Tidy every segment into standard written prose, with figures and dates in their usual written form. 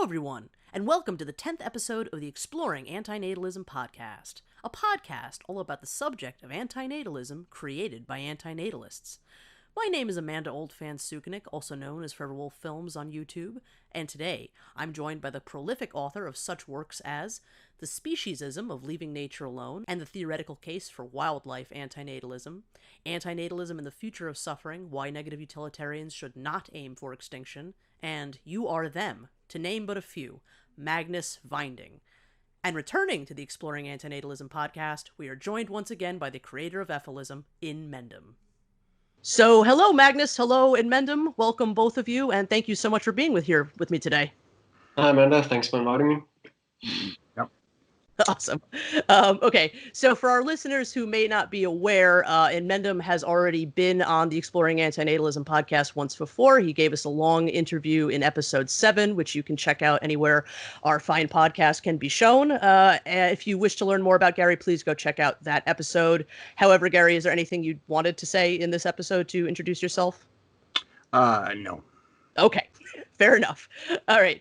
everyone, and welcome to the 10th episode of the Exploring Antinatalism Podcast, a podcast all about the subject of antinatalism created by antinatalists. My name is Amanda Oldfan-Sukenik, also known as Forever Wolf Films on YouTube, and today I'm joined by the prolific author of such works as The Speciesism of Leaving Nature Alone and the Theoretical Case for Wildlife Antinatalism, Antinatalism and the Future of Suffering, Why Negative Utilitarians Should Not Aim for Extinction, and You Are Them, to name but a few, Magnus Vinding. And returning to the Exploring Antinatalism podcast, we are joined once again by the creator of EFILism, Imendham. So, hello, Magnus. Hello, Imendham. Welcome, both of you, and thank you so much for being with me today. Hi, Amanda. Thanks for inviting me. Yep. Awesome. Okay, so for our listeners who may not be aware, Imendham has already been on the Exploring Antinatalism podcast once before. He gave us a long interview in episode 7, which you can check out anywhere our fine podcast can be shown. If you wish to learn more about Gary, please go check out that episode. However, Gary, is there anything you wanted to say in this episode to introduce yourself? No. Okay, fair enough. All right.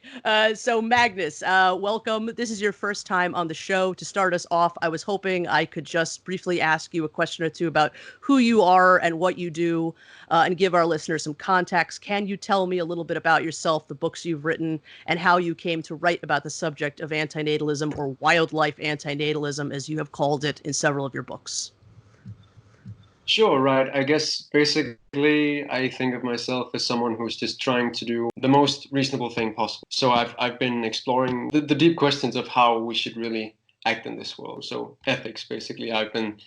So Magnus, welcome. This is your first time on the show. To start us off, I was hoping I could just briefly ask you a question or two about who you are and what you do, and give our listeners some context. Can you tell me a little bit about yourself, the books you've written, and how you came to write about the subject of antinatalism, or wildlife antinatalism, as you have called it in several of your books? Sure, right. I guess basically I think of myself as someone who's just trying to do the most reasonable thing possible. So I've been exploring the deep questions of how we should really act in this world. So ethics, basically. I've been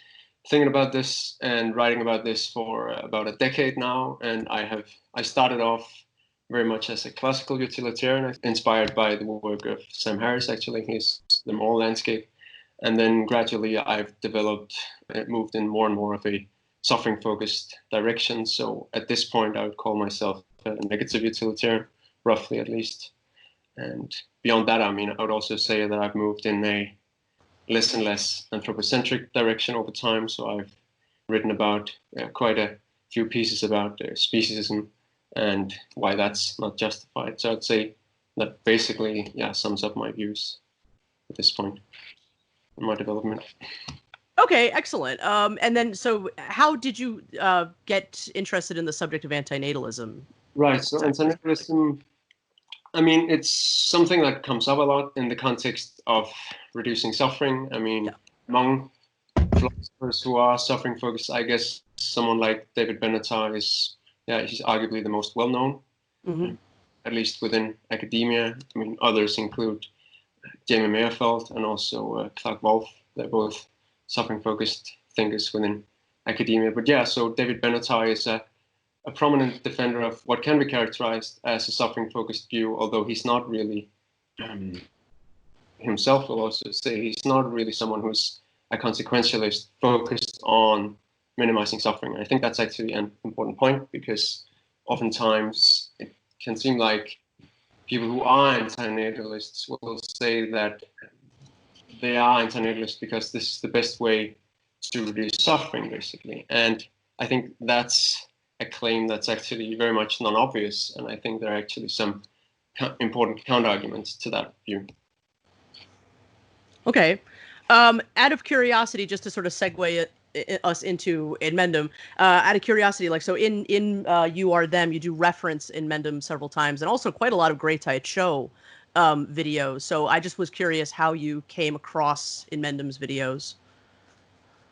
thinking about this and writing about this for about a decade now. And I started off very much as a classical utilitarian, inspired by the work of Sam Harris, actually. He's The Moral Landscape. And then gradually I've moved in more and more of a suffering-focused direction. So at this point, I would call myself a negative utilitarian, roughly at least. And beyond that, I would also say that I've moved in a less and less anthropocentric direction over time. So I've written about quite a few pieces about speciesism and why that's not justified. So I'd say that basically, sums up my views at this point in my development. Okay, excellent. And then, so how did you get interested in the subject of antinatalism? Right, so antinatalism, it's something that comes up a lot in the context of reducing suffering. Among philosophers who are suffering focused, I guess someone like David Bennett he's arguably the most well-known, at least within academia. Others include Jamie Mayerfeld and also Clark Wolf. They're both suffering-focused thinkers within academia. But so David Bennett is a prominent defender of what can be characterized as a suffering-focused view, although he's not really, himself will also say, he's not really someone who's a consequentialist focused on minimizing suffering. I think that's actually an important point, because oftentimes it can seem like people who are antinatalists will say that they are antinatalists because this is the best way to reduce suffering, basically. And I think that's a claim that's actually very much non-obvious, and I think there are actually some important counter-arguments to that view. Okay. Out of curiosity, just to sort of segue us into Imendham, out of curiosity, so in You Are Them, you do reference Imendham several times, and also quite a lot of Great Tide Show videos. So I just was curious how you came across Imendham's videos.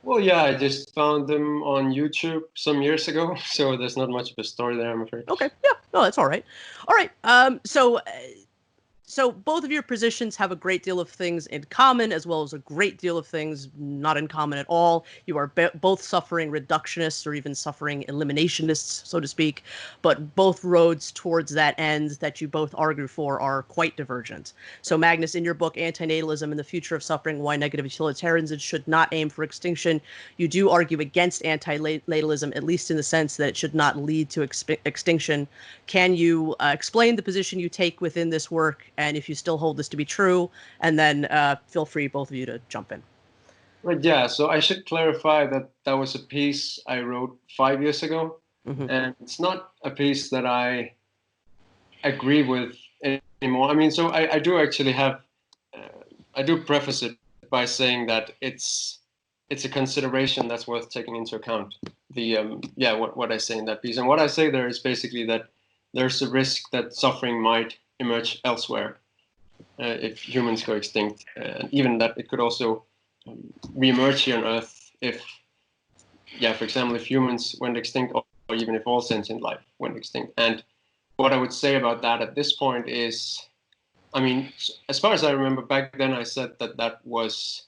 Well, I just found them on YouTube some years ago, so there's not much of a story there, I'm afraid. Okay, yeah, no, that's all right. All right, so both of your positions have a great deal of things in common, as well as a great deal of things not in common at all. You are both suffering reductionists, or even suffering eliminationists, so to speak, but both roads towards that end that you both argue for are quite divergent. So Magnus, in your book, Anti-Natalism and the Future of Suffering, Why Negative Utilitarians Should Not Aim for Extinction, you do argue against anti-natalism, at least in the sense that it should not lead to extinction. Can you explain the position you take within this work, and if you still hold this to be true, and then feel free, both of you, to jump in. Right, so I should clarify that that was a piece I wrote 5 years ago, and it's not a piece that I agree with in anymore. I mean, so I do actually have, I do preface it by saying that it's a consideration that's worth taking into account. What I say in that piece, and what I say there is basically that there's a risk that suffering might emerge elsewhere if humans go extinct, and even that it could also reemerge here on Earth if, for example, if humans went extinct, or even if all sentient life went extinct. And what I would say about that at this point is, I mean, as far as I remember back then, I said that was,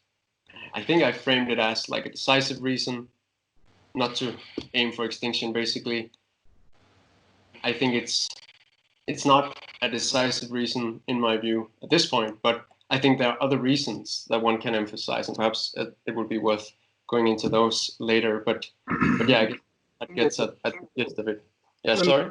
I think I framed it as like a decisive reason not to aim for extinction, basically. I think it's not a decisive reason in my view at this point, but I think there are other reasons that one can emphasize, and perhaps it would be worth going into those later. But yeah, I guess that gets at the gist of it. Yeah, sorry.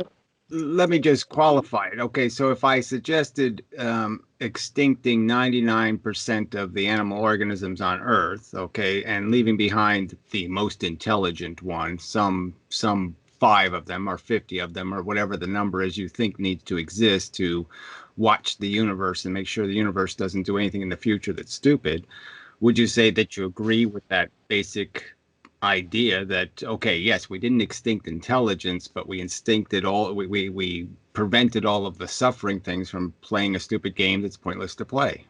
Let me just qualify it. Okay, so if I suggested extincting 99% of the animal organisms on Earth, okay, and leaving behind the most intelligent ones, some 5 of them or 50 of them or whatever the number is you think needs to exist to watch the universe and make sure the universe doesn't do anything in the future that's stupid, would you say that you agree with that basic idea that, okay, yes, we didn't extinct intelligence, but we we prevented all of the suffering things from playing a stupid game that's pointless to play?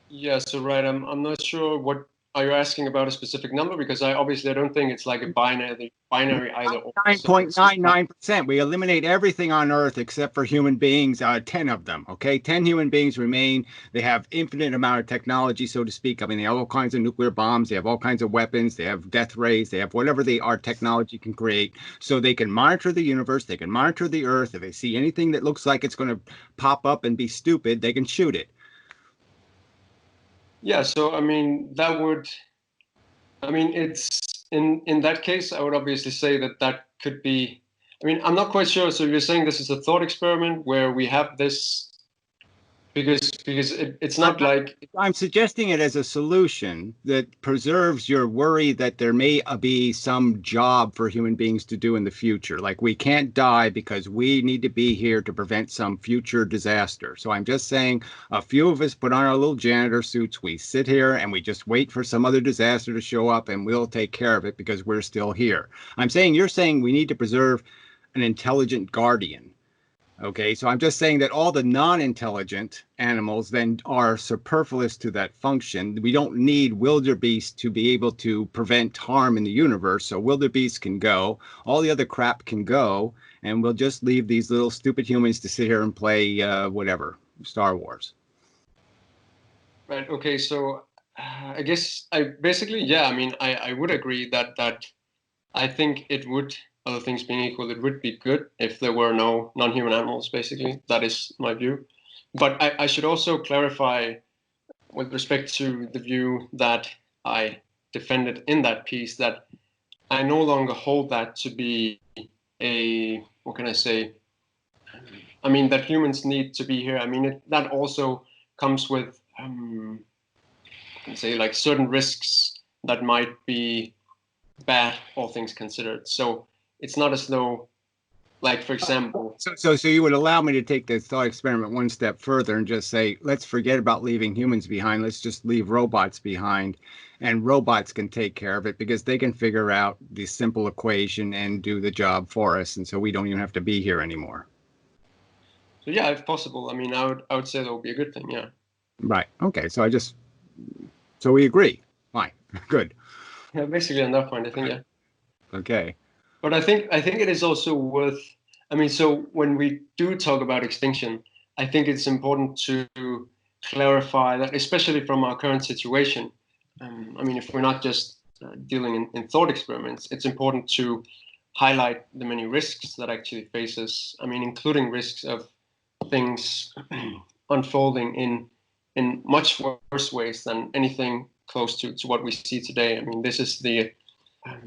Yeah, so right, I'm not sure what are you asking about a specific number, because I don't think it's like a binary either or. 9.99%. We eliminate everything on Earth except for human beings, 10 of them, okay? 10 human beings remain. They have infinite amount of technology, so to speak. I mean, they have all kinds of nuclear bombs. They have all kinds of weapons. They have death rays. They have whatever our technology can create. So they can monitor the universe. They can monitor the Earth. If they see anything that looks like it's going to pop up and be stupid, they can shoot it. Yeah, so I mean, it's in that case, I would obviously say that could be, I mean, I'm not quite sure. So you're saying this is a thought experiment where we have this, because it's not like... I'm suggesting it as a solution that preserves your worry that there may be some job for human beings to do in the future. Like, we can't die because we need to be here to prevent some future disaster. So I'm just saying a few of us put on our little janitor suits, we sit here and we just wait for some other disaster to show up and we'll take care of it because we're still here. You're saying we need to preserve an intelligent guardian. Okay, so I'm just saying that all the non-intelligent animals then are superfluous to that function. We don't need wildebeest to be able to prevent harm in the universe. So wildebeest can go, all the other crap can go, and we'll just leave these little stupid humans to sit here and play whatever, Star Wars. Right, okay, so I guess I would agree that I think it would, other things being equal, it would be good if there were no non-human animals, basically. That is my view. But I should also clarify with respect to the view that I defended in that piece, that I no longer hold that to be what can I say? I mean, that humans need to be here. I mean, that also comes with, I can say, like certain risks that might be bad, all things considered. So it's not as though, like, for example... So you would allow me to take this thought experiment one step further and just say, let's forget about leaving humans behind. Let's just leave robots behind. And robots can take care of it because they can figure out the simple equation and do the job for us. And so we don't even have to be here anymore. So yeah, if possible, I mean, I would say that would be a good thing, yeah. Right. Okay. So we agree. Fine. Good. Yeah, basically on that point, I think, yeah. Okay. But I think it is also worth, I mean, so when we do talk about extinction, I think it's important to clarify that, especially from our current situation. I mean, if we're not just dealing in thought experiments, it's important to highlight the many risks that actually face us. I mean, including risks of things unfolding in much worse ways than anything close to what we see today. I mean, this is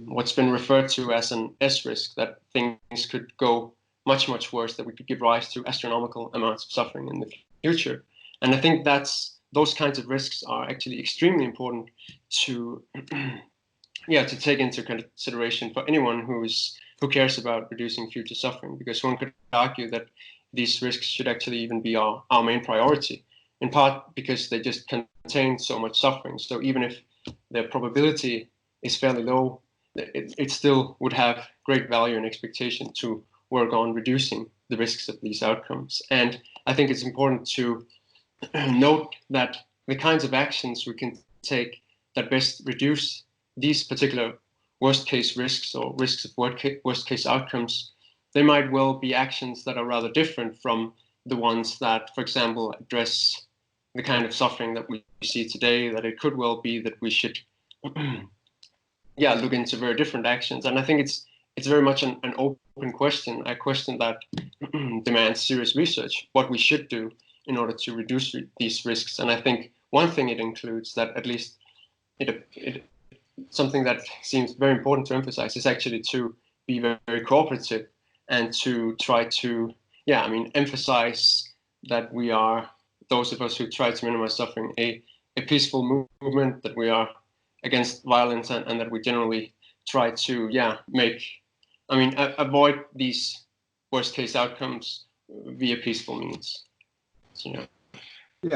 what's been referred to as an S risk, that things could go much, much worse, that we could give rise to astronomical amounts of suffering in the future. And I think those kinds of risks are actually extremely important to take into consideration for anyone who cares about reducing future suffering, because one could argue that these risks should actually even be our main priority, in part because they just contain so much suffering. So even if the probability is fairly low, it still would have great value and expectation to work on reducing the risks of these outcomes. And I think it's important to note that the kinds of actions we can take that best reduce these particular worst case risks or risks of worst case outcomes, they might well be actions that are rather different from the ones that, for example, address the kind of suffering that we see today, that it could well be that we should look into very different actions. And I think it's very much an open question, a question that demands serious research, what we should do in order to reduce these risks. And I think one thing it includes, that at least it something that seems very important to emphasize, is actually to be very, very cooperative and to try to, emphasize that we are, those of us who try to minimize suffering, a peaceful movement, that we are against violence, and that we generally try to, avoid these worst case outcomes via peaceful means. Yeah,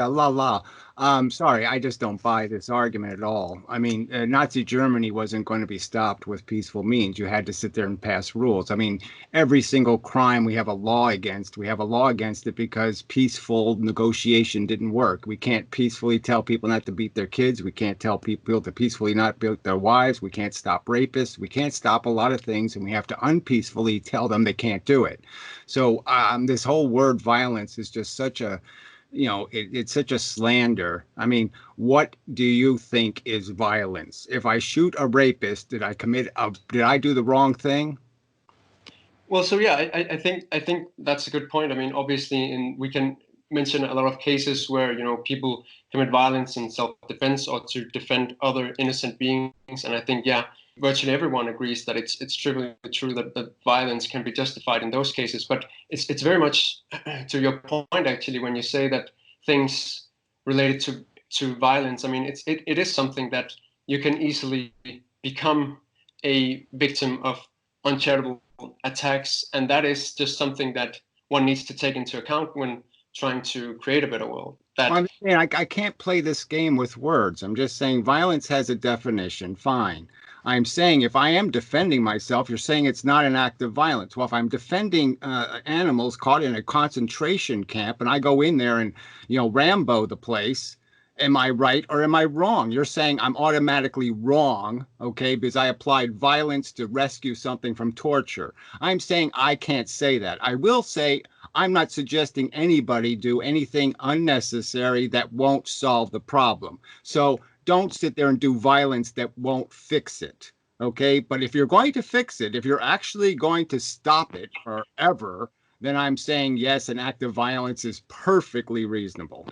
sorry, I just don't buy this argument at all. I mean, Nazi Germany wasn't going to be stopped with peaceful means. You had to sit there and pass rules. I mean, every single crime we have a law against it because peaceful negotiation didn't work. We can't peacefully tell people not to beat their kids. We can't tell people to peacefully not beat their wives. We can't stop rapists. We can't stop a lot of things, and we have to unpeacefully tell them they can't do it. So this whole word violence is just such a it's such a slander. I mean, what do you think is violence? If I shoot a rapist, did I do the wrong thing? Well, so yeah, I think that's a good point. I mean, obviously, we can mention a lot of cases where people commit violence in self-defense or to defend other innocent beings, and I think virtually everyone agrees that it's trivially true that violence can be justified in those cases. But it's very much to your point, actually, when you say that things related to violence. I mean, it is something that you can easily become a victim of uncharitable attacks, and that is just something that one needs to take into account when trying to create a better world. I can't play this game with words. I'm just saying violence has a definition. Fine. I'm saying if I am defending myself, you're saying it's not an act of violence. Well, if I'm defending animals caught in a concentration camp and I go in there and, Rambo the place, am I right or am I wrong? You're saying I'm automatically wrong, okay, because I applied violence to rescue something from torture. I'm saying I can't say that. I will say I'm not suggesting anybody do anything unnecessary that won't solve the problem. So don't sit there and do violence that won't fix it, okay? But if you're going to fix it, if you're actually going to stop it forever, then I'm saying, yes, an act of violence is perfectly reasonable.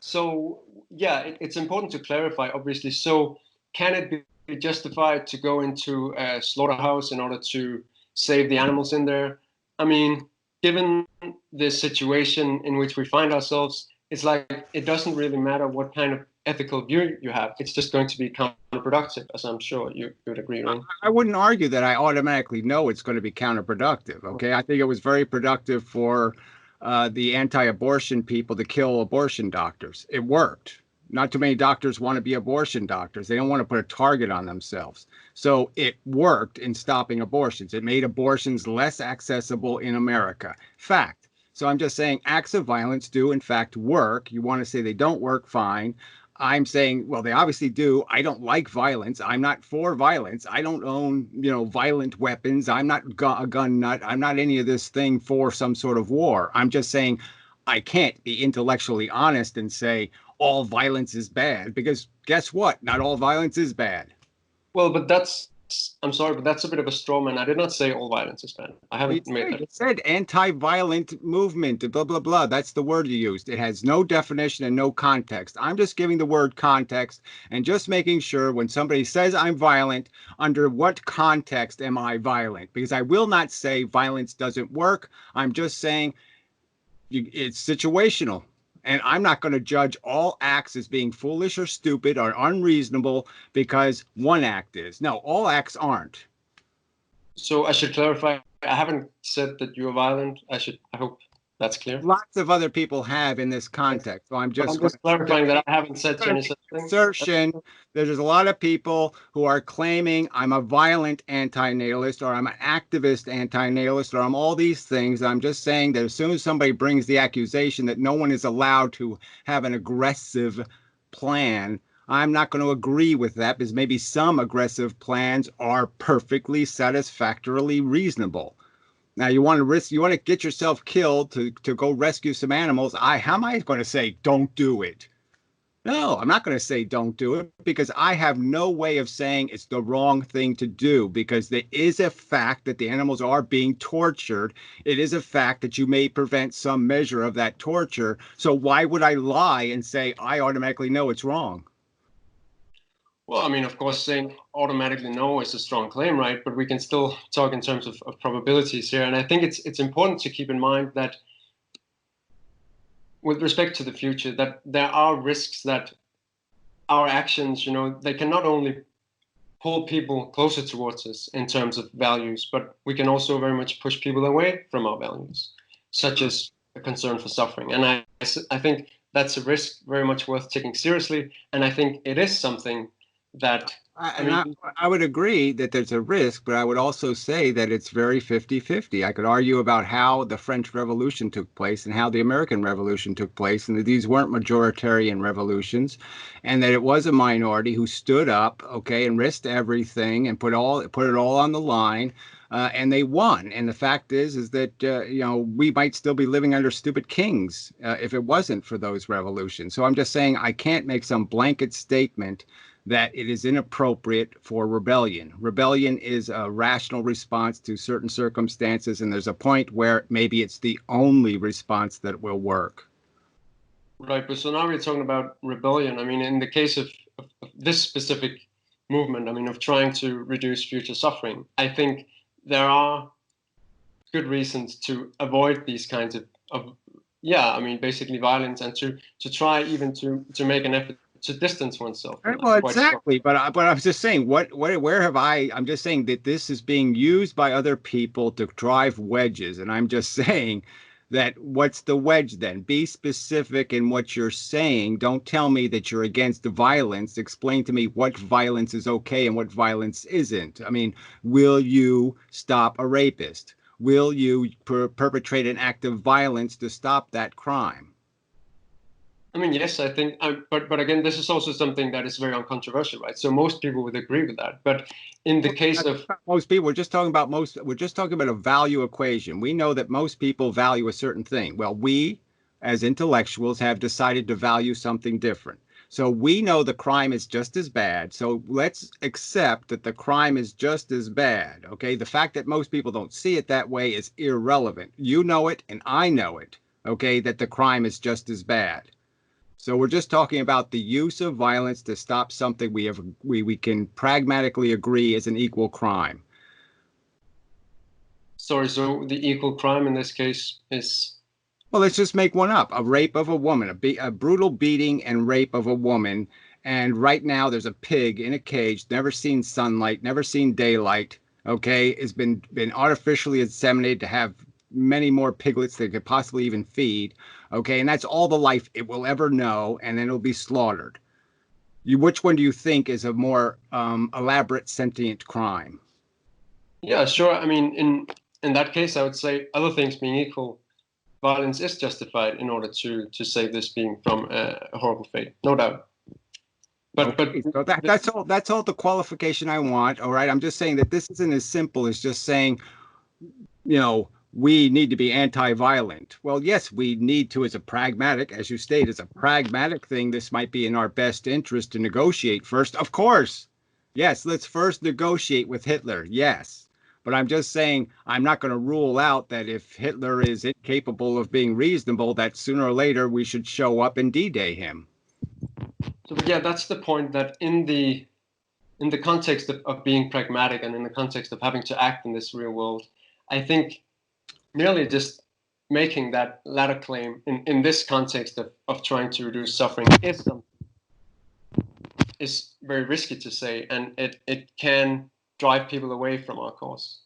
So, it's important to clarify, obviously. So can it be justified to go into a slaughterhouse in order to save the animals in there? I mean, given the situation in which we find ourselves, it's like it doesn't really matter what kind of ethical view you have. It's just going to be counterproductive, as I'm sure you would agree, right? I wouldn't argue that I automatically know it's going to be counterproductive, okay? I think it was very productive for the anti-abortion people to kill abortion doctors. It worked. Not too many doctors want to be abortion doctors. They don't want to put a target on themselves. So it worked in stopping abortions. It made abortions less accessible in America. Fact. So I'm just saying acts of violence do, in fact, work. You want to say they don't work, fine. I'm saying, well, they obviously do. I don't like violence. I'm not for violence. I don't own, violent weapons. I'm not a gun nut. I'm not any of this thing for some sort of war. I'm just saying I can't be intellectually honest and say all violence is bad, because guess what? Not all violence is bad. Well, but I'm sorry, but that's a bit of a straw man. I did not say all violence is bad. I haven't made that. You said anti-violent movement, blah, blah, blah. That's the word you used. It has no definition and no context. I'm just giving the word context and just making sure when somebody says I'm violent, under what context am I violent? Because I will not say violence doesn't work. I'm just saying it's situational. And I'm not going to judge all acts as being foolish or stupid or unreasonable because one act is. No, all acts aren't. So I should clarify, I haven't said that you are violent. I hope That's clear. Lots of other people have in this context. So I'm just clarifying that I haven't said any such thing. Assertion that there's a lot of people who are claiming I'm a violent anti-natalist, or I'm an activist anti-natalist, or I'm all these things. I'm just saying that as soon as somebody brings the accusation that no one is allowed to have an aggressive plan, I'm not going to agree with that, because maybe some aggressive plans are perfectly satisfactorily reasonable. Now you want to get yourself killed to go rescue some animals. How am I going to say don't do it? No, I'm not going to say don't do it, because I have no way of saying it's the wrong thing to do, because there is a fact that the animals are being tortured. It is a fact that you may prevent some measure of that torture. So why would I lie and say I automatically know it's wrong? Well, I mean, of course, saying automatically no is a strong claim, right? But we can still talk in terms of probabilities here. And I think it's important to keep in mind that with respect to the future, that there are risks that our actions, they can not only pull people closer towards us in terms of values, but we can also very much push people away from our values, such as a concern for suffering. And I think that's a risk very much worth taking seriously. And I think it is something that I would agree that there's a risk, but I would also say that it's very 50-50. I could argue about how the French Revolution took place and how the American Revolution took place, and that these weren't majoritarian revolutions, and that it was a minority who stood up, and risked everything and put it all on the line, and they won. And the fact is that we might still be living under stupid kings if it wasn't for those revolutions. So I'm just saying I can't make some blanket statement that it is inappropriate for rebellion. Rebellion is a rational response to certain circumstances, and there's a point where maybe it's the only response that will work. Right, but so now we're talking about rebellion. I mean, in the case of this specific movement, I mean, of trying to reduce future suffering, I think there are good reasons to avoid these kinds of basically violence, and to try even to make an effort to distance oneself. Well, exactly. But I was just saying, I'm just saying that this is being used by other people to drive wedges. And I'm just saying that what's the wedge then? Be specific in what you're saying. Don't tell me that you're against the violence. Explain to me what violence is okay and what violence isn't. I mean, will you stop a rapist? Will you perpetrate an act of violence to stop that crime? I mean, yes, I think, but again, this is also something that is very uncontroversial, right? So most people would agree with that. But in the case of most people, we're just talking about a value equation. We know that most people value a certain thing. Well, we as intellectuals have decided to value something different. So we know the crime is just as bad. So let's accept that the crime is just as bad. Okay. The fact that most people don't see it that way is irrelevant. You know it and I know it. Okay. That the crime is just as bad. So we're just talking about the use of violence to stop something we can pragmatically agree is an equal crime. Sorry, so the equal crime in this case is? Well, let's just make one up. A rape of a woman, a brutal beating and rape of a woman. And right now there's a pig in a cage, never seen sunlight, never seen daylight, has been artificially inseminated to have many more piglets than it could possibly even feed. And that's all the life it will ever know, and then it'll be slaughtered. Which one do you think is a more elaborate sentient crime? Yeah, sure. I mean, in that case, I would say, other things being equal, violence is justified in order to save this being from a horrible fate, no doubt. But so that's all the qualification I want. All right, I'm just saying that this isn't as simple as just saying, we need to be anti-violent. Well, yes, we need to, as you state, as a pragmatic thing. This might be in our best interest to negotiate first. Of course. Yes, let's first negotiate with Hitler. Yes. But I'm just saying, I'm not going to rule out that if Hitler is incapable of being reasonable, that sooner or later we should show up and D-Day him. So, yeah, that's the point, that in the context of being pragmatic and in the context of having to act in this real world, I think merely just making that latter claim in this context of trying to reduce suffering is very risky to say, and it can drive people away from our cause.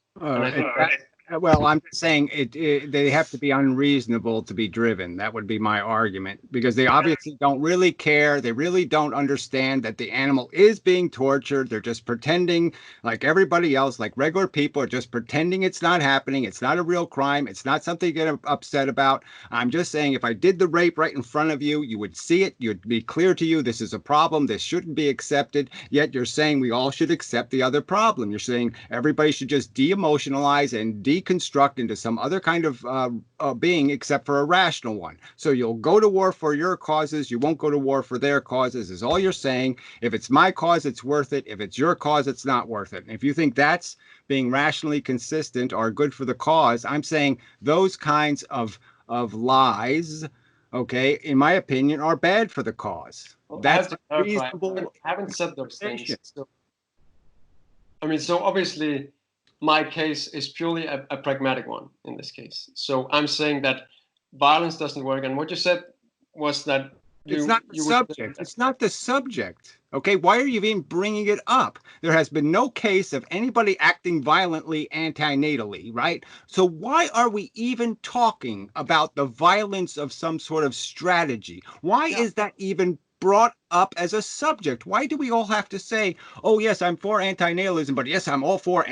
Well, I'm just saying they have to be unreasonable to be driven. That would be my argument, because they obviously don't really care. They really don't understand that the animal is being tortured. They're just pretending, like everybody else, like regular people are just pretending it's not happening. It's not a real crime. It's not something to get upset about. I'm just saying, if I did the rape right in front of you, you would see it. You'd be clear to you, this is a problem. This shouldn't be accepted. Yet you're saying we all should accept the other problem. You're saying everybody should just de-emotionalize and deconstruct into some other kind of being except for a rational one. So you'll go to war for your causes. You won't go to war for their causes, is all you're saying. If it's my cause, it's worth it. If it's your cause, it's not worth it. And if you think that's being rationally consistent or good for the cause, I'm saying those kinds of lies, okay, in my opinion, are bad for the cause. Well, that's reasonable. I haven't said those things. So, I mean, so obviously my case is purely a pragmatic one in this case. So I'm saying that violence doesn't work. And what you said was that it's not the subject. It's not the subject. Okay, why are you even bringing it up? There has been no case of anybody acting violently antinatally, right? So why are we even talking about the violence of some sort of strategy? Why is that even brought up as a subject? Why do we all have to say, oh, yes, I'm for antinatalism, but yes, I'm all for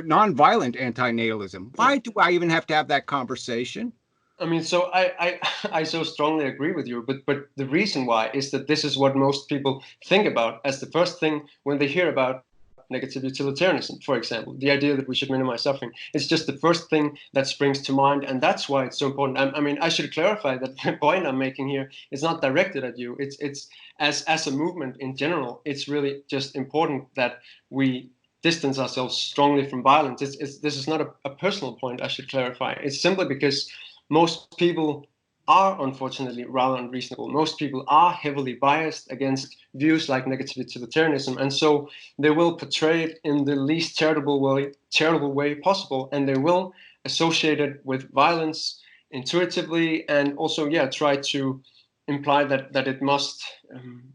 non-violent antinatalism? Why do I even have to have that conversation? I mean, so I so strongly agree with you, but the reason why is that this is what most people think about as the first thing when they hear about negative utilitarianism, for example, the idea that we should minimize suffering. It's just the first thing that springs to mind, and that's why it's so important. I mean, I should clarify that the point I'm making here is not directed at you. It's as a movement in general, it's really just important that we distance ourselves strongly from violence. This is not a personal point, I should clarify. It's simply because most people are unfortunately rather unreasonable. Most people are heavily biased against views like negative utilitarianism, and so they will portray it in the least charitable way possible, and they will associate it with violence intuitively, and also try to imply that it must,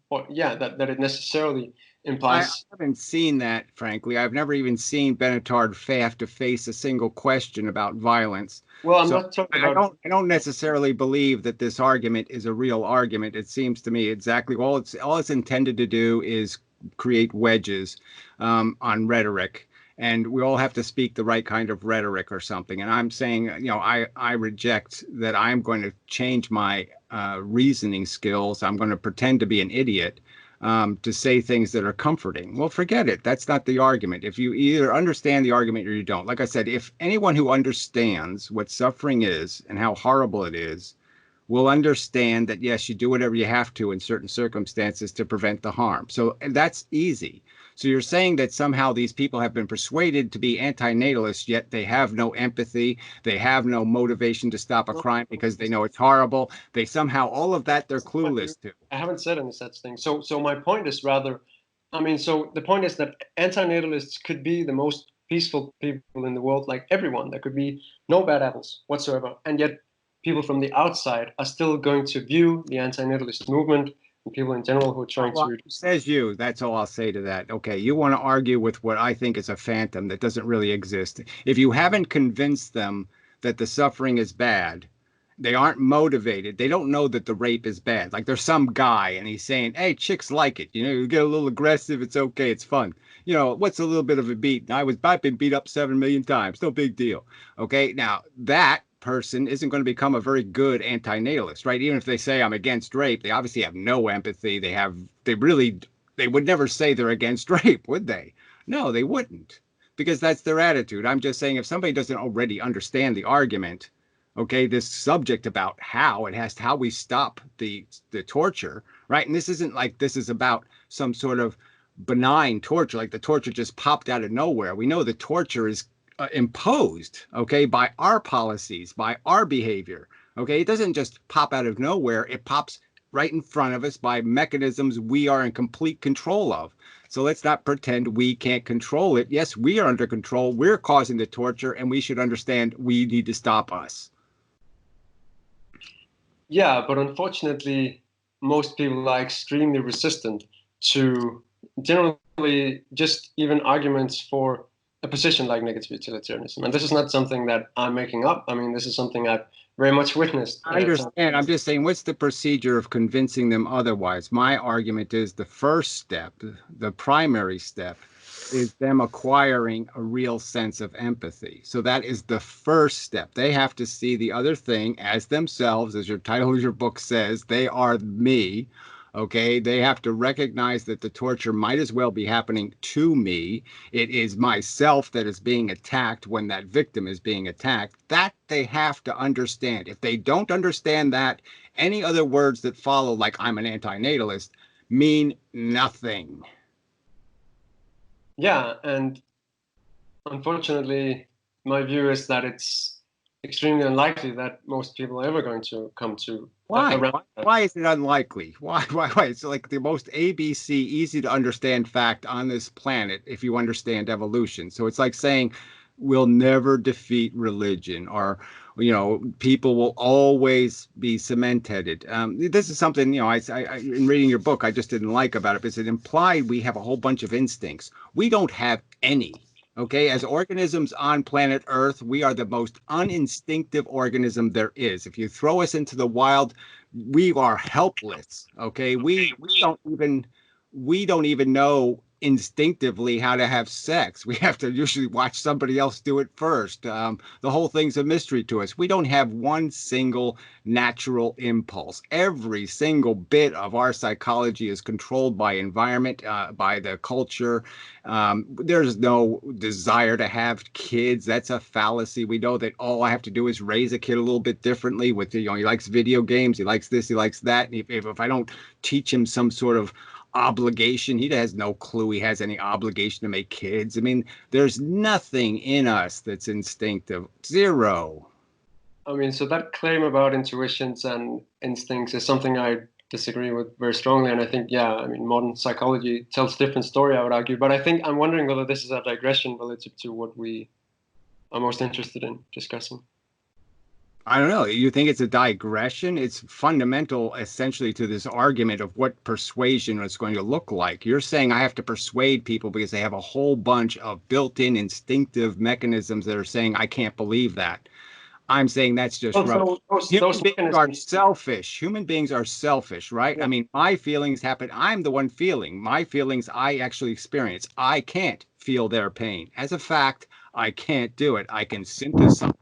that it necessarily implies. I haven't seen that, frankly. I've never even seen Bennett have to face a single question about violence. Well, I'm not talking about. I don't necessarily believe that this argument is a real argument. It seems to me exactly all it's intended to do is create wedges on rhetoric, and we all have to speak the right kind of rhetoric or something. And I'm saying, I reject that. I'm going to change my reasoning skills. I'm going to pretend to be an idiot. To say things that are comforting. Well, forget it. That's not the argument. If you either understand the argument or you don't. Like I said, if anyone who understands what suffering is and how horrible it is will understand that, yes, you do whatever you have to in certain circumstances to prevent the harm. So that's easy. So you're saying that somehow these people have been persuaded to be antinatalists, yet they have no empathy. They have no motivation to stop a crime because they know it's horrible. They somehow, all of that, they're clueless to. I haven't said any such thing. So my point is rather, so the point is that antinatalists could be the most peaceful people in the world, like everyone. There could be no bad apples whatsoever. And yet people from the outside are still going to view the antinatalist movement and people in general who are trying to reduce. Says you. That's all I'll say to that. Okay, you want to argue with what I think is a phantom that doesn't really exist. If you haven't convinced them that the suffering is bad, they aren't motivated. They don't know that the rape is bad. Like there's some guy and he's saying, hey, chicks like it. You get a little aggressive. It's okay. It's fun. What's a little bit of a beat? I've been beat up 7 million times. No big deal. Okay. Now that person isn't going to become a very good antinatalist, right? Even if they say I'm against rape, they obviously have no empathy. They would never say they're against rape, would they? No, they wouldn't, because that's their attitude. I'm just saying, if somebody doesn't already understand the argument, okay, this subject about how we stop the torture, right? And this isn't like this is about some sort of benign torture, like the torture just popped out of nowhere. We know the torture is imposed, okay, by our policies, by our behavior, okay? It doesn't just pop out of nowhere. It pops right in front of us by mechanisms we are in complete control of. So let's not pretend we can't control it. Yes, we are under control. We're causing the torture, and we should understand we need to stop us. Yeah, but unfortunately, most people are extremely resistant to generally just even arguments for a position like negative utilitarianism. And this is not something that I'm making up. I mean, this is something I've very much witnessed. I understand. I'm just saying, what's the procedure of convincing them otherwise? My argument is the first step, the primary step, is them acquiring a real sense of empathy. So that is the first step. They have to see the other thing as themselves, as your title of your book says, they are me. Okay, they have to recognize that the torture might as well be happening to me. It is myself that is being attacked when that victim is being attacked. That they have to understand. If they don't understand that, any other words that follow, like I'm an antinatalist, mean nothing. Yeah, and unfortunately, my view is that it's extremely unlikely that most people are ever going to come to. Why? Why is it unlikely? Why? It's like the most ABC, easy to understand fact on this planet if you understand evolution. So it's like saying we'll never defeat religion, or people will always be cement-headed. This is something, I in reading your book, I just didn't like about it, because it implied we have a whole bunch of instincts. We don't have any. Okay, as organisms on planet Earth, we are the most uninstinctive organism there is. If you throw us into the wild, we are helpless. Okay, we don't even know instinctively how to have sex. We have to usually watch somebody else do it first. The whole thing's a mystery to us. We don't have one single natural impulse. Every single bit of our psychology is controlled by environment, by the culture. There's no desire to have kids. That's a fallacy. We know that all I have to do is raise a kid a little bit differently with, he likes video games, he likes this, he likes that. And if I don't teach him some sort of obligation, he has no clue he has any obligation to make kids. I mean, there's nothing in us that's instinctive. Zero. I mean, so that claim about intuitions and instincts is something I disagree with very strongly. And I think, modern psychology tells a different story, I would argue. But I think I'm wondering whether this is a digression relative to what we are most interested in discussing. I don't know. You think it's a digression? It's fundamental, essentially, to this argument of what persuasion is going to look like. You're saying I have to persuade people because they have a whole bunch of built-in instinctive mechanisms that are saying I can't believe that. I'm saying that's just rubbish. Human beings are selfish. Human beings are selfish, right? Yeah. I mean, my feelings happen. I'm the one feeling. My feelings I actually experience. I can't feel their pain. As a fact, I can't do it. I can synthesize some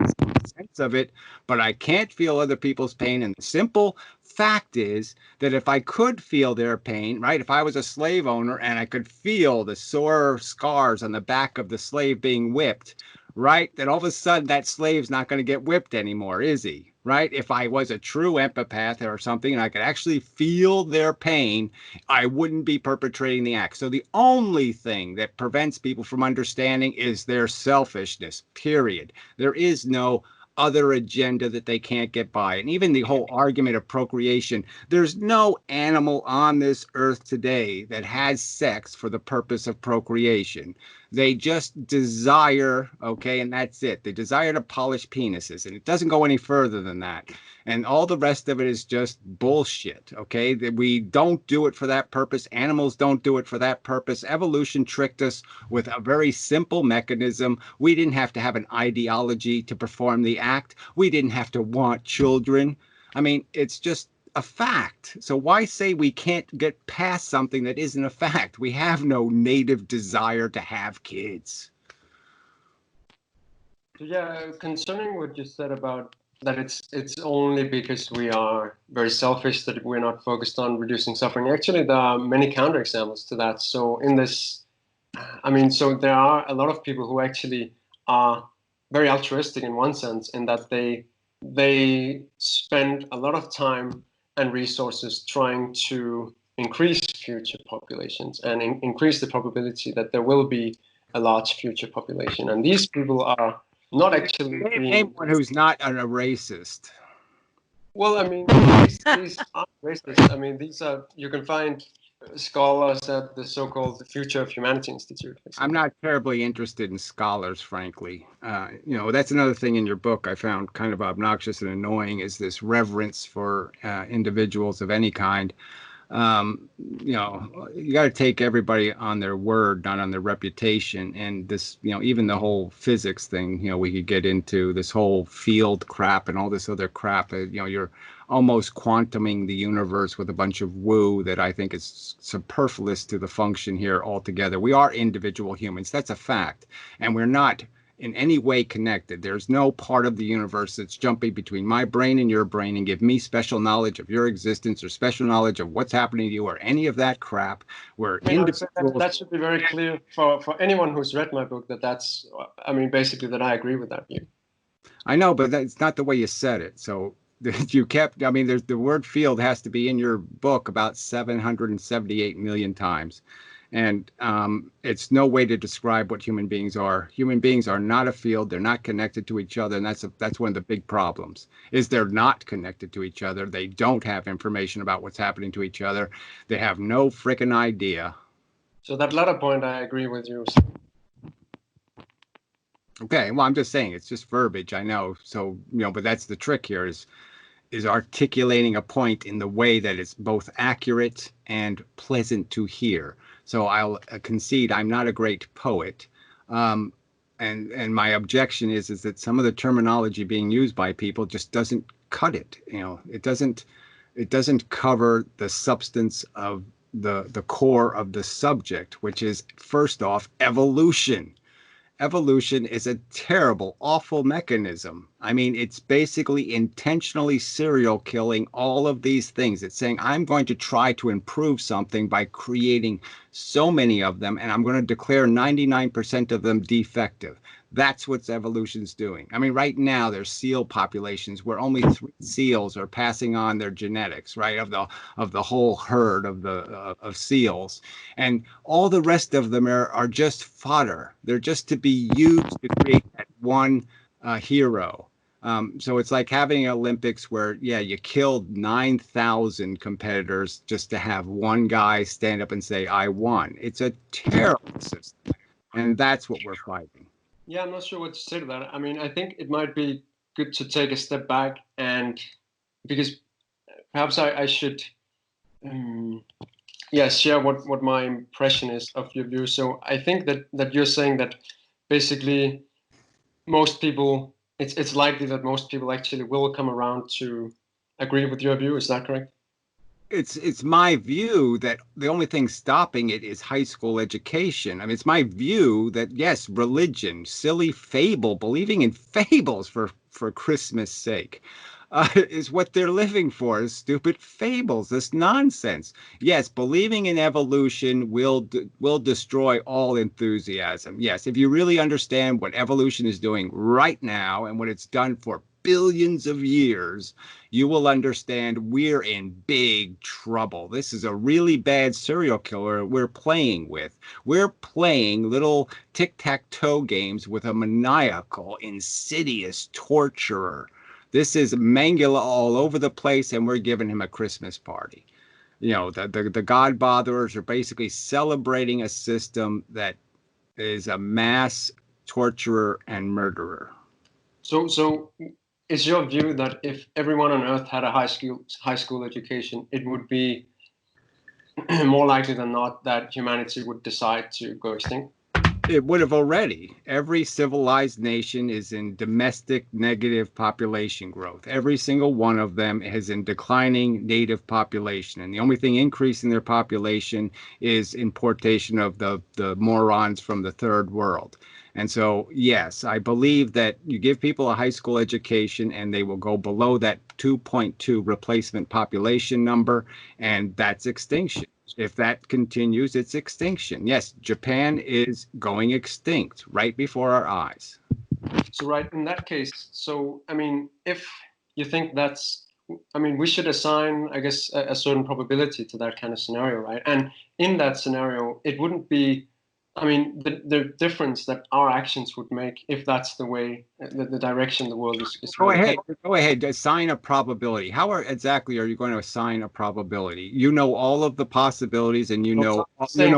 sense of it, but I can't feel other people's pain. And the simple fact is that if I could feel their pain, right, if I was a slave owner and I could feel the sore scars on the back of the slave being whipped, right, then all of a sudden that slave's not going to get whipped anymore, is he? Right? If I was a true empath or something and I could actually feel their pain, I wouldn't be perpetrating the act. So the only thing that prevents people from understanding is their selfishness, period. There is no other agenda that they can't get by. And even the whole argument of procreation, there's no animal on this earth today that has sex for the purpose of procreation. They just desire, okay, and that's it. They desire to polish penises, and it doesn't go any further than that. And all the rest of it is just bullshit, okay? That we don't do it for that purpose. Animals don't do it for that purpose. Evolution tricked us with a very simple mechanism. We didn't have to have an ideology to perform the act. We didn't have to want children. I mean, it's just a fact. So why say we can't get past something that isn't a fact? We have no native desire to have kids. Yeah, concerning what you said about that it's only because we are very selfish that we're not focused on reducing suffering. Actually, there are many counterexamples to that. So in this, so there are a lot of people who actually are very altruistic in one sense, in that they spend a lot of time and resources trying to increase future populations and increase the probability that there will be a large future population. And these people are not actually name one who's not a racist. Well, these aren't racist. These are, you can find scholars at the so-called Future of Humanity Institute. I'm not terribly interested in scholars, frankly. That's another thing in your book I found kind of obnoxious and annoying, is this reverence for individuals of any kind. You know, you got to take everybody on their word, not on their reputation. And this, you know, even the whole physics thing, you know, we could get into this whole field crap and all this other crap. You know, you're almost quantuming the universe with a bunch of woo that I think is superfluous to the function here altogether. We are individual humans. That's a fact. And we're not in any way connected. There's no part of the universe that's jumping between my brain and your brain and give me special knowledge of your existence or special knowledge of what's happening to you or any of that crap. We're individuals. That should be very clear for anyone who's read my book, that's, I mean, basically that I agree with that view. I know, but that's not the way you said it. So you kept, I mean, there's the word field has to be in your book about 778 million times. And it's no way to describe what human beings are. Human beings are not a field. They're not connected to each other. And that's one of the big problems is they're not connected to each other. They don't have information about what's happening to each other. They have no frickin' idea. So that latter point, I agree with you. Okay, well, I'm just saying it's just verbiage. I know. So, you know, but that's the trick here is articulating a point in the way that it's both accurate and pleasant to hear. So I'll concede I'm not a great poet, and my objection is that some of the terminology being used by people just doesn't cut it. You know, it doesn't cover the substance of the core of the subject, which is first off evolution. Evolution is a terrible, awful mechanism. I mean, it's basically intentionally serial killing all of these things. It's saying, I'm going to try to improve something by creating so many of them, and I'm going to declare 99% of them defective. That's what evolution's doing. I mean, right now there's seal populations where only 3 seals are passing on their genetics, right, of the whole herd of seals, and all the rest of them are just fodder. They're just to be used to create that one hero. So it's like having Olympics where, yeah, you killed 9,000 competitors just to have one guy stand up and say, I won. It's a terrible system, and that's what we're fighting. Yeah, I'm not sure what to say to that. I mean, I think it might be good to take a step back, and because perhaps I should, share what my impression is of your view. So I think that you're saying that basically most people, it's likely that most people actually will come around to agree with your view. Is that correct? It's my view that the only thing stopping it is high school education. I mean, it's my view that, yes, religion, silly fable, believing in fables for Christmas' sake, is what they're living for, is stupid fables, this nonsense. Yes, believing in evolution will destroy all enthusiasm. Yes, if you really understand what evolution is doing right now and what it's done for billions of years, you will understand we're in big trouble. This is a really bad serial killer we're playing with. We're playing little tic-tac-toe games with a maniacal, insidious torturer. This is Mangala all over the place, and we're giving him a Christmas party. You know, the God botherers are basically celebrating a system that is a mass torturer and murderer. So is your view that if everyone on Earth had a high school education, it would be more likely than not that humanity would decide to go extinct? It would have already. Every civilized nation is in domestic negative population growth. Every single one of them is in declining native population. And the only thing increasing their population is importation of the morons from the third world. And so, yes, I believe that you give people a high school education and they will go below that 2.2 replacement population number, and that's extinction. If that continues, it's extinction. Yes, Japan is going extinct right before our eyes. So, right, in that case, so, I mean, if you think that's, I mean, we should assign, I guess, a certain probability to that kind of scenario, right? And in that scenario, it wouldn't be, I mean, the difference that our actions would make if that's the way, the direction the world is Go ahead. Assign a probability. How exactly are you going to assign a probability? You know all of the possibilities, and I'm not saying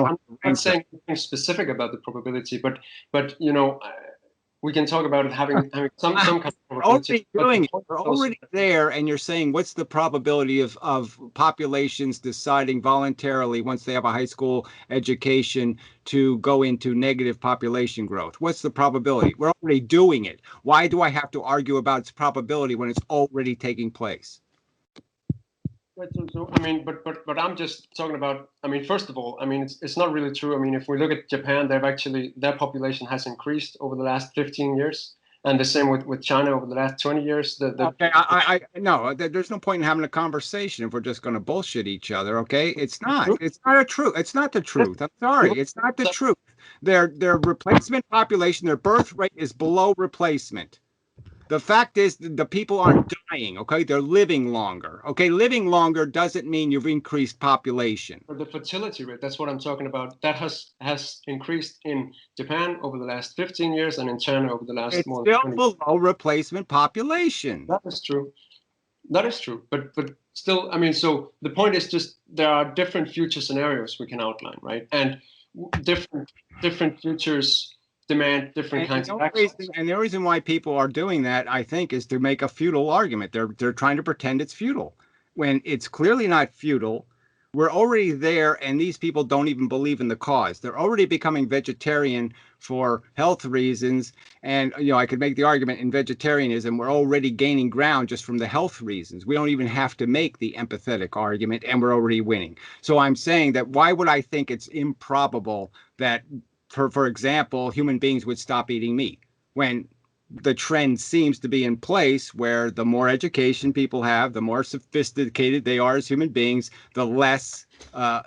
anything specific about the probability, but you know, we can talk about it having some kind of We're already doing it. We're already there, and you're saying what's the probability of populations deciding voluntarily once they have a high school education to go into negative population growth? What's the probability? We're already doing it. Why do I have to argue about its probability when it's already taking place? Right, so I mean, but I'm just talking about. I mean, first of all, I mean, it's not really true. I mean, if we look at Japan, their population has increased over the last 15 years, and the same with China over the last 20 years. Okay, I no, there's no point in having a conversation if we're just going to bullshit each other. Okay, it's not a truth. It's not the truth. I'm sorry, it's not the truth. Their replacement population, their birth rate is below replacement. The fact is the people aren't dying, okay? They're living longer. Okay, living longer doesn't mean you've increased population. The fertility rate, that's what I'm talking about. That has increased in Japan over the last 15 years and in China over the last more than 20 years. It's still below replacement population. That is true. That is true. But still, I mean, so the point is just there are different future scenarios we can outline, right? And different futures demand different kinds of actions. And the reason why people are doing that, I think, is to make a futile argument. They're trying to pretend it's futile when it's clearly not futile. We're already there, and these people don't even believe in the cause. They're already becoming vegetarian for health reasons. And, I could make the argument in vegetarianism, we're already gaining ground just from the health reasons. We don't even have to make the empathetic argument, and we're already winning. So I'm saying that why would I think it's improbable that for example, human beings would stop eating meat when the trend seems to be in place where the more education people have, the more sophisticated they are as human beings, the less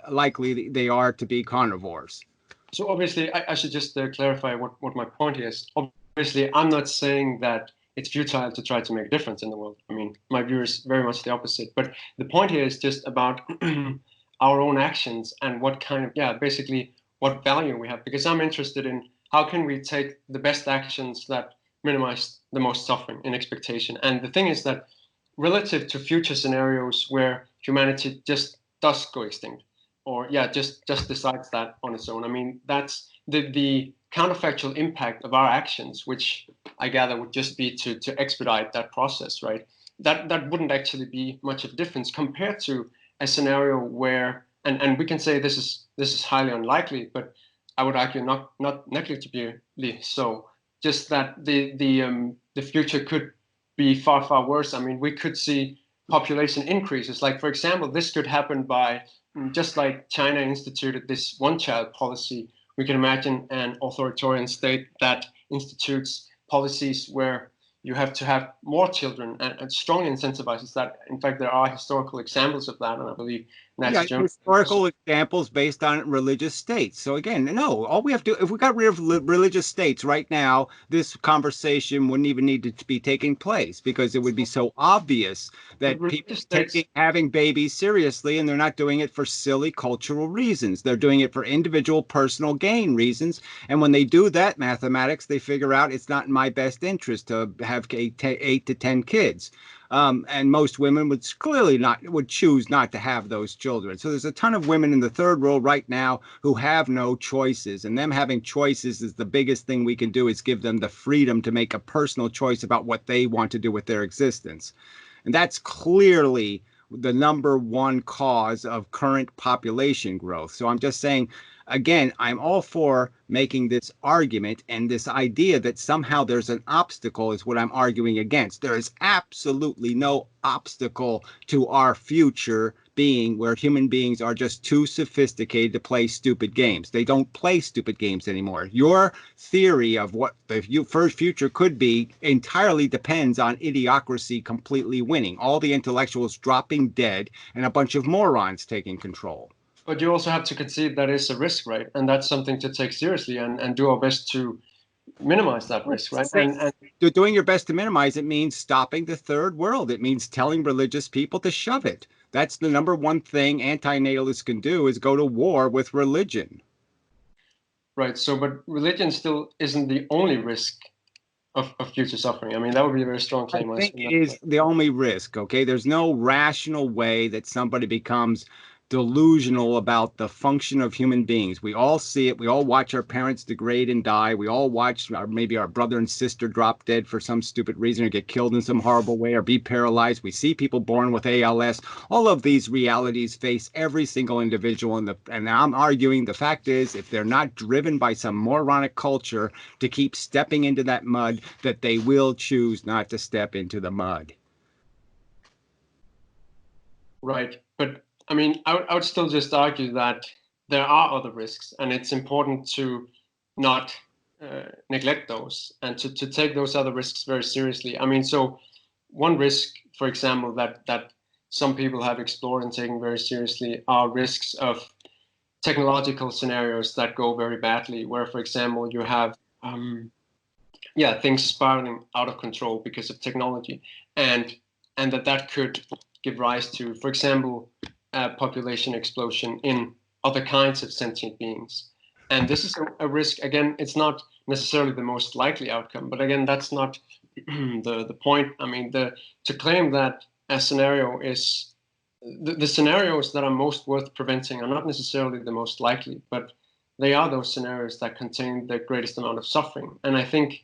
likely they are to be carnivores. So obviously, I should just clarify what my point is. Obviously, I'm not saying that it's futile to try to make a difference in the world. I mean, my view is very much the opposite. But the point here is just about our own actions and what kind of, basically, what value we have, because I'm interested in how can we take the best actions that minimize the most suffering in expectation. And the thing is that relative to future scenarios where humanity just does go extinct, or just decides that on its own, I mean, that's the counterfactual impact of our actions, which I gather would just be to expedite that process, right? That wouldn't actually be much of a difference compared to a scenario where, and we can say this is highly unlikely, but I would argue not negligibly so. Just that the future could be far worse. I mean, we could see population increases. Like, for example, this could happen by just like China instituted this one-child policy. We can imagine an authoritarian state that institutes policies where you have to have more children and strongly incentivizes that. In fact, there are historical examples of that, and I believe Nazi Germany. Historical examples based on religious states. So again, no, all we have to do, if we got rid of religious states right now, this conversation wouldn't even need to be taking place because it would be so obvious that people having babies seriously, and they're not doing it for silly cultural reasons. They're doing it for individual personal gain reasons. And when they do that mathematics, they figure out it's not in my best interest to have 8 to 10 kids. And most women would choose not to have those children. So there's a ton of women in the third world right now who have no choices, and them having choices is the biggest thing we can do, is give them the freedom to make a personal choice about what they want to do with their existence. And that's clearly the number one cause of current population growth. So I'm just saying, again, I'm all for making this argument, and this idea that somehow there's an obstacle is what I'm arguing against. There is absolutely no obstacle to our future being where human beings are just too sophisticated to play stupid games. They don't play stupid games anymore. Your theory of what the first future could be entirely depends on idiocracy completely winning, all the intellectuals dropping dead, and a bunch of morons taking control. But you also have to concede that is a risk, right? And that's something to take seriously and do our best to minimize that risk, right? And doing your best to minimize it means stopping the third world. It means telling religious people to shove it. That's the number one thing anti-natalists can do, is go to war with religion. Right. So, but religion still isn't the only risk of future suffering. I mean, that would be a very strong claim. I think it is the only risk, okay? There's no rational way that somebody becomes delusional about the function of human beings. We all see it. We all watch our parents degrade and die. We all watch maybe our brother and sister drop dead for some stupid reason or get killed in some horrible way or be paralyzed. We see people born with ALS. All of these realities face every single individual. And I'm arguing the fact is, if they're not driven by some moronic culture to keep stepping into that mud, that they will choose not to step into the mud. Right. But I mean, I would still just argue that there are other risks, and it's important to not neglect those and to take those other risks very seriously. I mean, so one risk, for example, that some people have explored and taken very seriously are risks of technological scenarios that go very badly, where, for example, you have things spiraling out of control because of technology, and that could give rise to, for example, population explosion in other kinds of sentient beings. And this is a risk. Again, it's not necessarily the most likely outcome, but again, that's not the point. I mean, to claim that a scenario is the scenarios that are most worth preventing are not necessarily the most likely, but they are those scenarios that contain the greatest amount of suffering. And I think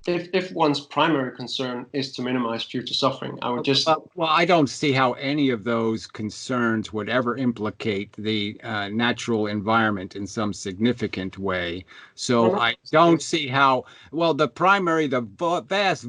if one's primary concern is to minimize future suffering, I would just... Well, I don't see how any of those concerns would ever implicate the natural environment in some significant way. So I don't see how... Well, the vast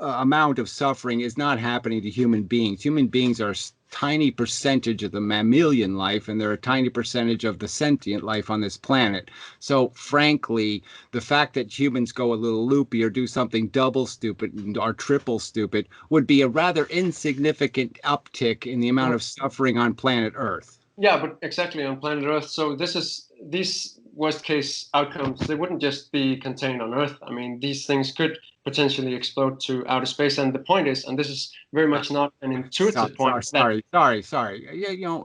amount of suffering is not happening to human beings. Human beings are tiny percentage of the mammalian life, and they're a tiny percentage of the sentient life on this planet. So frankly, the fact that humans go a little loopy or do something double stupid or triple stupid would be a rather insignificant uptick in the amount of suffering on planet Earth. Yeah, but exactly, on planet Earth. So these worst case outcomes, they wouldn't just be contained on Earth. I mean, these things could potentially explode to outer space. And the point is, and this is very much not an intuitive point. Sorry. Yeah,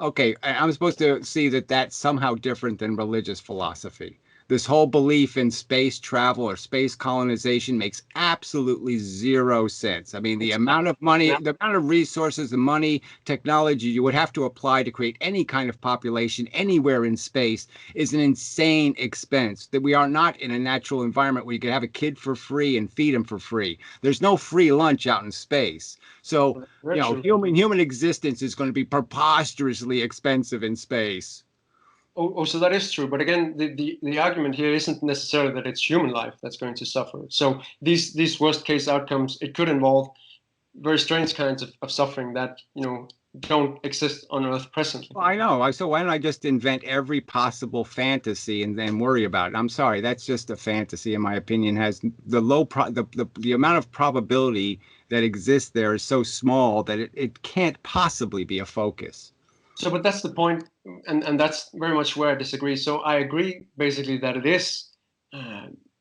okay, I'm supposed to see that that's somehow different than religious philosophy. This whole belief in space travel or space colonization makes absolutely zero sense. I mean, the amount of money, the amount of resources, the money, technology you would have to apply to create any kind of population anywhere in space is an insane expense. That we are not in a natural environment where you could have a kid for free and feed him for free. There's no free lunch out in space. So, human existence is going to be preposterously expensive in space. So that is true. But again, the argument here isn't necessarily that it's human life that's going to suffer. So these worst case outcomes, it could involve very strange kinds of suffering that, don't exist on Earth presently. Well, I know. So why don't I just invent every possible fantasy and then worry about it? I'm sorry, that's just a fantasy, in my opinion. Has the amount of probability that exists there is so small that it can't possibly be a focus. So, but that's the point, and that's very much where I disagree. So I agree basically that it is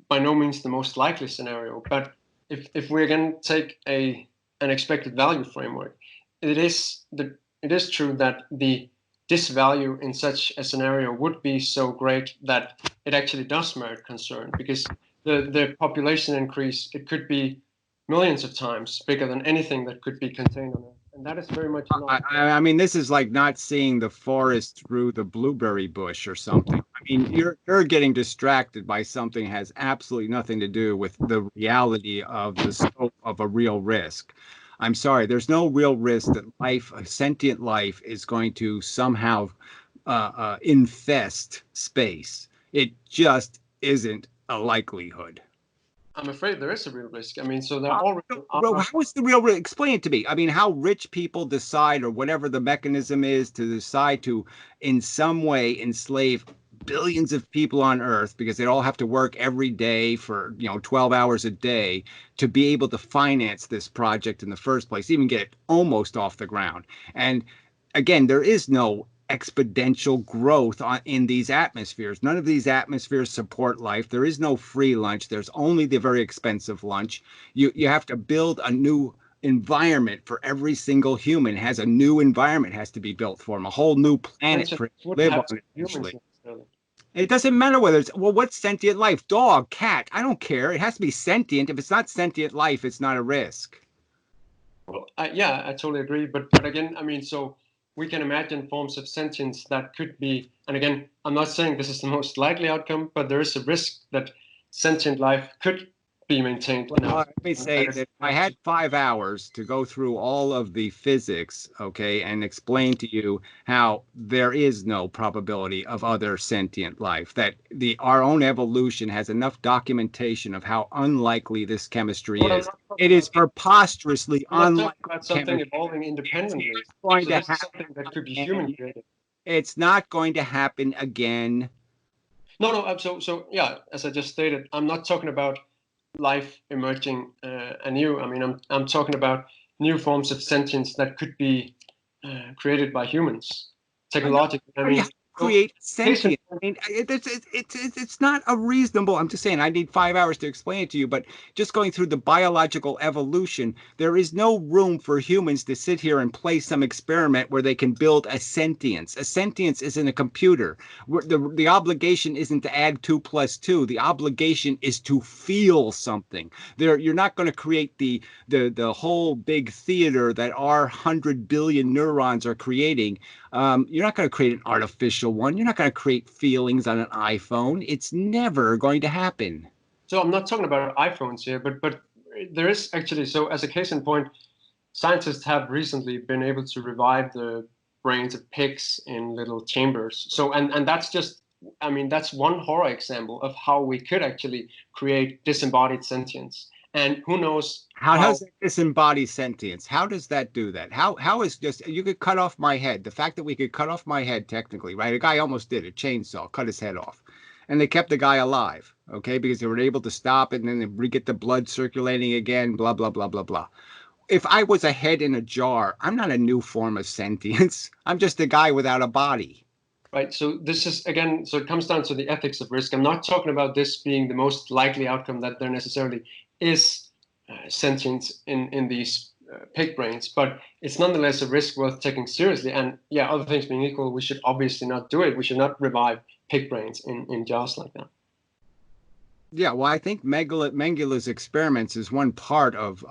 by no means the most likely scenario. But if we again take an expected value framework, it is true that the disvalue in such a scenario would be so great that it actually does merit concern, because the population increase, it could be millions of times bigger than anything that could be contained on Earth. And that is very much not... I mean, this is like not seeing the forest through the blueberry bush or something. I mean, you're getting distracted by something that has absolutely nothing to do with the reality of the scope of a real risk. I'm sorry, there's no real risk that sentient life is going to somehow infest space. It just isn't a likelihood. I'm afraid there is a real risk. I mean, so there already how is the real risk? Explain it to me. I mean, how rich people decide, or whatever the mechanism is, to decide to in some way enslave billions of people on Earth, because they all have to work every day for 12 hours a day to be able to finance this project in the first place, even get it almost off the ground. And again, there is no exponential growth in these atmospheres. None of these atmospheres support life. There is no free lunch. There's only the very expensive lunch. You have to build a new environment for every single human. Has a new environment has to be built for them, a whole new planet for it to live on eventually. It doesn't matter whether it's, what's sentient life? Dog, cat, I don't care. It has to be sentient. If it's not sentient life, it's not a risk. Well, yeah, I totally agree. But again, I mean, so we can imagine forms of sentience that could be, and again, I'm not saying this is the most likely outcome, but there is a risk that sentient life could be maintained. Well, let me say that I had 5 hours to go through all of the physics, okay, and explain to you how there is no probability of other sentient life, that our own evolution has enough documentation of how unlikely this chemistry is. It is preposterously unlikely. About something evolving independently. Going so to this is something that could be human created. It's not going to happen again. No. So yeah, as I just stated, I'm not talking about life emerging anew. I mean, I'm talking about new forms of sentience that could be created by humans, technologically. I mean, create sentience. I mean, it's not a reasonable. I'm just saying, I need 5 hours to explain it to you, but just going through the biological evolution, there is no room for humans to sit here and play some experiment where they can build a sentience. A sentience isn't a computer. The obligation isn't to add 2 plus 2. The obligation is to feel something. You're not going to create the whole big theater that our 100 billion neurons are creating. You're not going to create an artificial one. You're not going to create feelings on an iPhone. It's never going to happen. So I'm not talking about iPhones here, but there is actually, so as a case in point, scientists have recently been able to revive the brains of pigs in little chambers. So, and that's just, I mean, that's one horror example of how we could actually create disembodied sentience. And who knows how does that disembody sentience? How does that do that? How is just, you could cut off my head. The fact that we could cut off my head technically, right? A guy almost did a chainsaw, cut his head off. And they kept the guy alive, okay? Because they were able to stop it and then they get the blood circulating again, blah, blah, blah, blah, blah. If I was a head in a jar, I'm not a new form of sentience. I'm just a guy without a body. Right. So this is, again, so it comes down to the ethics of risk. I'm not talking about this being the most likely outcome, that there necessarily is sentience in these pig brains, but it's nonetheless a risk worth taking seriously. And yeah, other things being equal, we should obviously not do it. We should not revive pig brains in jars like that. Yeah, well, I think Mengele's experiments is one part of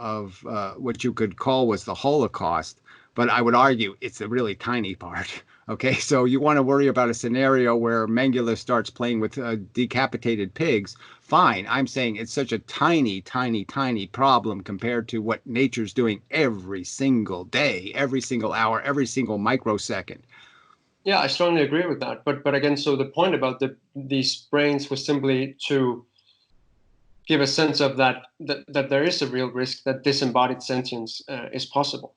what you could call was the Holocaust, but I would argue it's a really tiny part. Okay, so you want to worry about a scenario where Mengele starts playing with decapitated pigs. Fine, I'm saying it's such a tiny, tiny, tiny problem compared to what nature's doing every single day, every single hour, every single microsecond. Yeah, I strongly agree with that. But again, so the point about these brains was simply to give a sense of that there is a real risk that disembodied sentience is possible.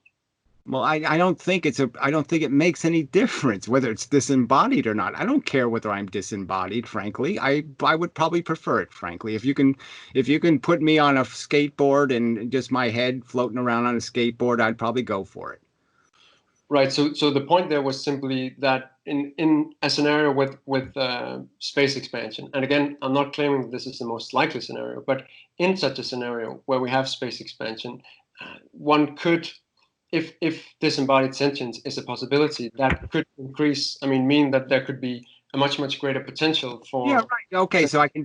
Well, I don't think it makes any difference whether it's disembodied or not. I don't care whether I'm disembodied, frankly. I would probably prefer it, frankly. If you can put me on a skateboard and just my head floating around on a skateboard, I'd probably go for it. Right. So the point there was simply that in a scenario with space expansion, and again, I'm not claiming that this is the most likely scenario, but in such a scenario where we have space expansion, one could, if disembodied sentience is a possibility, that could increase, mean that there could be a much greater potential for. Yeah, right. Okay, so I can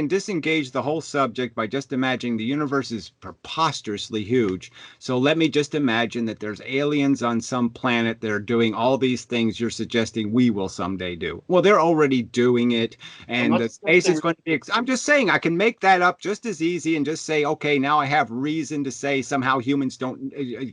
disengage the whole subject by just imagining the universe is preposterously huge. So let me just imagine that there's aliens on some planet that are doing all these things you're suggesting we will someday do. Well, they're already doing it, and the space is going to be. I'm just saying I can make that up just as easy and just say, okay, now I have reason to say somehow humans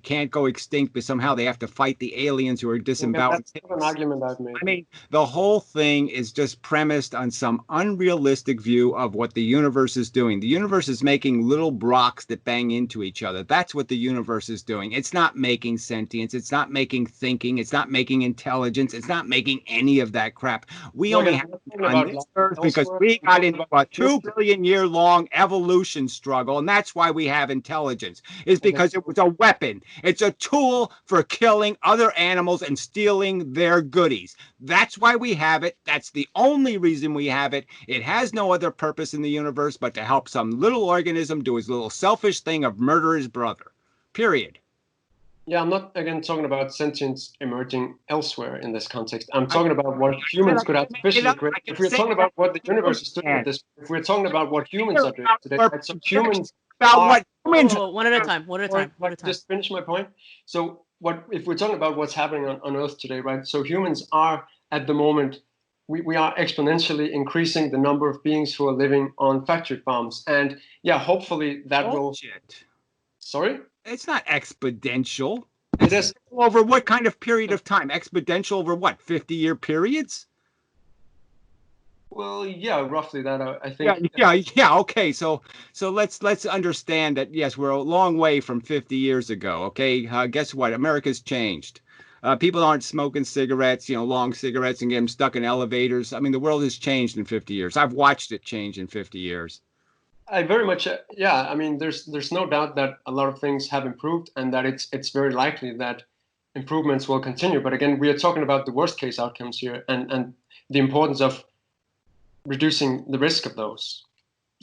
can't go extinct, but somehow they have to fight the aliens who are disembodied. That's not an argument I've made. I mean, the whole thing is just premised on some unrealistic view of what the universe is doing. The universe is making little rocks that bang into each other. That's what the universe is doing. It's not making sentience. It's not making thinking. It's not making intelligence. It's not making any of that crap. We only have on this earth because we got into a 2 billion year long evolution struggle, and that's why we have intelligence, is because it was a weapon. It's a tool for killing other animals and stealing their goodies. That's why we have it. That's the only reason we have it. It has no other purpose in the universe but to help some little organism do his little selfish thing of murder his brother. Period. Yeah, I'm not, again, talking about sentience emerging elsewhere in this context. I'm talking about what humans could artificially create. If we're talking about what the universe is doing at this, if we're talking about what humans are doing today, right? So humans One at a time. Just finish my point. So if we're talking about what's happening on Earth today, right? So humans are at the moment, we are exponentially increasing the number of beings who are living on factory farms, and yeah, hopefully that will. Sorry, it's not exponential. It is over what kind of period of time? Exponential over what? 50-year periods? Well, yeah, roughly that. I think. Yeah. Okay, so let's understand that yes, we're a long way from 50 years ago. Okay, guess what? America's changed. People aren't smoking cigarettes, long cigarettes, and get them stuck in elevators. I mean, the world has changed in 50 years. I've watched it change in 50 years. I very much, yeah. I mean, there's no doubt that a lot of things have improved, and that it's very likely that improvements will continue. But again, we are talking about the worst case outcomes here, and the importance of reducing the risk of those.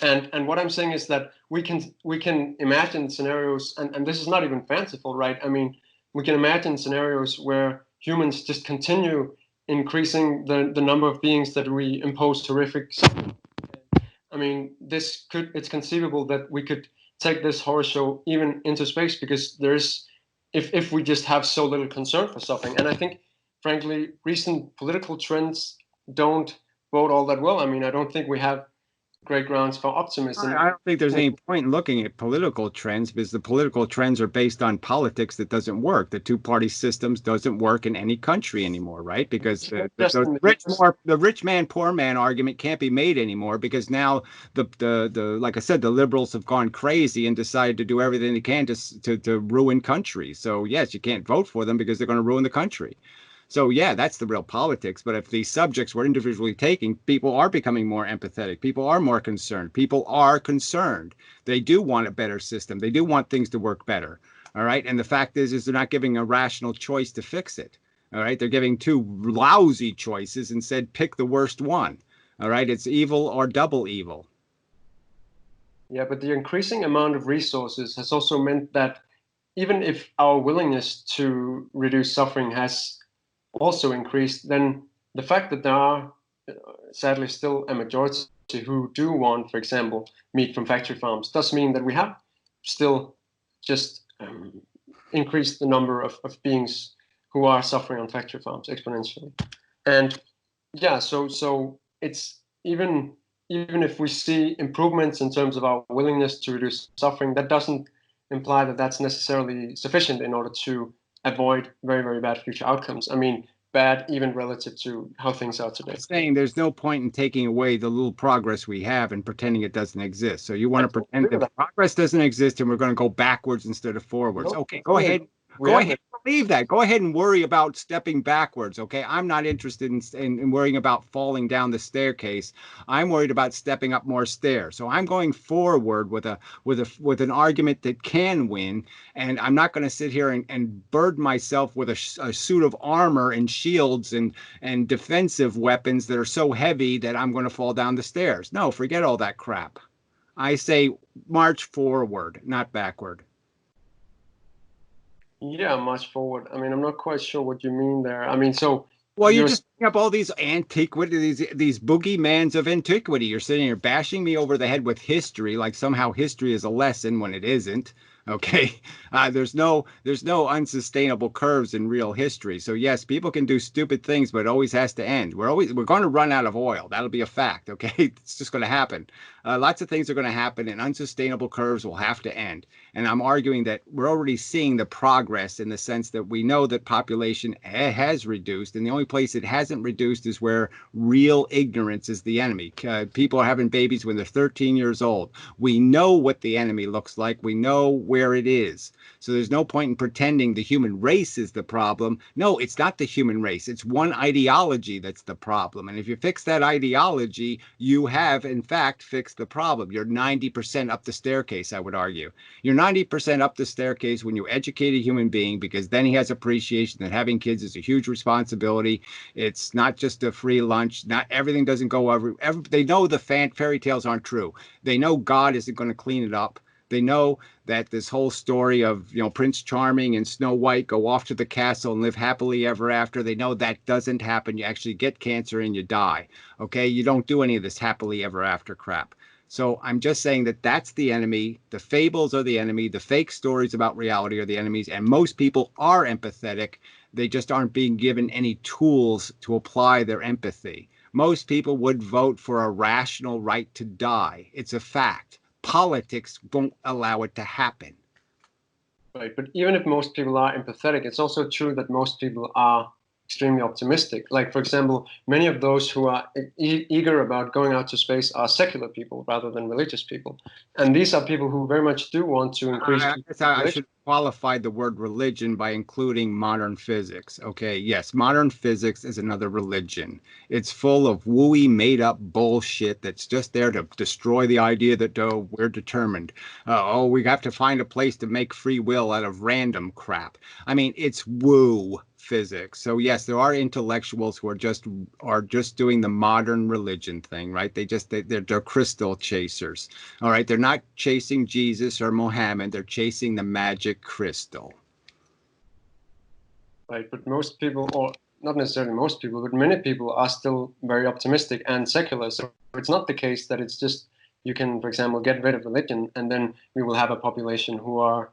And what I'm saying is that we can imagine scenarios, and this is not even fanciful, right? I mean, we can imagine scenarios where humans just continue increasing the number of beings that we impose horrific suffering. I mean, it's conceivable that we could take this horror show even into space, because if we just have so little concern for suffering. And I think, frankly, recent political trends don't bode all that well. I mean, I don't think we have great grounds for optimism. I don't think there's any point in looking at political trends, because the political trends are based on politics that doesn't work. The two-party systems doesn't work in any country anymore, right? Because the rich man, poor man argument can't be made anymore, because now the like I said, the liberals have gone crazy and decided to do everything they can to ruin countries. So yes, you can't vote for them because they're going to ruin the country. So yeah, that's the real politics. But if these subjects were individually taken, people are becoming more empathetic. People are more concerned. People are concerned. They do want a better system. They do want things to work better. All right. And the fact is they're not giving a rational choice to fix it. All right. They're giving two lousy choices and said, pick the worst one. All right. It's evil or double evil. Yeah, but the increasing amount of resources has also meant that even if our willingness to reduce suffering has also increased, then the fact that there are sadly still a majority who do want, for example, meat from factory farms, does mean that we have still just increased the number of beings who are suffering on factory farms exponentially. And yeah, so it's even if we see improvements in terms of our willingness to reduce suffering, that doesn't imply that that's necessarily sufficient in order to avoid very, very bad future outcomes. I mean, bad even relative to how things are today. I'm saying there's no point in taking away the little progress we have and pretending it doesn't exist. So you want to pretend that progress doesn't exist and we're going to go backwards instead of forwards. Okay, go ahead. Go ahead and believe that. Go ahead and worry about stepping backwards. Okay, I'm not interested in worrying about falling down the staircase. I'm worried about stepping up more stairs. So I'm going forward with an argument that can win, and I'm not going to sit here and burden myself with a suit of armor and shields and defensive weapons that are so heavy that I'm going to fall down the stairs. No, forget all that crap. I say march forward, not backward. Yeah, march forward. I mean, I'm not quite sure what you mean there. I mean, so... Well, you're just bringing up all these antiquity, these boogeyman's of antiquity. You're sitting here bashing me over the head with history, like somehow history is a lesson when it isn't. Okay, there's no unsustainable curves in real history. So yes, people can do stupid things, but it always has to end. We're going to run out of oil. That'll be a fact. Okay, it's just going to happen. Lots of things are going to happen, and unsustainable curves will have to end. And I'm arguing that we're already seeing the progress in the sense that we know that population has reduced, and the only place it hasn't reduced is where real ignorance is the enemy. People are having babies when they're 13 years old. We know what the enemy looks like. We know where it is. So there's no point in pretending the human race is the problem. No, it's not the human race. It's one ideology that's the problem. And if you fix that ideology, you have, in fact, fixed the problem. You're 90% up the staircase, I would argue. You're 90% up the staircase when you educate a human being, because then he has appreciation that having kids is a huge responsibility. It's not just a free lunch. Not everything doesn't go over. They know the fairy tales aren't true. They know God isn't going to clean it up. They know that this whole story of, Prince Charming and Snow White go off to the castle and live happily ever after. They know that doesn't happen. You actually get cancer and you die. Okay, you don't do any of this happily ever after crap. So I'm just saying that that's the enemy. The fables are the enemy. The fake stories about reality are the enemies. And most people are empathetic. They just aren't being given any tools to apply their empathy. Most people would vote for a rational right to die. It's a fact. Politics won't allow it to happen. Right, but even if most people are empathetic, it's also true that most people are extremely optimistic. Like, for example, many of those who are eager about going out to space are secular people rather than religious people. And these are people who very much do want to increase. I should qualify the word religion by including modern physics. Okay, yes, modern physics is another religion. It's full of wooey, made-up bullshit that's just there to destroy the idea that, oh, we're determined. We have to find a place to make free will out of random crap. I mean, it's woo physics. So yes, there are intellectuals who are just doing the modern religion thing, right? They're crystal chasers. All right, they're not chasing Jesus or Mohammed, they're chasing the magic crystal. Right, but most people, or not necessarily most people, but many people are still very optimistic and secular. So it's not the case that it's just you can, for example, get rid of religion and then we will have a population who are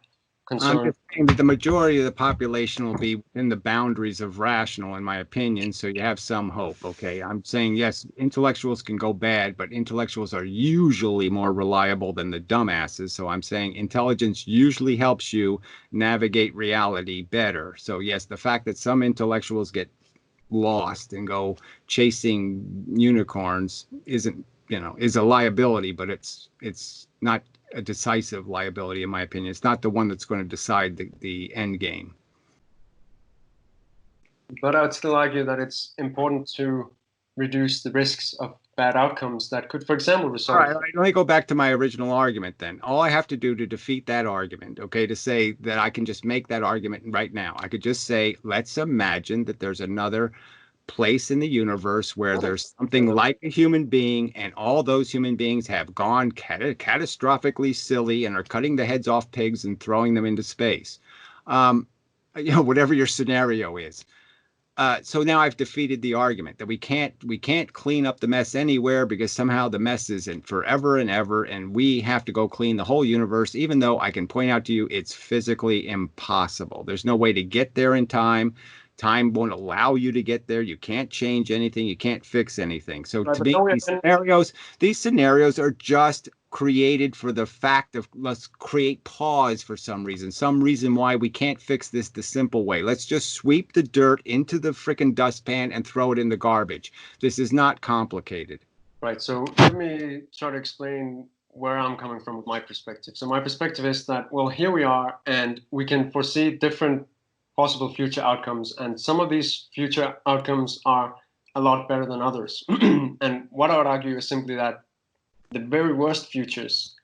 concerned. I'm just saying that the majority of the population will be within the boundaries of rational, in my opinion, so you have some hope, okay? I'm saying, yes, intellectuals can go bad, but intellectuals are usually more reliable than the dumbasses, so I'm saying intelligence usually helps you navigate reality better. So, yes, the fact that some intellectuals get lost and go chasing unicorns is a liability, but it's not a decisive liability, in my opinion. It's not the one that's going to decide the end game. But I would still argue that it's important to reduce the risks of bad outcomes that could, for example, result. All right, let me go back to my original argument then. All I have to do to defeat that argument, okay, to say that I can just make that argument right now, I could just say, let's imagine that there's another place in the universe where there's something like a human being, and all those human beings have gone catastrophically silly and are cutting the heads off pigs and throwing them into space. Whatever your scenario is. So now I've defeated the argument that we can't clean up the mess anywhere because somehow the mess is in forever and ever, and we have to go clean the whole universe, even though I can point out to you it's physically impossible. There's no way to get there in time. Time won't allow you to get there. You can't change anything. You can't fix anything. So to me, these scenarios are just created for the fact of let's create pause for some reason why we can't fix this the simple way. Let's just sweep the dirt into the frickin' dustpan and throw it in the garbage. This is not complicated. Right. So let me try to explain where I'm coming from with my perspective. So my perspective is that, well, here we are, and we can foresee different possible future outcomes, and some of these future outcomes are a lot better than others. And what I would argue is simply that the very worst futures,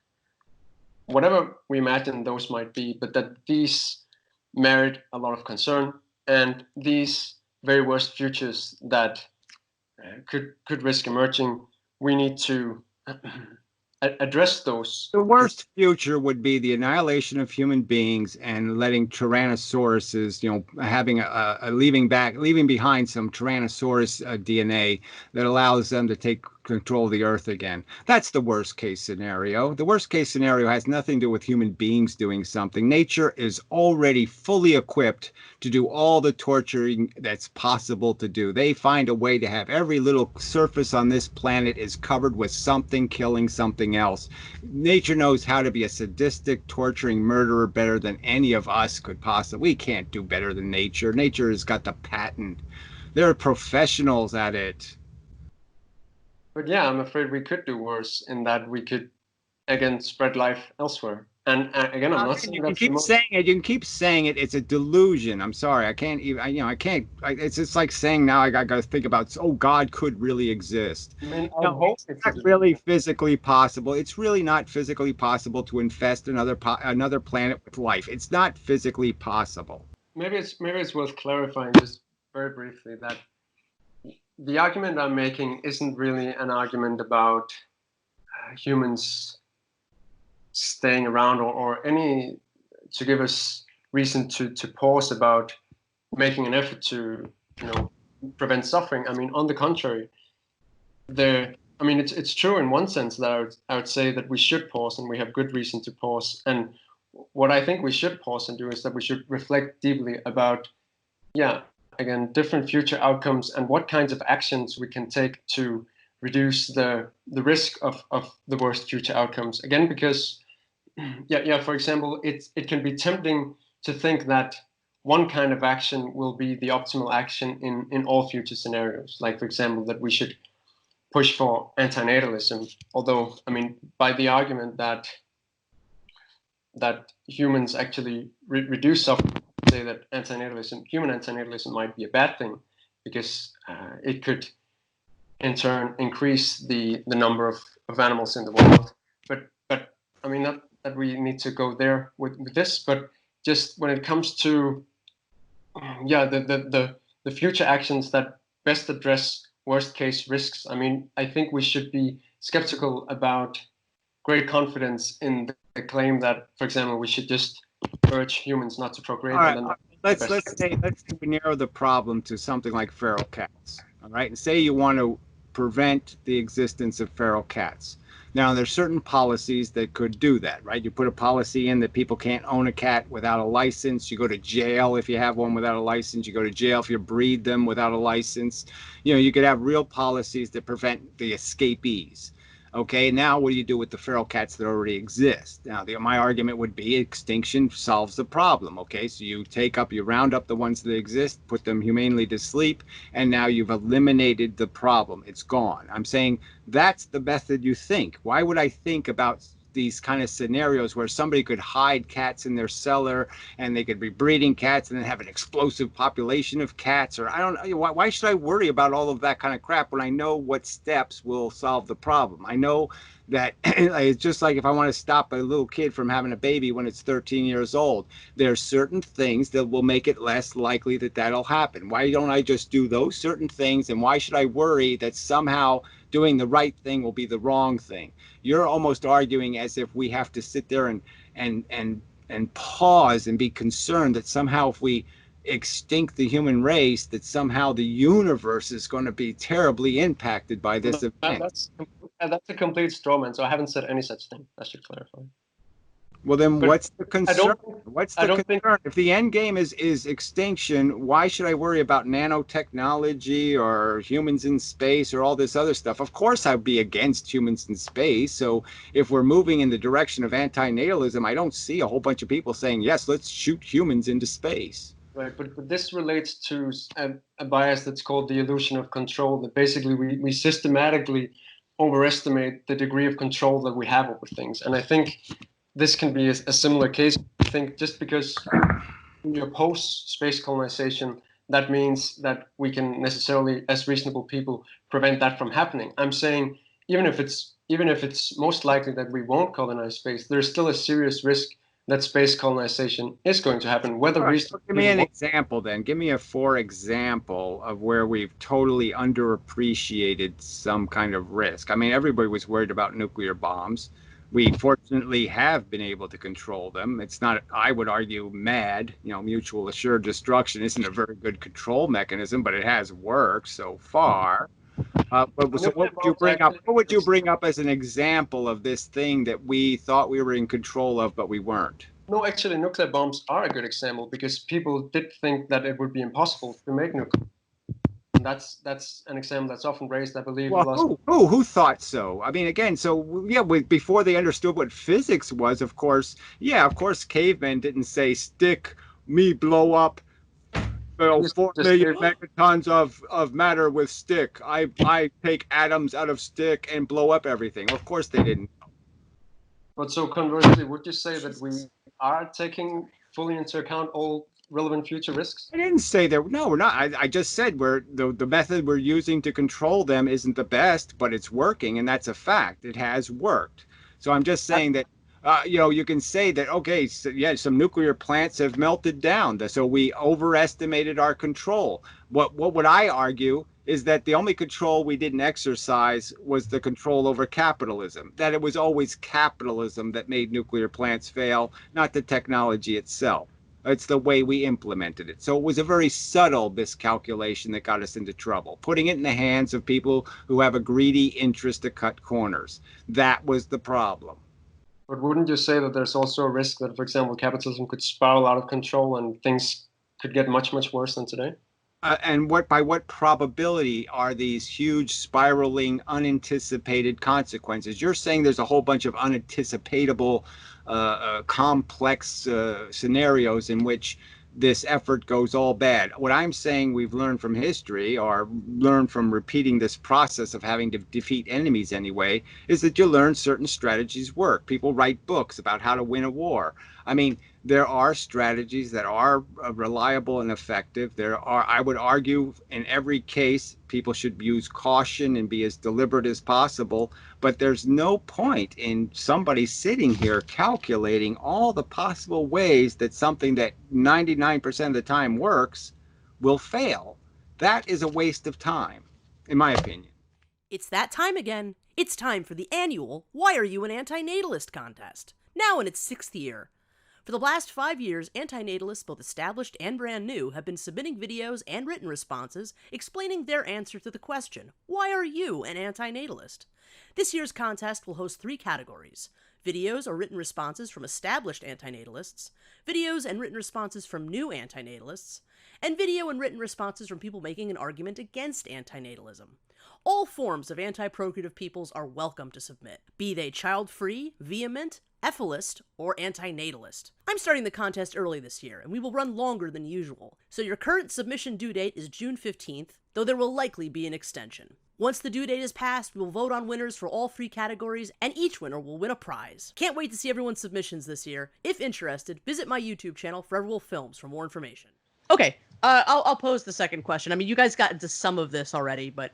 whatever we imagine those might be, but that these merit a lot of concern, and these very worst futures that could risk emerging, we need to address those. The worst future would be the annihilation of human beings and letting Tyrannosauruses, having leaving behind some Tyrannosaurus DNA that allows them to take control of the earth again. That's the worst case scenario. The worst case scenario has nothing to do with human beings doing something. Nature is already fully equipped to do all the torturing that's possible to do. They find a way to have every little surface on this planet is covered with something killing something else. Nature knows how to be a sadistic, torturing murderer better than any of us could possibly. We can't do better than nature. Nature has got the patent. They're professionals at it. But yeah, I'm afraid we could do worse in that we could, again, spread life elsewhere. And again, I'm not saying you can keep saying it. You can keep saying it. It's a delusion. I'm sorry. I can't even. I can't. It's just like saying now I got to think about. Oh, God could really exist. I mean, it's not really physically possible. It's really not physically possible to infest another planet with life. It's not physically possible. Maybe it's worth clarifying just very briefly that the argument I'm making isn't really an argument about humans staying around or any to give us reason to pause about making an effort to prevent suffering. I mean, on the contrary, the I mean, it's true in one sense that I would say that we should pause, and we have good reason to pause. And what I think we should pause and do is that we should reflect deeply about, yeah, again, different future outcomes and what kinds of actions we can take to reduce the risk of the worst future outcomes. Again, because for example, it can be tempting to think that one kind of action will be the optimal action in all future scenarios. Like, for example, that we should push for antinatalism, although, I mean, by the argument that humans actually reduce suffering, say that human antinatalism might be a bad thing, because it could in turn increase the number of animals in the world. But I mean, not that we need to go there with this, but just when it comes to the future actions that best address worst case risks, I mean, I think we should be skeptical about great confidence in the claim that, for example, we should just urge humans not to procreate. All right, let's say we narrow the problem to something like feral cats. All right, and say you want to prevent the existence of feral cats. Now, there's certain policies that could do that, right? You put a policy in that people can't own a cat without a license. You go to jail if you have one without a license. You go to jail if you breed them without a license. You know, you could have real policies that prevent the escapees. Okay, now what do you do with the feral cats that already exist? Now, my argument would be extinction solves the problem. Okay, so you round up the ones that exist, put them humanely to sleep, and now you've eliminated the problem. It's gone. I'm saying that's the method you think. Why would I think about these kind of scenarios where somebody could hide cats in their cellar and they could be breeding cats and then have an explosive population of cats? Or I don't know, why should I worry about all of that kind of crap when I know what steps will solve the problem? I know that it's just like if I want to stop a little kid from having a baby when it's 13 years old, there's certain things that will make it less likely that that'll happen. Why don't I just do those certain things? And why should I worry that somehow doing the right thing will be the wrong thing? You're almost arguing as if we have to sit there and pause and be concerned that somehow if we extinct the human race, that somehow the universe is going to be terribly impacted by this event. That's a complete straw man. So I haven't said any such thing. I should clarify. Well, then what's the concern? What's the concern? If the end game is extinction, why should I worry about nanotechnology or humans in space or all this other stuff? Of course, I'd be against humans in space. So if we're moving in the direction of antinatalism, I don't see a whole bunch of people saying, yes, let's shoot humans into space. Right, but this relates to a bias that's called the illusion of control, that basically we systematically overestimate the degree of control that we have over things. And I think this can be a similar case. I think just because you oppose space colonization, that means that we can necessarily, as reasonable people, prevent that from happening. I'm saying even if it's most likely that we won't colonize space, there's still a serious risk that space colonization is going to happen. Give me an example then. Give me a for example of where we've totally underappreciated some kind of risk. I mean, everybody was worried about nuclear bombs. We fortunately have been able to control them. It's not, I would argue, mad. You know, mutual assured destruction isn't a very good control mechanism, but it has worked so far. So what would you bring up as an example of this thing that we thought we were in control of, but we weren't? No, actually, nuclear bombs are a good example, because people did think that it would be impossible to make nuclear. And that's an example that's often raised, I believe. Well, who thought so? I mean, again, before they understood what physics was, of course, cavemen didn't say stick, me blow up 4 million megatons of matter with stick. I take atoms out of stick and blow up everything. Of course they didn't. But so conversely, would you say that we are taking fully into account all relevant future risks? I didn't say that. No, we're not. I just said the method we're using to control them isn't the best, but it's working, and that's a fact. It has worked. So I'm just saying that. You can say that, okay, so, yeah, some nuclear plants have melted down, so we overestimated our control. What would I argue is that the only control we didn't exercise was the control over capitalism, that it was always capitalism that made nuclear plants fail, not the technology itself. It's the way we implemented it. So it was a very subtle miscalculation that got us into trouble, putting it in the hands of people who have a greedy interest to cut corners. That was the problem. But wouldn't you say that there's also a risk that, for example, capitalism could spiral out of control and things could get much, much worse than today? And by what probability are these huge spiraling unanticipated consequences? You're saying there's a whole bunch of unanticipatable complex scenarios in which this effort goes all bad. What I'm saying we've learned from history, or learned from repeating this process of having to defeat enemies anyway, is that you learn certain strategies work. People write books about how to win a war. I mean, there are strategies that are reliable and effective. There are, I would argue, in every case, people should use caution and be as deliberate as possible. But there's no point in somebody sitting here calculating all the possible ways that something that 99% of the time works will fail. That is a waste of time, in my opinion. It's that time again. It's time for the annual Why Are You an Antinatalist Contest, now in its 6th year. For the last 5 years, antinatalists, both established and brand new, have been submitting videos and written responses explaining their answer to the question, why are you an antinatalist? This year's contest will host 3 categories: videos or written responses from established antinatalists, videos and written responses from new antinatalists, and video and written responses from people making an argument against antinatalism. All forms of anti-procreative peoples are welcome to submit, be they child-free, vehement, EFIList, or antinatalist. I'm starting the contest early this year, and we will run longer than usual, so your current submission due date is June 15th, though there will likely be an extension. Once the due date is passed, we will vote on winners for all 3 categories, and each winner will win a prize. Can't wait to see everyone's submissions this year. If interested, visit my YouTube channel, Foreverwolf Films, for more information. Okay, I'll pose the second question. I mean, you guys got into some of this already, but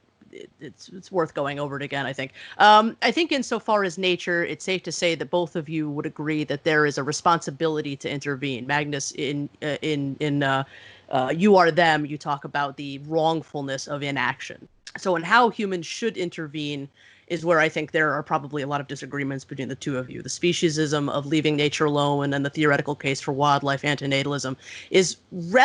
it's worth going over it again, I think. I think insofar as nature, it's safe to say that both of you would agree that there is a responsibility to intervene. Magnus, in You Are Them, you talk about the wrongfulness of inaction. So in how humans should intervene is where I think there are probably a lot of disagreements between the two of you. The speciesism of leaving nature alone and the theoretical case for wildlife antinatalism is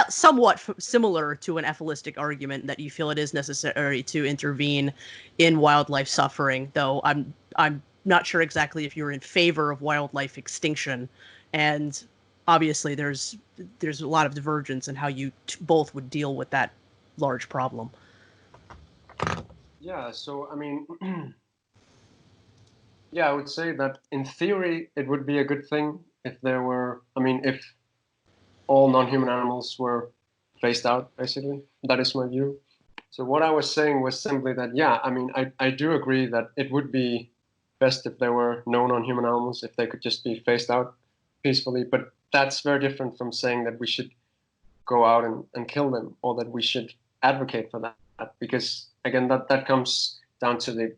somewhat similar to an EFIListic argument that you feel it is necessary to intervene in wildlife suffering, though I'm not sure exactly if you're in favor of wildlife extinction. And obviously there's a lot of divergence in how you both would deal with that large problem. Yeah, so I mean, yeah, I would say that in theory it would be a good thing if there were, I mean, if all non-human animals were phased out, basically. That is my view. So what I was saying was simply that, yeah, I mean, I do agree that it would be best if there were no non-human animals, if they could just be phased out peacefully. But that's very different from saying that we should go out and kill them, or that we should advocate for that. Because, again, that comes down to the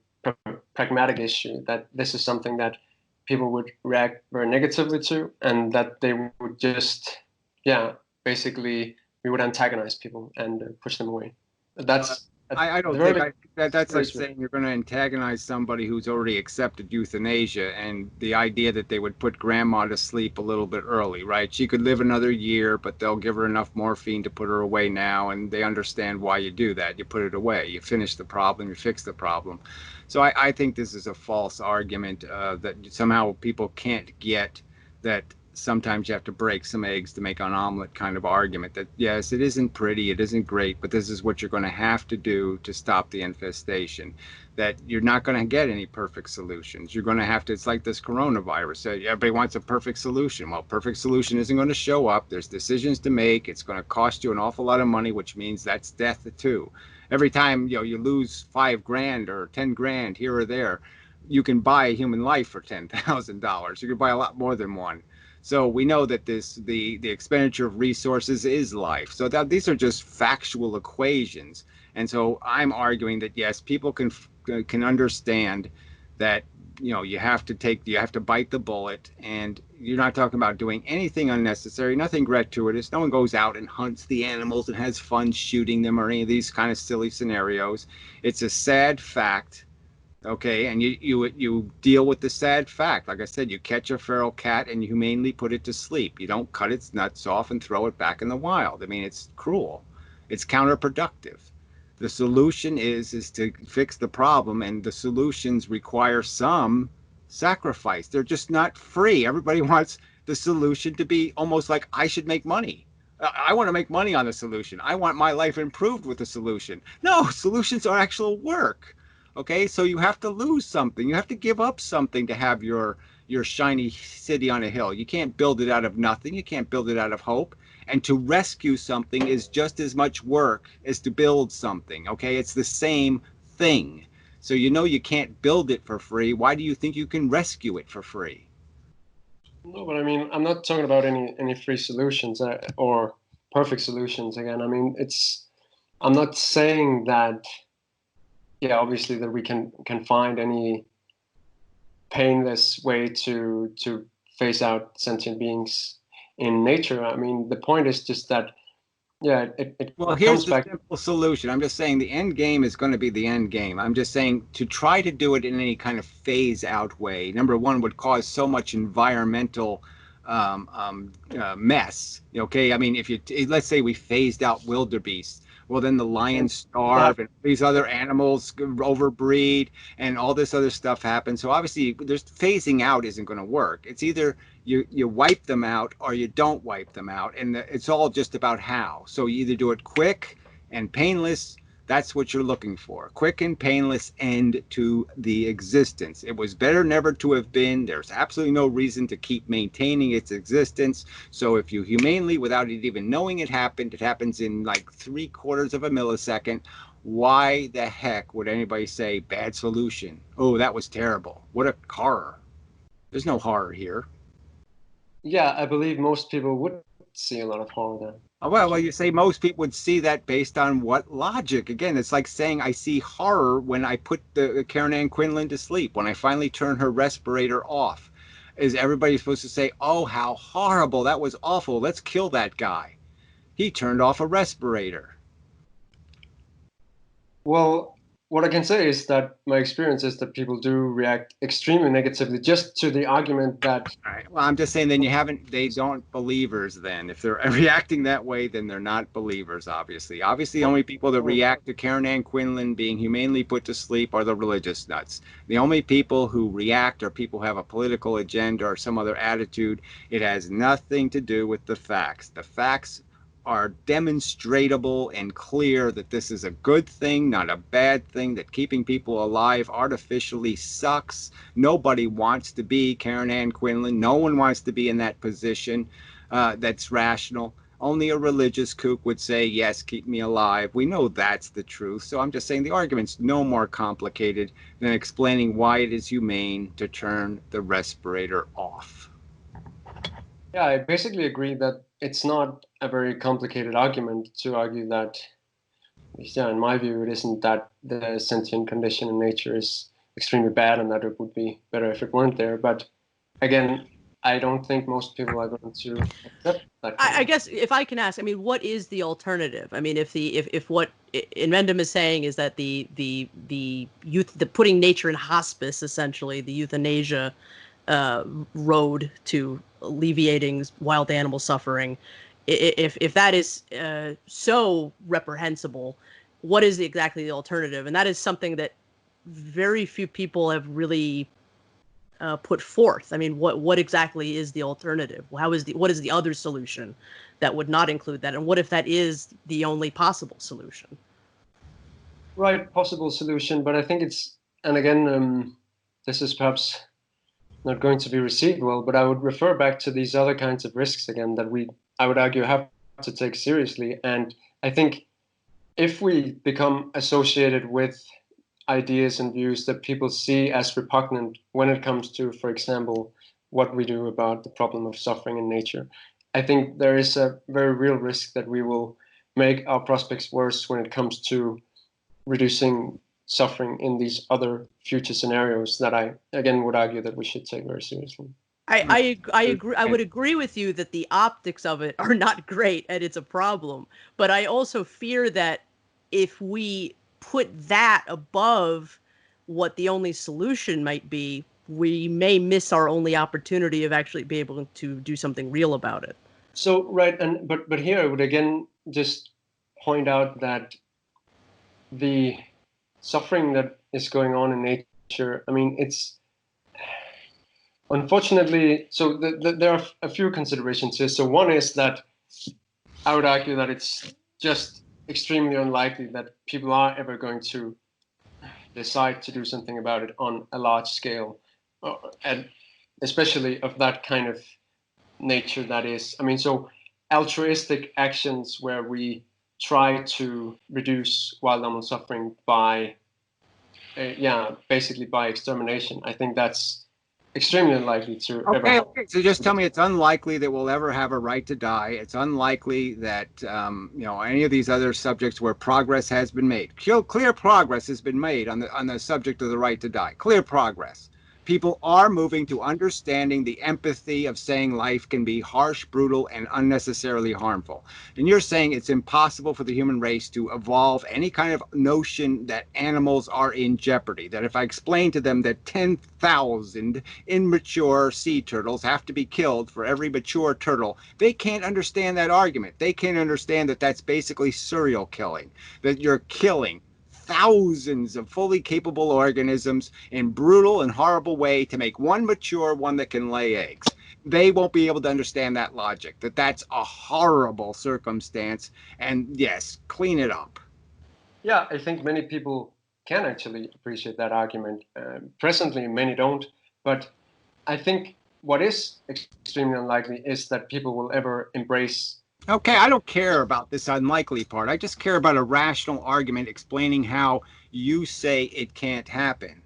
pragmatic issue, that this is something that people would react very negatively to, and that they would just, yeah, basically we would antagonize people and push them away. I don't think that's like saying you're going to antagonize somebody who's already accepted euthanasia, and the idea that they would put grandma to sleep a little bit early, right? She could live another year, but they'll give her enough morphine to put her away now, and they understand why you do that. You put it away. You finish the problem. You fix the problem. So I think this is a false argument that somehow people can't get that sometimes you have to break some eggs to make an omelet kind of argument, that yes, it isn't pretty, it isn't great, but this is what you're going to have to do to stop the infestation, that you're not going to get any perfect solutions. You're going to have to, it's like this coronavirus. Everybody wants a perfect solution. Well, perfect solution isn't going to show up. There's decisions to make. It's going to cost you an awful lot of money, which means that's death too. Every time you lose $5,000 or $10,000 here or there, you can buy a human life for $10,000. You can buy a lot more than one. So we know that the expenditure of resources is life. So these are just factual equations. And so I'm arguing that yes, people can understand that you have to bite the bullet, and you're not talking about doing anything unnecessary, nothing gratuitous. No one goes out and hunts the animals and has fun shooting them or any of these kind of silly scenarios. It's a sad fact Okay, and you deal with the sad fact. Like I said, you catch a feral cat and you humanely put it to sleep. You don't cut its nuts off and throw it back in the wild. I mean, it's cruel. It's counterproductive. The solution is to fix the problem, and the solutions require some sacrifice. They're just not free. Everybody wants the solution to be almost like I should make money. I want to make money on the solution. I want my life improved with the solution. No, solutions are actual work. Okay, so you have to lose something. You have to give up something to have your shiny city on a hill. You can't build it out of nothing. You can't build it out of hope. And to rescue something is just as much work as to build something. Okay, it's the same thing. So you know you can't build it for free. Why do you think you can rescue it for free? No, but I mean, I'm not talking about any free solutions or perfect solutions. Again, I mean, I'm not saying that. Yeah, obviously that we can find any painless way to phase out sentient beings in nature. I mean, the point is just that, yeah, it Well, comes here's the back. simple solution. I'm just saying the end game is going to be the end game. I'm just saying to try to do it in any kind of phase out way, number one, would cause so much environmental mess. Okay, I mean, if you let's say we phased out wildebeest, well, then the lions starve and these other animals overbreed and all this other stuff happens. So obviously, there's phasing out isn't going to work. It's either you wipe them out or you don't wipe them out, and it's all just about how. So you either do it quick and painless. That's what you're looking for. Quick and painless end to the existence. It was better never to have been. There's absolutely no reason to keep maintaining its existence. So if you humanely, without it even knowing it happens in like 3/4 of a millisecond. Why the heck would anybody say bad solution? Oh, that was terrible. What a horror. There's no horror here. Yeah, I believe most people would see a lot of horror there. Well, you say most people would see that based on what logic? Again, it's like saying I see horror when I put the Karen Ann Quinlan to sleep, when I finally turn her respirator off. Is everybody supposed to say, oh, how horrible, that was awful, let's kill that guy? He turned off a respirator. Well, what I can say is that my experience is that people do react extremely negatively just to the argument that. All right. Well, I'm just saying then they don't believers then. If they're reacting that way, then they're not believers, obviously. Obviously, the only people that react to Karen Ann Quinlan being humanely put to sleep are the religious nuts. The only people who react are people who have a political agenda or some other attitude. It has nothing to do with the facts. The facts are demonstrable and clear that this is a good thing, not a bad thing, that keeping people alive artificially sucks. Nobody wants to be Karen Ann Quinlan. No one wants to be in that position that's rational. Only a religious kook would say, yes, keep me alive. We know that's the truth. So I'm just saying the argument's no more complicated than explaining why it is humane to turn the respirator off. Yeah, I basically agree that it's not a very complicated argument to argue that, yeah, in my view, it isn't that the sentient condition in nature is extremely bad and that it would be better if it weren't there. But again, I don't think most people are going to accept that. I guess if I can ask, I mean, what is the alternative? I mean, if what Imendham is saying is that the putting nature in hospice, essentially, the euthanasia road to alleviating wild animal suffering, if that is so reprehensible, what is exactly the alternative? And that is something that very few people have really put forth. I mean, what exactly is the alternative? What is the other solution that would not include that? And what if that is the only possible solution? Right, possible solution, but I think it's, and again, this is perhaps not going to be received well, but I would refer back to these other kinds of risks again that I would argue, have to take seriously. And I think if we become associated with ideas and views that people see as repugnant when it comes to, for example, what we do about the problem of suffering in nature, I think there is a very real risk that we will make our prospects worse when it comes to reducing suffering in these other future scenarios that I, again, would argue that we should take very seriously. I agree. I would agree with you that the optics of it are not great and it's a problem. But I also fear that if we put that above what the only solution might be, we may miss our only opportunity of actually be able to do something real about it. So, right, but here I would again just point out that the suffering that is going on in nature, I mean, it's unfortunately, so there are a few considerations here. So one is that I would argue that it's just extremely unlikely that people are ever going to decide to do something about it on a large scale, and especially of that kind of nature that is, I mean, so altruistic actions where we try to reduce wild animal suffering by, basically by extermination. I think that's extremely unlikely to ever happen. Okay, so just tell me it's unlikely that we'll ever have a right to die. It's unlikely that, any of these other subjects where progress has been made. Clear progress has been made on the subject of the right to die. Clear progress. People are moving to understanding the empathy of saying life can be harsh, brutal, and unnecessarily harmful. And you're saying it's impossible for the human race to evolve any kind of notion that animals are in jeopardy. That if I explain to them that 10,000 immature sea turtles have to be killed for every mature turtle, they can't understand that argument. They can't understand that that's basically serial killing, that you're killing thousands of fully capable organisms in brutal and horrible way to make one mature one that can lay eggs. They won't be able to understand that logic, that that's a horrible circumstance, and yes, clean it up. Yeah, I think many people can actually appreciate that argument. Presently, many don't, but I think what is extremely unlikely is that people will ever embrace. Okay, I don't care about this unlikely part. I just care about a rational argument explaining how you say it can't happen.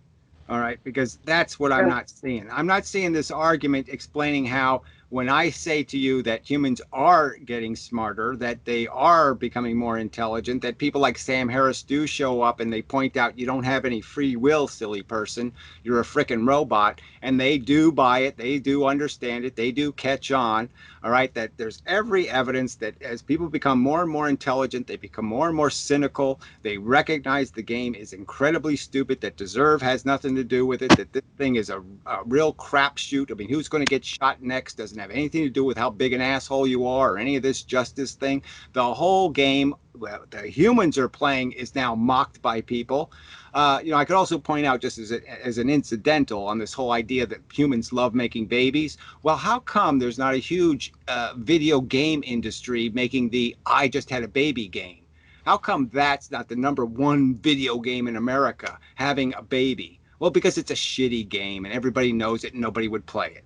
All right, because that's what I'm not seeing. I'm not seeing this argument explaining how when I say to you that humans are getting smarter, that they are becoming more intelligent, that people like Sam Harris do show up and they point out you don't have any free will, silly person, you're a frickin' robot, and they do buy it, they do understand it, they do catch on, all right, that there's every evidence that as people become more and more intelligent, they become more and more cynical, they recognize the game is incredibly stupid, that deserve has nothing to do with it, that this thing is a real crapshoot. I mean, who's going to get shot next doesn't have anything to do with how big an asshole you are or any of this justice thing. The whole game the humans are playing is now mocked by people. I could also point out, just as an incidental on this whole idea that humans love making babies. Well, how come there's not a huge video game industry making the I just had a baby game? How come that's not the #1 video game in America, having a baby? Well, because it's a shitty game and everybody knows it and nobody would play it.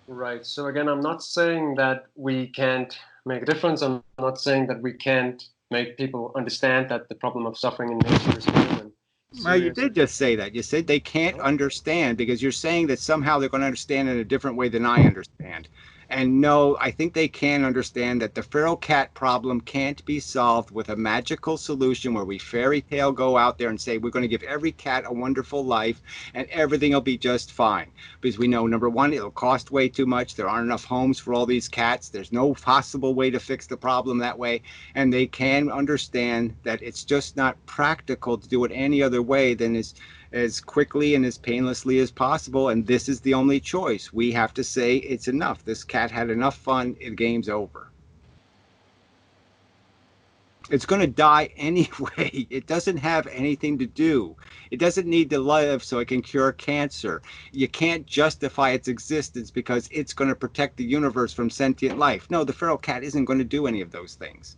Right. So again, I'm not saying that we can't make a difference. I'm not saying that we can't make people understand that the problem of suffering in nature is human. Well, you did just say that. You said they can't understand because you're saying that somehow they're going to understand in a different way than I understand. And no, I think they can understand that the feral cat problem can't be solved with a magical solution where we fairy tale go out there and say we're going to give every cat a wonderful life and everything will be just fine. Because we know, #1, it'll cost way too much. There aren't enough homes for all these cats. There's no possible way to fix the problem that way. And they can understand that it's just not practical to do it any other way than as quickly and as painlessly as possible, and this is the only choice. We have to say it's enough. This cat had enough fun, the game's over. It's going to die anyway. It doesn't have anything to do. It doesn't need to live so it can cure cancer. You can't justify its existence because it's going to protect the universe from sentient life. No, the feral cat isn't going to do any of those things.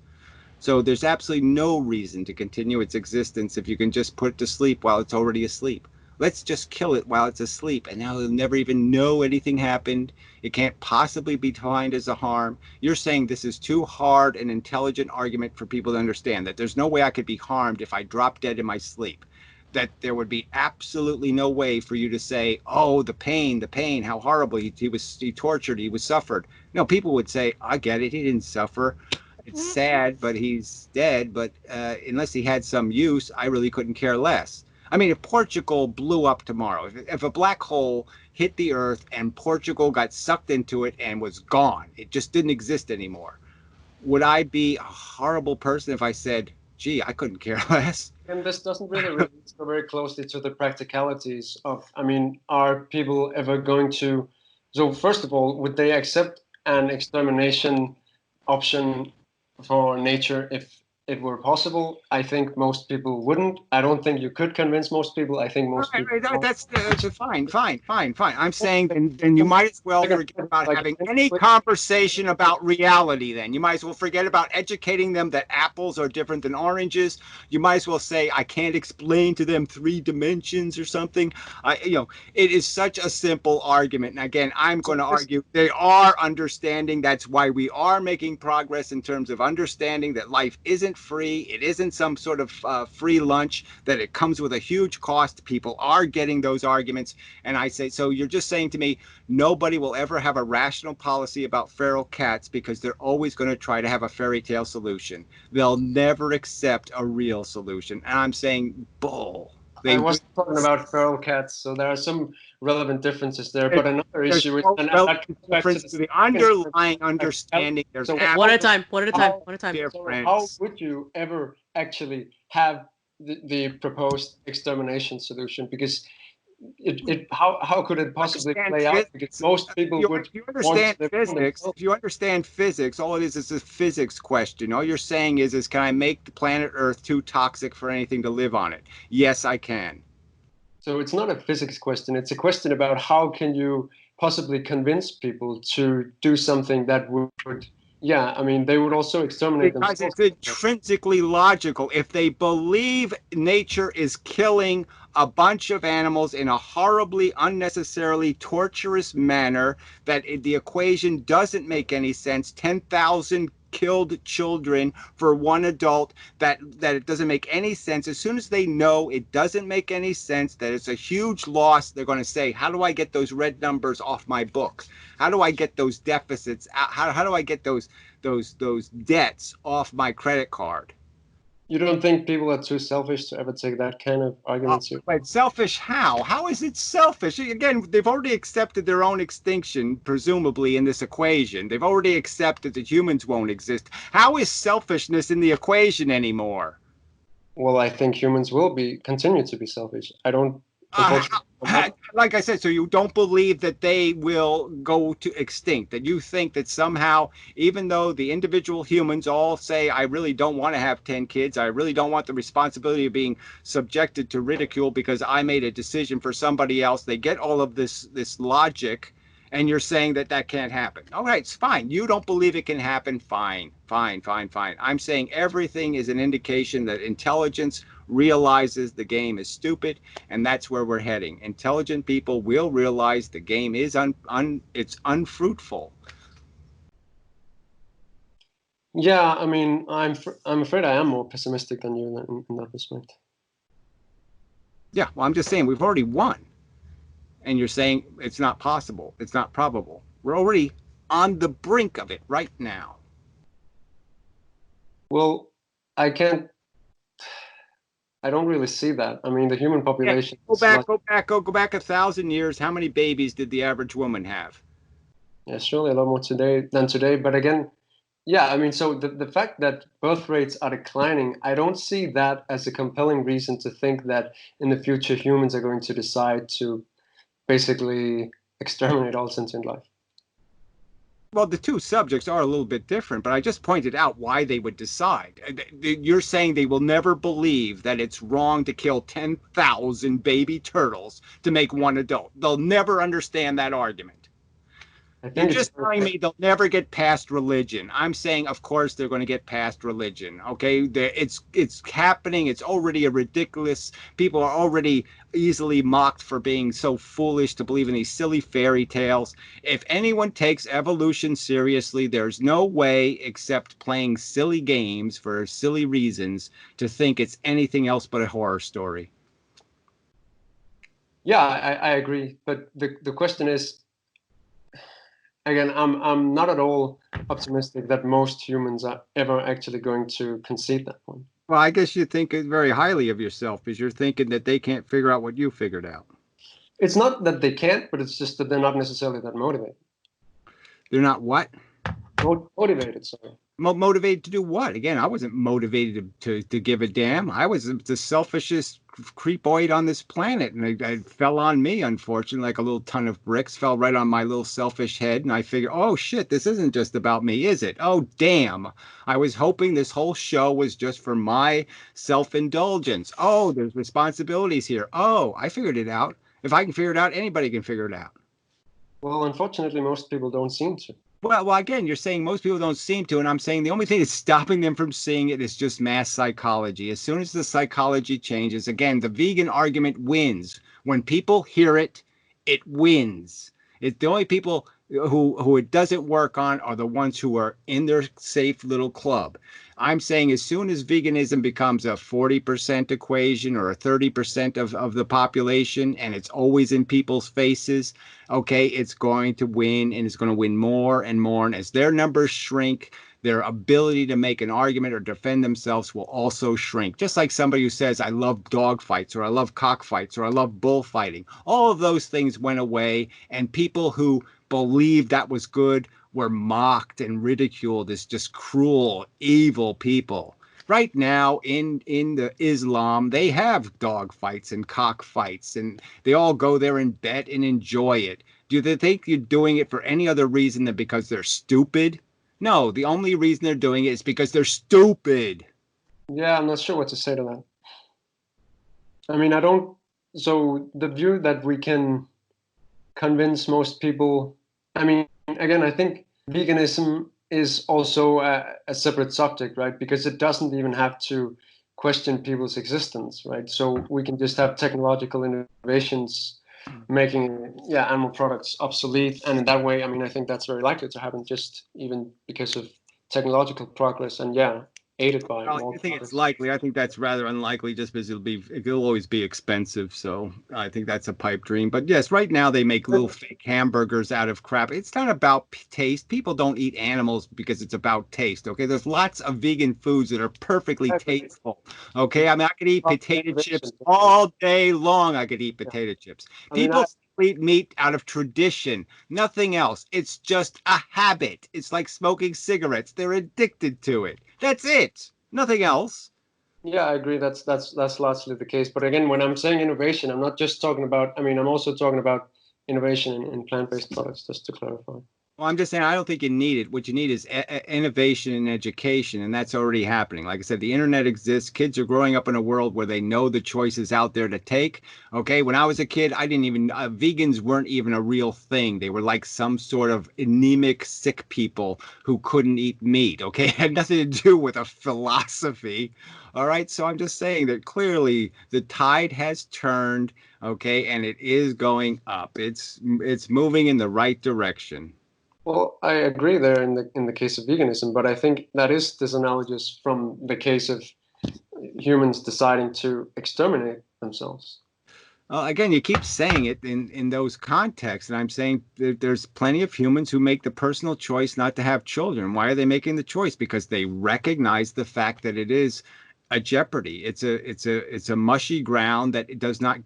So there's absolutely no reason to continue its existence if you can just put it to sleep while it's already asleep. Let's just kill it while it's asleep, and now they'll never even know anything happened. It can't possibly be defined as a harm. You're saying this is too hard an intelligent argument for people to understand, that there's no way I could be harmed if I drop dead in my sleep. That there would be absolutely no way for you to say, oh, the pain, how horrible, he tortured, he was suffered. No, people would say, I get it, he didn't suffer. It's sad, but he's dead. But unless he had some use, I really couldn't care less. I mean, if Portugal blew up tomorrow, if a black hole hit the Earth and Portugal got sucked into it and was gone, it just didn't exist anymore, would I be a horrible person if I said, gee, I couldn't care less. And this doesn't really relate so very closely to the practicalities of, I mean, are people ever going to, so first of all, would they accept an extermination option for nature if it were possible? I think most people wouldn't. I don't think you could convince most people. I think most people. That's fine. I'm saying then you might as well forget about having any conversation about reality. Then you might as well forget about educating them that apples are different than oranges. You might as well say I can't explain to them 3 dimensions or something. It is such a simple argument. And again, I'm going to argue they are understanding. That's why we are making progress in terms of understanding that life isn't free. It isn't some sort of free lunch, that it comes with a huge cost. People are getting those arguments. And I say, so you're just saying to me, nobody will ever have a rational policy about feral cats because they're always going to try to have a fairy tale solution. They'll never accept a real solution. And I'm saying, bull. I wasn't talking about feral cats, so there are some relevant differences there. But another issue is the underlying understanding. There's one at a time. So how would you ever actually have the proposed extermination solution? Because how could it possibly play out? Because most people would. If you understand physics, all it is a physics question. All you're saying is can I make the planet Earth too toxic for anything to live on it? Yes, I can. So it's not a physics question. It's a question about how can you possibly convince people to do something that would. Yeah, I mean, they would also exterminate because themselves. It's intrinsically logical. If they believe nature is killing a bunch of animals in a horribly, unnecessarily torturous manner, that the equation doesn't make any sense, 10,000 killed children for one adult, that it doesn't make any sense. As soon as they know it doesn't make any sense, that it's a huge loss, they're going to say, how do I get those red numbers off my book? How do I get those deficits? How do I get those debts off my credit card? You don't think people are too selfish to ever take that kind of argument? But selfish how? How is it selfish? Again, they've already accepted their own extinction, presumably, in this equation. They've already accepted that humans won't exist. How is selfishness in the equation anymore? Well, I think humans will continue to be selfish. I don't. Like I said, so you don't believe that they will go to extinct, that you think that somehow, even though the individual humans all say, I really don't want to have 10 kids, I really don't want the responsibility of being subjected to ridicule because I made a decision for somebody else, they get all of this logic, and you're saying that can't happen. All right, it's fine. You don't believe it can happen. Fine. I'm saying everything is an indication that intelligence realizes the game is stupid, and that's where we're heading. Intelligent people will realize the game is it's unfruitful. Yeah, I mean, I'm afraid I am more pessimistic than you in that respect. Yeah, well, I'm just saying we've already won. And you're saying it's not possible, it's not probable. We're already on the brink of it right now. Well, I don't really see that. I mean, the human population. Yeah, go back 1,000 years. How many babies did the average woman have? Yeah, surely a lot more than today. But again, yeah, I mean, so the fact that birth rates are declining, I don't see that as a compelling reason to think that in the future humans are going to decide to basically exterminate all sentient life. Well, the two subjects are a little bit different, but I just pointed out why they would decide. You're saying they will never believe that it's wrong to kill 10,000 baby turtles to make one adult. They'll never understand that argument. You're just telling me they'll never get past religion. I'm saying, of course, they're going to get past religion. Okay, it's happening. It's already a ridiculous. People are already easily mocked for being so foolish to believe in these silly fairy tales. If anyone takes evolution seriously, there's no way except playing silly games for silly reasons to think it's anything else but a horror story. Yeah, I agree. But the question is, again, I'm not at all optimistic that most humans are ever actually going to concede that one. Well, I guess you think very highly of yourself because you're thinking that they can't figure out what you figured out. It's not that they can't, but it's just that they're not necessarily that motivated. They're not what? Motivated, sorry. Motivated to do what? Again, I wasn't motivated to give a damn. I was the selfishest creepoid on this planet, and it fell on me, unfortunately, like a little ton of bricks fell right on my little selfish head, and I figured, oh shit, this isn't just about me, is it? Oh damn, I was hoping this whole show was just for my self-indulgence. Oh, there's responsibilities here. Oh, I figured it out. If I can figure it out, anybody can figure it out. Well, unfortunately, most people don't seem to. Well, again, you're saying most people don't seem to, and I'm saying the only thing that's stopping them from seeing it is just mass psychology. As soon as the psychology changes, again, the vegan argument wins. When people hear it, it wins. It's the only people who it doesn't work on are the ones who are in their safe little club. I'm saying as soon as veganism becomes a 40% equation or a 30% of the population, and it's always in people's faces, okay, it's going to win, and it's going to win more and more. And as their numbers shrink, their ability to make an argument or defend themselves will also shrink. Just like somebody who says, I love dog fights, or I love cockfights, or I love bullfighting. All of those things went away, and people who believed that was good were mocked and ridiculed as just cruel, evil people. Right now in the Islam, they have dog fights and cockfights, and they all go there and bet and enjoy it. Do they think you're doing it for any other reason than because they're stupid? No, the only reason they're doing it is because they're stupid. Yeah, I'm not sure what to say to that. I mean, so the view that we can convince most people, I mean, again, I think veganism is also a separate subject, right? Because it doesn't even have to question people's existence, right? So we can just have technological innovations making animal products obsolete, and in that way, I mean, I think that's very likely to happen, just even because of technological progress, and aided by. Well, I think it's likely. I think that's rather unlikely, just because it'll always be expensive. So I think that's a pipe dream. But yes, right now they make little fake hamburgers out of crap. It's not about taste. People don't eat animals because it's about taste. Okay, there's lots of vegan foods that are perfectly tasteful. Okay, I mean, I could eat potato chips all day long. I could eat potato chips. People eat meat out of tradition, nothing else. It's just a habit. It's like smoking cigarettes. They're addicted to it. That's it. Nothing else. Yeah, I agree. That's largely the case. But again, when I'm saying innovation, I'm not just talking about. I mean, I'm also talking about innovation in plant-based products. Just to clarify. Well, I'm just saying I don't think you need it. What you need is innovation and education, and that's already happening. Like I said, the internet exists. Kids are growing up in a world where they know the choices out there to take. Okay, when I was a kid, I didn't even vegans weren't even a real thing. They were like some sort of anemic, sick people who couldn't eat meat. Okay, it had nothing to do with a philosophy. All right, so I'm just saying that clearly the tide has turned. Okay, and it is going up. It's moving in the right direction. Well, I agree there in the case of veganism, but I think that is disanalogous from the case of humans deciding to exterminate themselves. Again, you keep saying it in those contexts, and I'm saying there's plenty of humans who make the personal choice not to have children. Why are they making the choice? Because they recognize the fact that it is a jeopardy. It's a mushy ground that it does not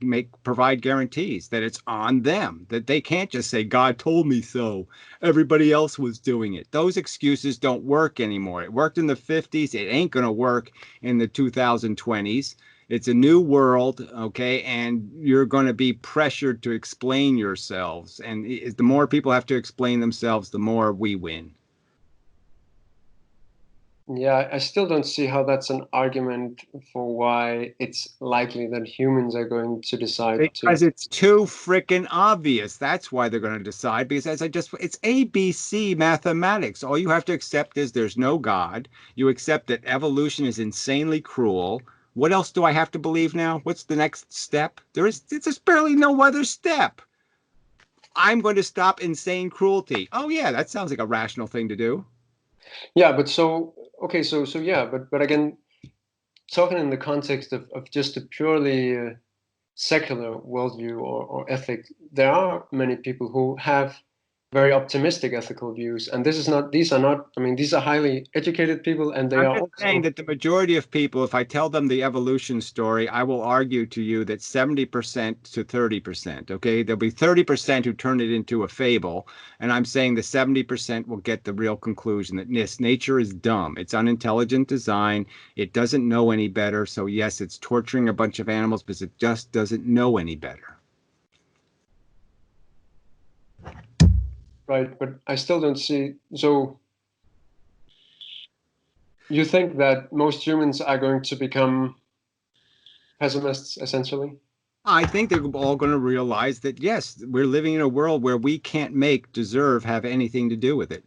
provide guarantees, that it's on them, that they can't just say, God told me so. Everybody else was doing it. Those excuses don't work anymore. It worked in the 50s. It ain't going to work in the 2020s. It's a new world, okay, and you're going to be pressured to explain yourselves. And the more people have to explain themselves, the more we win. Yeah, I still don't see how that's an argument for why it's likely that humans are going to decide because it's too freaking obvious. That's why they're going to decide, because it's ABC mathematics. All you have to accept is there's no God. You accept that evolution is insanely cruel. What else do I have to believe now? What's the next step? It's just barely no other step. I'm going to stop insane cruelty. Oh yeah, that sounds like a rational thing to do. Yeah, but but again, talking in the context of just a purely secular worldview or ethic, there are many people who have very optimistic ethical views. And these are not, I mean, these are highly educated people, and they I'm are just also saying that the majority of people, if I tell them the evolution story, I will argue to you that 70% to 30%, okay? There'll be 30% who turn it into a fable, and I'm saying the 70% will get the real conclusion that yes, nature is dumb. It's unintelligent design. It doesn't know any better. So yes, it's torturing a bunch of animals because it just doesn't know any better. right, but I still don't see. So you think that most humans are going to become pessimists, essentially? I think they're all going to realize that, yes, we're living in a world where we can't make deserve have anything to do with it.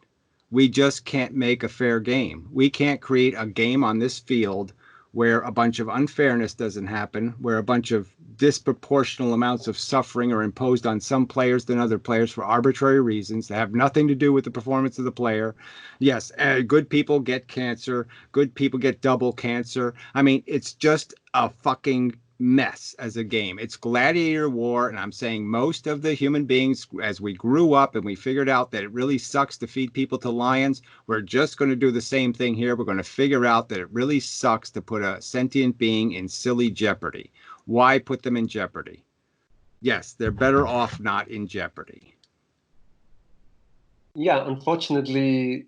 We just can't make a fair game. We can't create a game on this field where a bunch of unfairness doesn't happen, where a bunch of disproportional amounts of suffering are imposed on some players than other players for arbitrary reasons that have nothing to do with the performance of the player. Yes, good people get cancer. Good people get double cancer. I mean, it's just a fucking mess as a game. It's gladiator war, and I'm saying most of the human beings, as we grew up and we figured out that it really sucks to feed people to lions, we're just going to do the same thing here. We're going to figure out that it really sucks to put a sentient being in silly jeopardy. Why put them in jeopardy? Yes, they're better off not in jeopardy. Yeah, unfortunately,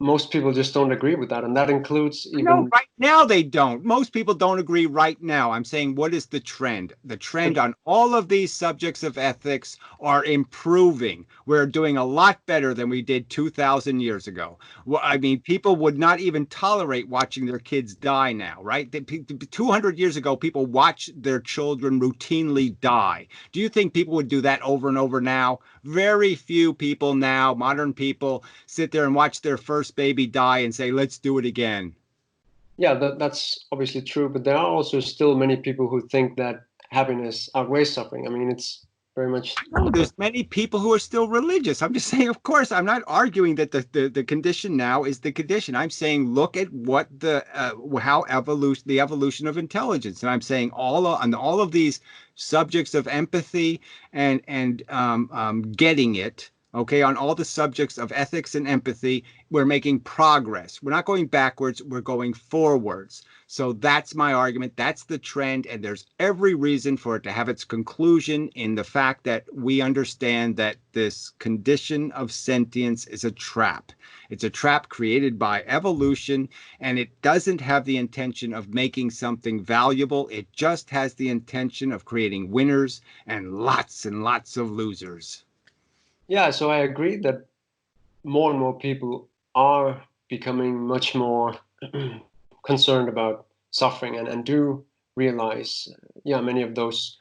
most people just don't agree with that, and that includes even. No, right now they don't. Most people don't agree right now. I'm saying, what is the trend? The trend on all of these subjects of ethics are improving. We're doing a lot better than we did 2,000 years ago. Well, I mean, people would not even tolerate watching their kids die now, right? 200 years ago, people watched their children routinely die. Do you think people would do that over and over now? Very few people now, modern people, sit there and watch their first baby die and say, let's do it again. Yeah, that's obviously true, but there are also still many people who think that happiness outweighs suffering. I mean, it's very much. No, there's many people who are still religious. I'm just saying, of course, I'm not arguing that the condition now is the condition. I'm saying look at what the evolution of intelligence, and I'm saying all of these subjects of empathy and getting it. Okay, on all the subjects of ethics and empathy, we're making progress. We're not going backwards, we're going forwards. So that's my argument. That's the trend. And there's every reason for it to have its conclusion in the fact that we understand that this condition of sentience is a trap. It's a trap created by evolution, and it doesn't have the intention of making something valuable. It just has the intention of creating winners and lots of losers. Yeah, so I agree that more and more people are becoming much more concerned about suffering and do realize, many of those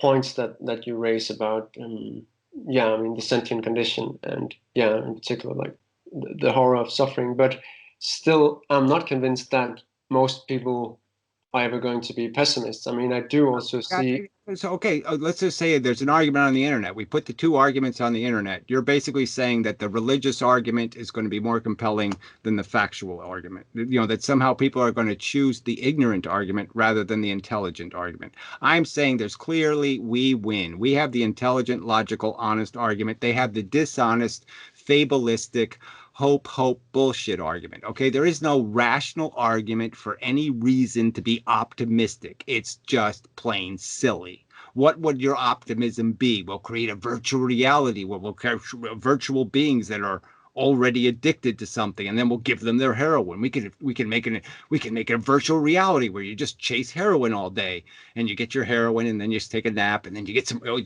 points that you raise about, I mean, the sentient condition and, in particular, like the horror of suffering. But still, I'm not convinced that most people are ever going to be pessimists. I mean, I do also see. So, okay, let's just say there's an argument on the internet. We put the two arguments on the internet. You're basically saying that the religious argument is going to be more compelling than the factual argument. That somehow people are going to choose the ignorant argument rather than the intelligent argument. I'm saying we win. We have the intelligent, logical, honest argument. They have the dishonest, fabulistic, hope bullshit argument. Okay, there is no rational argument for any reason to be optimistic. It's just plain silly. What would your optimism be? We'll create a virtual reality where we'll create virtual beings that are already addicted to something, and then we'll give them their heroin. We can make it a virtual reality where you just chase heroin all day, and you get your heroin, and then you just take a nap, and then you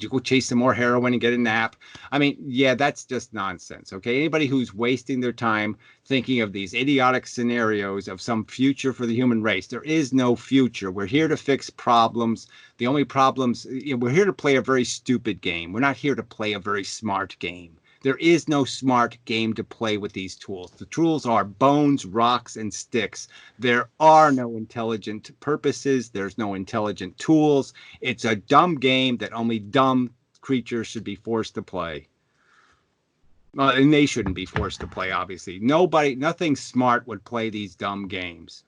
go chase some more heroin and get a nap. I mean, yeah, that's just nonsense. Okay, anybody who's wasting their time thinking of these idiotic scenarios of some future for the human race, there is no future. We're here to fix problems. The only problems, we're here to play a very stupid game. We're not here to play a very smart game. There is no smart game to play with these tools. The tools are bones, rocks, and sticks. There are no intelligent purposes. There's no intelligent tools. It's a dumb game that only dumb creatures should be forced to play. And they shouldn't be forced to play, obviously. Nothing smart would play these dumb games.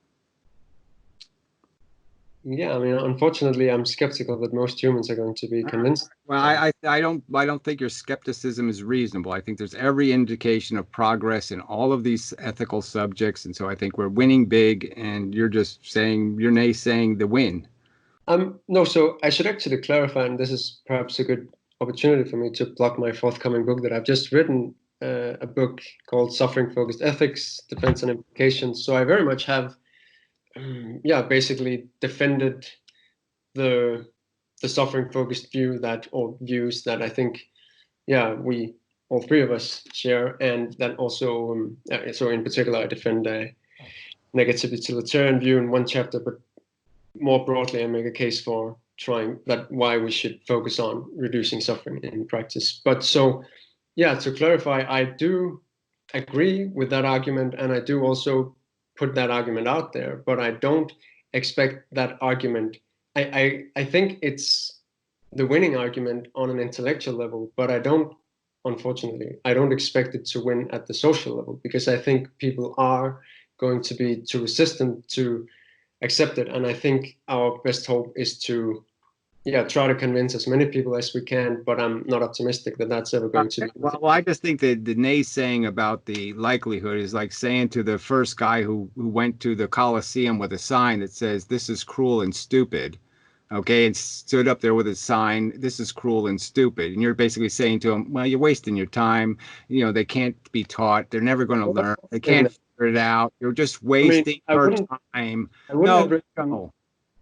Yeah, I mean, unfortunately, I'm skeptical that most humans are going to be convinced. Well, I don't think your skepticism is reasonable. I think there's every indication of progress in all of these ethical subjects, and so I think we're winning big. And you're just saying you're naysaying the win. No, so I should actually clarify, and this is perhaps a good opportunity for me to plug my forthcoming book that I've just written, a book called Suffering Focused Ethics, Defense and Implications. So I very much have, basically defended the suffering focused views that I think, we all three of us share, and that also, so in particular, I defend a negative utilitarian view in one chapter, but more broadly, I make a case for why we should focus on reducing suffering in practice. But so, to clarify, I do agree with that argument, and I do also put that argument out there, but I don't expect that argument. I think it's the winning argument on an intellectual level, but unfortunately, I don't expect it to win at the social level, because I think people are going to be too resistant to accept it. And I think our best hope is to try to convince as many people as we can, but I'm not optimistic that that's ever going to be. Well, I just think that the naysaying about the likelihood is like saying to the first guy who went to the Colosseum with a sign that says, "This is cruel and stupid," okay, and stood up there with a sign, "This is cruel and stupid." And you're basically saying to him, well, you're wasting your time. They can't be taught. They're never going to learn. They can't figure it out. You're just wasting your time.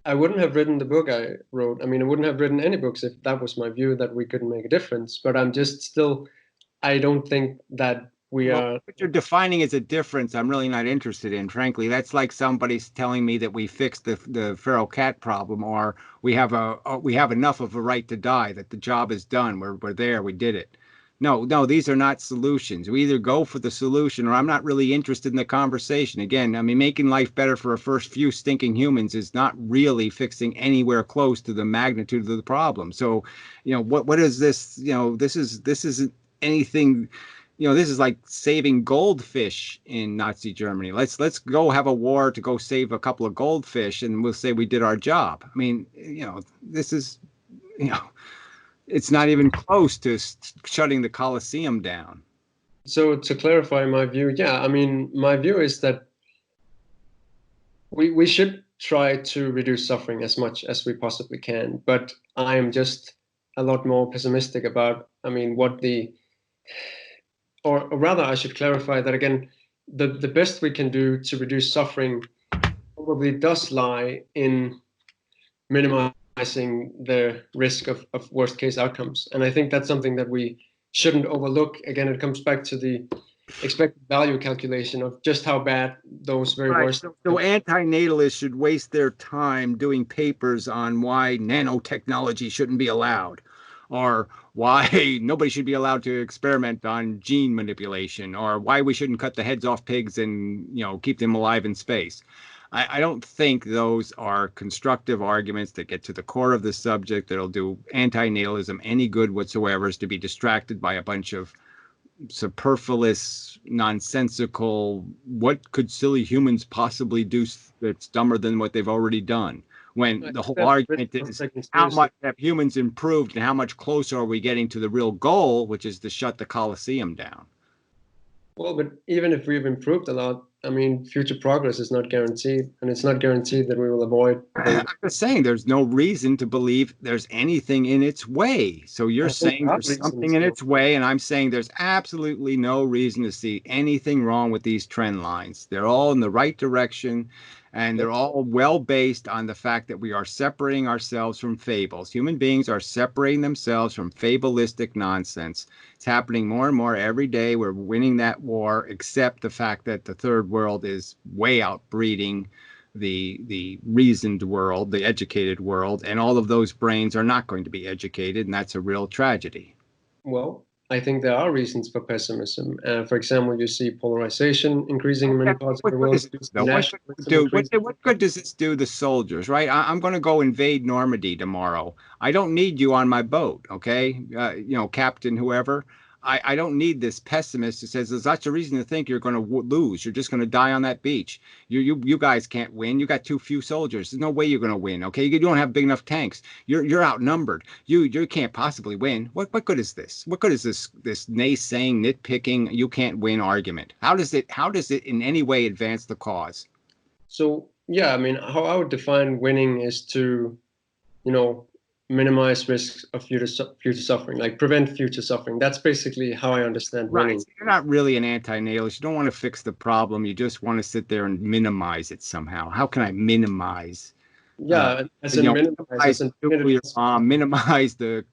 I wouldn't have written the book I wrote. I mean, I wouldn't have written any books if that was my view, that we couldn't make a difference. But I don't think that we are. What you're defining as a difference, I'm really not interested in, frankly. That's like somebody's telling me that we fixed the feral cat problem, or we have enough of a right to die, that the job is done. We're there. We did it. No, these are not solutions. We either go for the solution, or I'm not really interested in the conversation. Again, I mean, making life better for a first few stinking humans is not really fixing anywhere close to the magnitude of the problem. So, what is this? This isn't anything. This is like saving goldfish in Nazi Germany. Let's go have a war to go save a couple of goldfish, and we'll say we did our job. I mean, this is, it's not even close to shutting the Colosseum down. So to clarify my view, I mean, my view is that we should try to reduce suffering as much as we possibly can. But I am just a lot more pessimistic about, I mean, or rather, I should clarify that again, the best we can do to reduce suffering probably does lie in minimizing the risk of worst case outcomes. And I think that's something that we shouldn't overlook. Again, it comes back to the expected value calculation of just how bad those very worst. So anti-natalists should waste their time doing papers on why nanotechnology shouldn't be allowed, or why nobody should be allowed to experiment on gene manipulation, or why we shouldn't cut the heads off pigs and keep them alive in space. I don't think those are constructive arguments that get to the core of the subject, that'll do anti-natalism any good whatsoever, is to be distracted by a bunch of superfluous, nonsensical, what could silly humans possibly do that's dumber than what they've already done? When the whole argument is how much have humans improved and how much closer are we getting to the real goal, which is to shut the Colosseum down. Well, but even if we've improved a lot, I mean, future progress is not guaranteed, and it's not guaranteed that we will avoid. I'm just saying there's no reason to believe there's anything in its way. So you're saying there's something in its way, and I'm saying there's absolutely no reason to see anything wrong with these trend lines. They're all in the right direction, and they're all well based on the fact that we are separating ourselves from fables. Human beings are separating themselves from fabulistic nonsense. It's happening more and more every day. We're winning that war, except the fact that the third world is way outbreeding the reasoned world, the educated world, and all of those brains are not going to be educated, and that's a real tragedy. Well, I think there are reasons for pessimism. For example, you see polarization increasing in many parts of the world. What good does this do the soldiers, right? I'm going to go invade Normandy tomorrow. I don't need you on my boat, okay? Captain, whoever. I don't need this pessimist who says there's lots of reason to think you're going to lose. You're just going to die on that beach. You guys can't win. You got too few soldiers. There's no way you're going to win. Okay, you don't have big enough tanks. You're outnumbered. You can't possibly win. What good is this? What good is this naysaying, nitpicking, you can't win argument? How does it in any way advance the cause? So yeah, I mean, how I would define winning is to, minimize risks of future suffering, like prevent future suffering. That's basically how I understand winning. Right. So you're not really an anti-natalist. You don't want to fix the problem. You just want to sit there and minimize it somehow. How can I minimize? Yeah, minimize the nuclear bomb, minimize the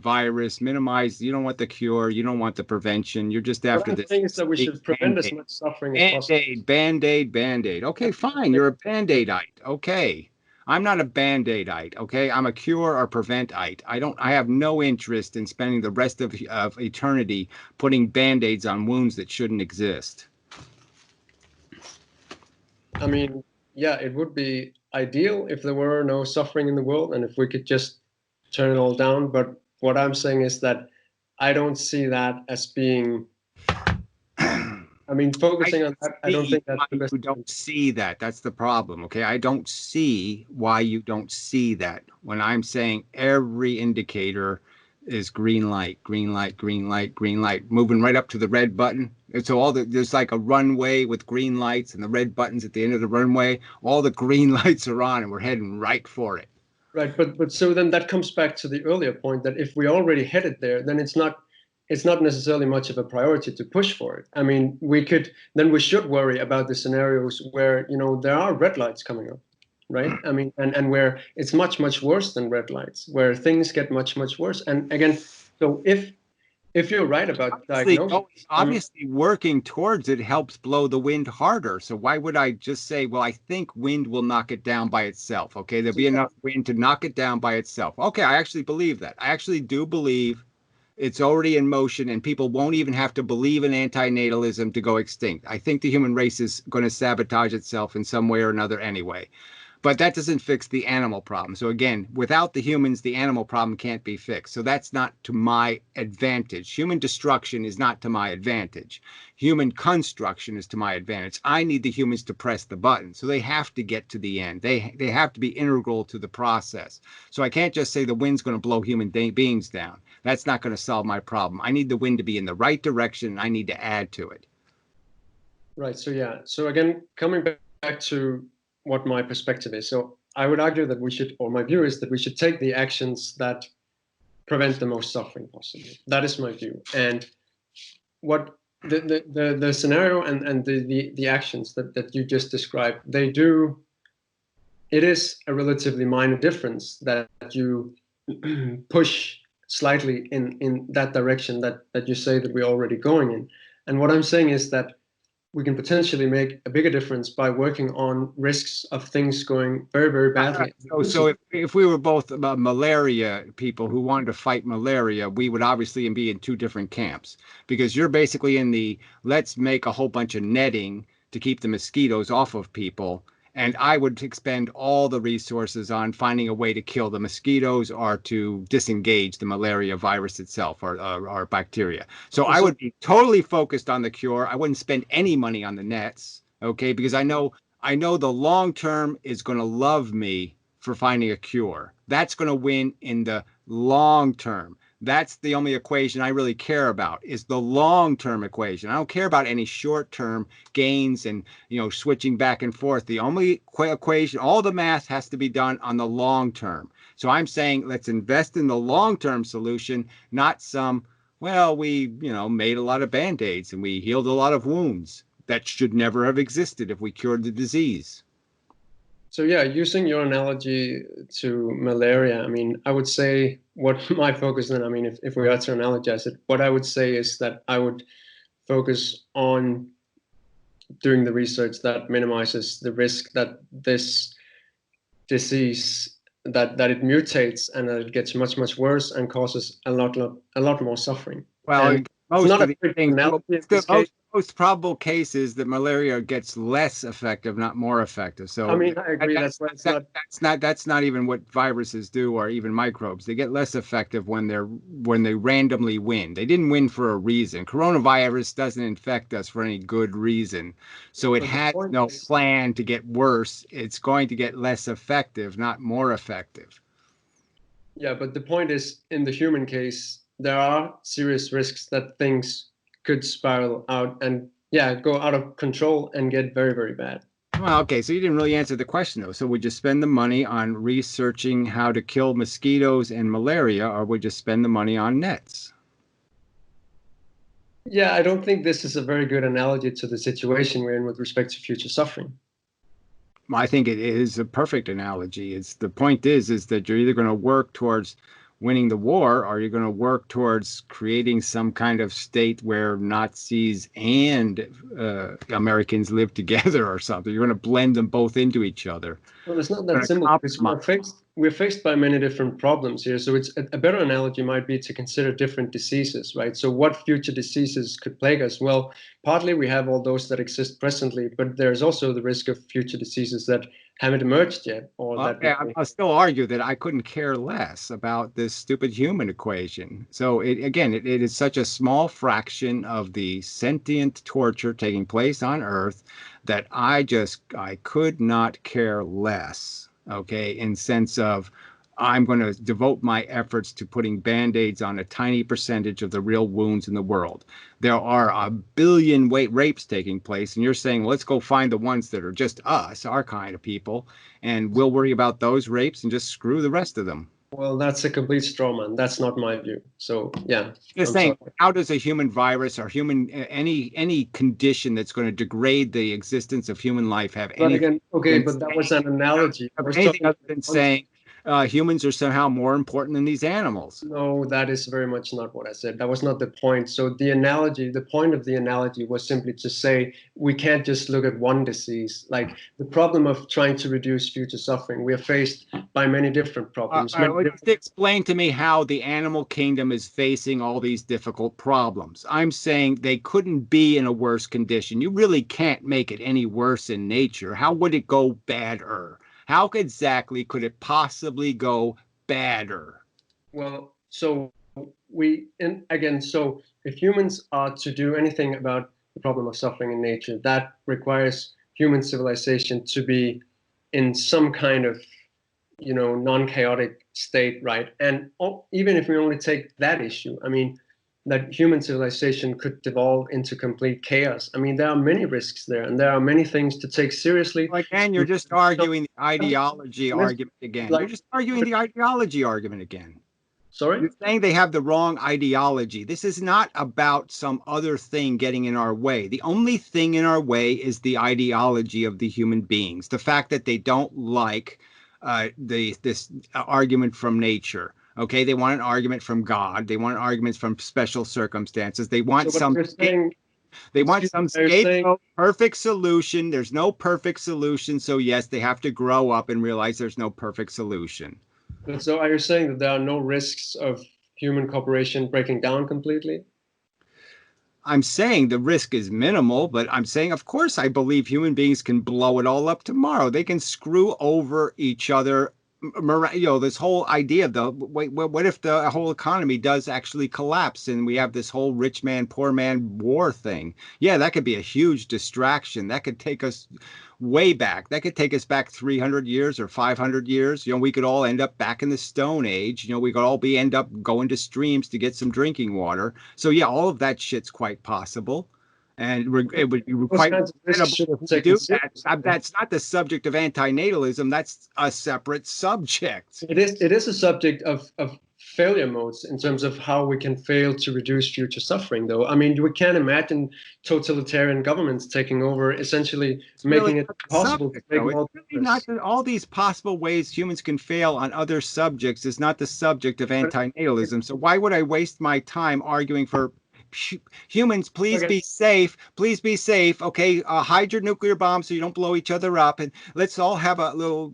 virus, minimize. You don't want the cure. You don't want the prevention. You're just after this. The thing is that we should prevent as much suffering as possible. Band-aid. Okay, fine. You're a Band-Aidite. Okay. I'm not a Band-Aidite, okay? I'm a cure or preventite. I have no interest in spending the rest of eternity putting Band-Aids on wounds that shouldn't exist. I mean, yeah, it would be ideal if there were no suffering in the world and if we could just turn it all down. But what I'm saying is that I don't see that as being... I mean, focusing on that, I don't think that's the best. You don't see that. That's the problem, okay? I don't see why you don't see that. When I'm saying every indicator is green light, green light, green light, green light, moving right up to the red button. And so there's like a runway with green lights and the red buttons at the end of the runway. All the green lights are on and we're heading right for it. Right, but so then that comes back to the earlier point that if we already headed there, then it's not necessarily much of a priority to push for it. I mean, we should worry about the scenarios where, there are red lights coming up, right? I mean, and where it's much, much worse than red lights, where things get much, much worse. And again, so if you're right about diagnosis... Obviously, working towards it helps blow the wind harder. So why would I just say, well, I think wind will knock it down by itself, okay? There'll be enough wind to knock it down by itself. Okay, I actually believe that. I actually do believe it's already in motion and people won't even have to believe in antinatalism to go extinct. I think the human race is going to sabotage itself in some way or another anyway. But that doesn't fix the animal problem. So again, without the humans, the animal problem can't be fixed. So that's not to my advantage. Human destruction is not to my advantage. Human construction is to my advantage. I need the humans to press the button. So they have to get to the end. They have to be integral to the process. So I can't just say the wind's going to blow human beings down. That's not going to solve my problem. I need the wind to be in the right direction, and I need to add to it. Right. So yeah. So again, coming back to what my perspective is. So I would argue that we should, or my view is that we should take the actions that prevent the most suffering possible. That is my view. And what the scenario and the actions that you just described, it is a relatively minor difference that you push slightly in that direction that you say that we're already going in. And what I'm saying is that we can potentially make a bigger difference by working on risks of things going very, very badly. So if we were both malaria people who wanted to fight malaria, we would obviously be in two different camps, because you're basically in the let's make a whole bunch of netting to keep the mosquitoes off of people. And I would expend all the resources on finding a way to kill the mosquitoes or to disengage the malaria virus itself or bacteria. So I would be totally focused on the cure. I wouldn't spend any money on the nets, okay? Because I know the long term is going to love me for finding a cure. That's going to win in the long term. That's the only equation I really care about, is the long-term equation. I don't care about any short-term gains and, switching back and forth. The only equation, all the math has to be done on the long term. So I'm saying let's invest in the long-term solution, not some, we, made a lot of Band-Aids and we healed a lot of wounds. That should never have existed if we cured the disease. So yeah, using your analogy to malaria, I mean, I would say what my focus then, I mean, if we are to analogize it, what I would say is that I would focus on doing the research that minimizes the risk that this disease, that it mutates and that it gets much, much worse and causes a lot more suffering. Well, most most probable case is that malaria gets less effective, not more effective. So I mean, I agree. That's not even what viruses do, or even microbes. They get less effective when they randomly win. They didn't win for a reason. Coronavirus doesn't infect us for any good reason. So it has no plan to get worse. It's going to get less effective, not more effective. Yeah, but the point is, in the human case, there are serious risks that things could spiral out and go out of control and get very, very bad. Well, okay, so you didn't really answer the question, though. So would you spend the money on researching how to kill mosquitoes and malaria, or would you spend the money on nets? Yeah, I don't think this is a very good analogy to the situation we're in with respect to future suffering. I think it is a perfect analogy. The point is that you're either going to work towards winning the war, or you're going to work towards creating some kind of state where Nazis and Americans live together or something. You're going to blend them both into each other. Well, it's not that simple, because we're faced by many different problems here. So it's a better analogy might be to consider different diseases, right? So what future diseases could plague us? Well, partly we have all those that exist presently, but there's also the risk of future diseases that haven't emerged yet. I'll still argue that I couldn't care less about this stupid human equation. So it is such a small fraction of the sentient torture taking place on Earth that I could not care less. Okay, in sense of I'm going to devote my efforts to putting Band-Aids on a tiny percentage of the real wounds in the world. There are a billion rapes taking place, and you're saying, well, let's go find the ones that are just us, our kind of people, and we'll worry about those rapes and just screw the rest of them. Well, that's a complete straw man. That's not my view. So, yeah. Just saying, how does a human virus or any condition that's going to degrade the existence of human life have anything? But that was an analogy. Anything other than saying humans are somehow more important than these animals. No, that is very much not what I said. That was not the point. So the point of the analogy was simply to say we can't just look at one disease. Like the problem of trying to reduce future suffering, we are faced by many different problems. Explain to me how the animal kingdom is facing all these difficult problems. I'm saying they couldn't be in a worse condition. You really can't make it any worse in nature. How would it go badder? How exactly could it possibly go badder? Well, so if humans are to do anything about the problem of suffering in nature, that requires human civilization to be in some kind of, non-chaotic state, right? And even if we only take that issue, I mean, that human civilization could devolve into complete chaos. I mean, there are many risks there, and there are many things to take seriously. Again, you're just arguing the ideology argument again. You're just arguing the ideology argument again. Sorry? You're saying they have the wrong ideology. This is not about some other thing getting in our way. The only thing in our way is the ideology of the human beings, the fact that they don't like this argument from nature. Okay, they want an argument from God. They want arguments from special circumstances. They want some scapegoat, perfect solution. There's no perfect solution. So yes, they have to grow up and realize there's no perfect solution. So are you saying that there are no risks of human cooperation breaking down completely? I'm saying the risk is minimal, but I'm saying, of course, I believe human beings can blow it all up tomorrow. They can screw over each other. This whole idea of what if the whole economy does actually collapse and we have this whole rich man, poor man war thing? Yeah, that could be a huge distraction. That could take us way back. That could take us back 300 years or 500 years. We could all end up back in the Stone Age. We could all end up going to streams to get some drinking water. So yeah, all of that shit's quite possible. And it would be quite incredible to do that. That's not the subject of antinatalism. That's a separate subject. It is a subject of failure modes in terms of how we can fail to reduce future suffering, though. I mean, we can't imagine totalitarian governments taking over, essentially making it possible to make all these possible ways humans can fail on other subjects is not the subject of antinatalism. So why would I waste my time arguing for humans, please be safe. Please be safe. Okay, hide your nuclear bombs so you don't blow each other up, and let's all have a little,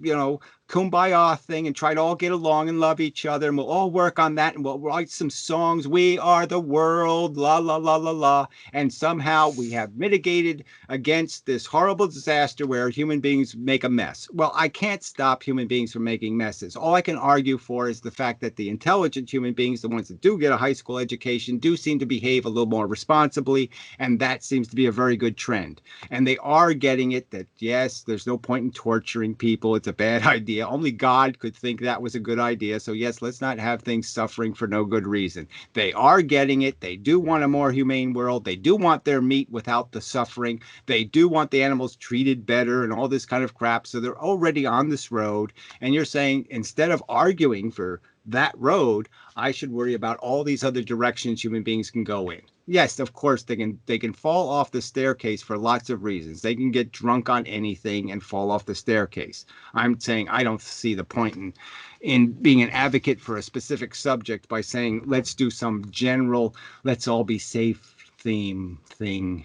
kumbaya thing and try to all get along and love each other, and we'll all work on that, and we'll write some songs. We are the world, la, la, la, la, la. And somehow we have mitigated against this horrible disaster where human beings make a mess. Well, I can't stop human beings from making messes. All I can argue for is the fact that the intelligent human beings, the ones that do get a high school education, do seem to behave a little more responsibly, and that seems to be a very good trend. And they are getting it that, yes, there's no point in torturing people. It's a bad idea. Only God could think that was a good idea. So, yes, let's not have things suffering for no good reason. They are getting it. They do want a more humane world. They do want their meat without the suffering. They do want the animals treated better and all this kind of crap. So they're already on this road. And you're saying instead of arguing for that road, I should worry about all these other directions human beings can go in. Yes, of course, they can fall off the staircase for lots of reasons. They can get drunk on anything and fall off the staircase. I'm saying I don't see the point in being an advocate for a specific subject by saying, let's do some general, let's all be safe theme thing.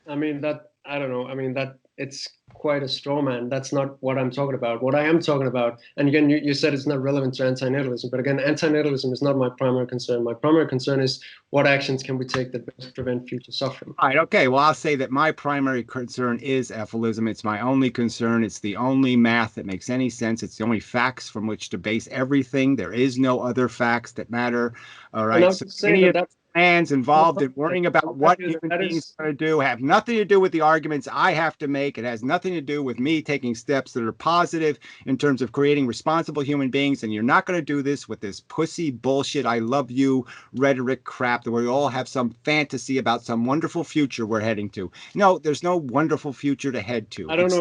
I mean, I don't know. I mean, it's quite a straw man. That's not what I'm talking about. What I am talking about, and again, you said it's not relevant to antinatalism, but again, antinatalism is not my primary concern. My primary concern is what actions can we take that best prevent future suffering. All right, okay. Well, I'll say that my primary concern is EFILism. It's my only concern. It's the only math that makes any sense. It's the only facts from which to base everything. There is no other facts that matter. All right. So plans involved in worrying about what human beings are going to do have nothing to do with the arguments I have to make. It has nothing to do with me taking steps that are positive in terms of creating responsible human beings. And you're not going to do this with this pussy bullshit, I love you rhetoric crap that we all have some fantasy about some wonderful future we're heading to. No, there's no wonderful future to head to. I don't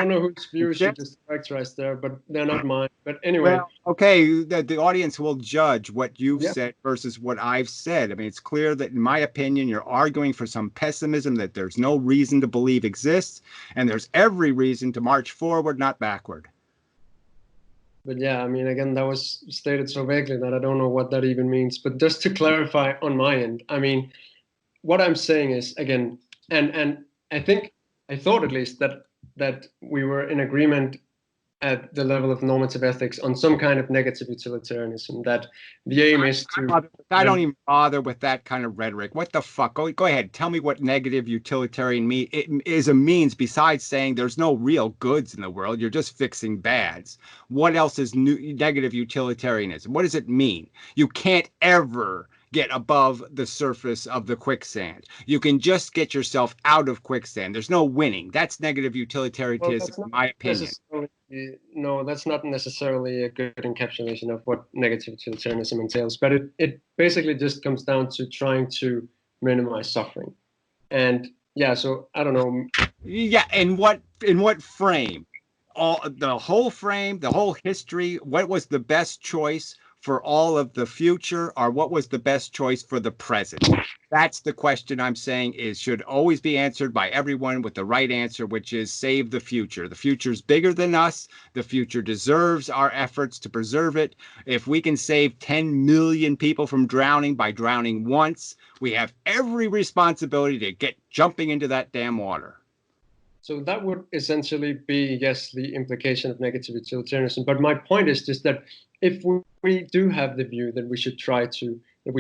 know whose views you just characterized there, but they're not mine. But anyway. Well, okay, the audience will judge what you've said versus what I've said. I mean, it's clear that, in my opinion, you're arguing for some pessimism that there's no reason to believe exists, and there's every reason to march forward, not backward. But yeah, I mean, again, that was stated so vaguely that I don't know what that even means. But just to clarify on my end, I mean, what I'm saying is, again, and I thought at least that we were in agreement at the level of normative ethics on some kind of negative utilitarianism, that the aim is to... I don't even bother with that kind of rhetoric. What the fuck? Go ahead. Tell me what negative utilitarian is a means besides saying there's no real goods in the world. You're just fixing bads. What else is negative utilitarianism? What does it mean? You can't ever get above the surface of the quicksand. You can just get yourself out of quicksand. There's no winning. That's negative utilitarianism, in my opinion. No, that's not necessarily a good encapsulation of what negative utilitarianism entails, but it basically just comes down to trying to minimize suffering. And yeah, so I don't know. Yeah, in what frame? The whole frame, the whole history, what was the best choice for all of the future, or what was the best choice for the present? That's the question I'm saying should always be answered by everyone with the right answer, which is save the future. The future's bigger than us. The future deserves our efforts to preserve it. If we can save 10 million people from drowning by drowning once, we have every responsibility to get jumping into that damn water. So that would essentially be, yes, the implication of negative utilitarianism. But my point is just that if we do have the view that we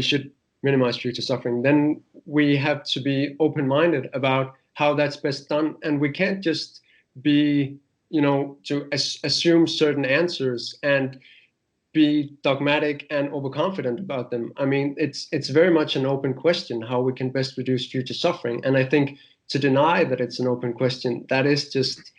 should minimize future suffering, then we have to be open-minded about how that's best done. And we can't just be, to assume certain answers and be dogmatic and overconfident about them. I mean, it's very much an open question how we can best reduce future suffering. And I think to deny that it's an open question, that is just...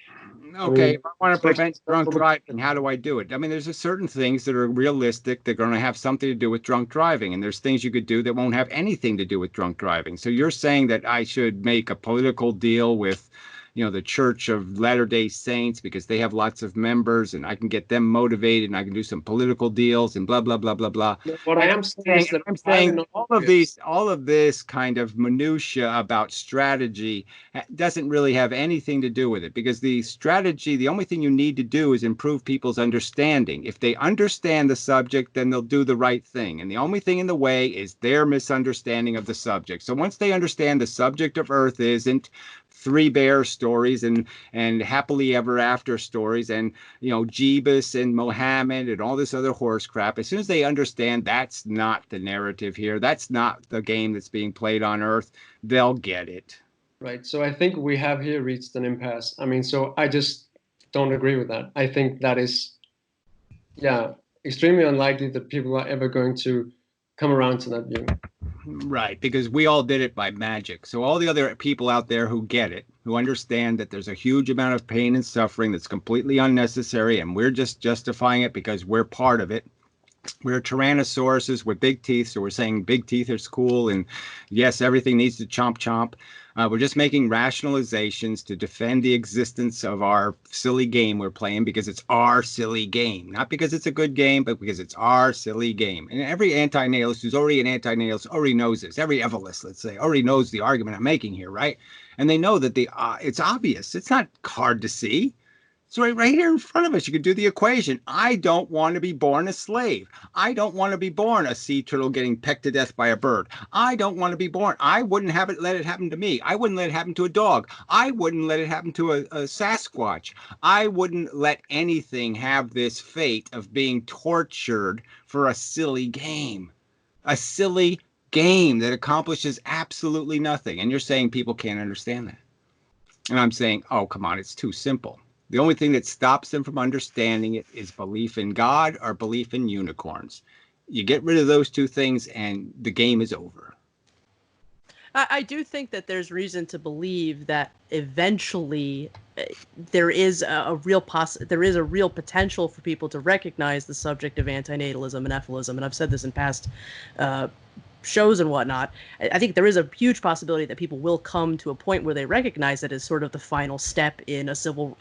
Okay, if I want to prevent drunk driving, how do I do it? I mean, there's certain things that are realistic. They're going to have something to do with drunk driving. And there's things you could do that won't have anything to do with drunk driving. So you're saying that I should make a political deal with, the Church of Latter-day Saints, because they have lots of members, and I can get them motivated, and I can do some political deals and blah, blah, blah, blah, blah. What I am saying is that all of this kind of minutia about strategy doesn't really have anything to do with it, because the strategy, the only thing you need to do is improve people's understanding. If they understand the subject, then they'll do the right thing. And the only thing in the way is their misunderstanding of the subject. So once they understand the subject of Earth isn't Three Bear stories and happily ever after stories and, Jeebus and Mohammed and all this other horse crap. As soon as they understand that's not the narrative here, that's not the game that's being played on Earth, they'll get it. Right. So I think we have here reached an impasse. I mean, so I just don't agree with that. I think that is, extremely unlikely that people are ever going to come around to that view. Right, because we all did it by magic. So all the other people out there who get it, who understand that there's a huge amount of pain and suffering that's completely unnecessary, and we're just justifying it because we're part of it. We're tyrannosauruses with big teeth, so we're saying big teeth are cool, and yes, everything needs to chomp chomp. We're just making rationalizations to defend the existence of our silly game we're playing because it's our silly game. Not because it's a good game, but because it's our silly game. And every anti-natalist who's already an anti-natalist already knows this. Every EFIList, let's say, already knows the argument I'm making here, right? And they know that it's obvious. It's not hard to see. It's right here in front of us. You could do the equation. I don't want to be born a slave. I don't want to be born a sea turtle getting pecked to death by a bird. I don't want to be born. I wouldn't let it happen to me. I wouldn't let it happen to a dog. I wouldn't let it happen to a Sasquatch. I wouldn't let anything have this fate of being tortured for a silly game. A silly game that accomplishes absolutely nothing. And you're saying people can't understand that. And I'm saying, oh, come on, it's too simple. The only thing that stops them from understanding it is belief in God or belief in unicorns. You get rid of those two things and the game is over. I do think that there's reason to believe that eventually there is a real potential for people to recognize the subject of antinatalism and EFILism. And I've said this in past shows and whatnot. I think there is a huge possibility that people will come to a point where they recognize it as sort of the final step in a civil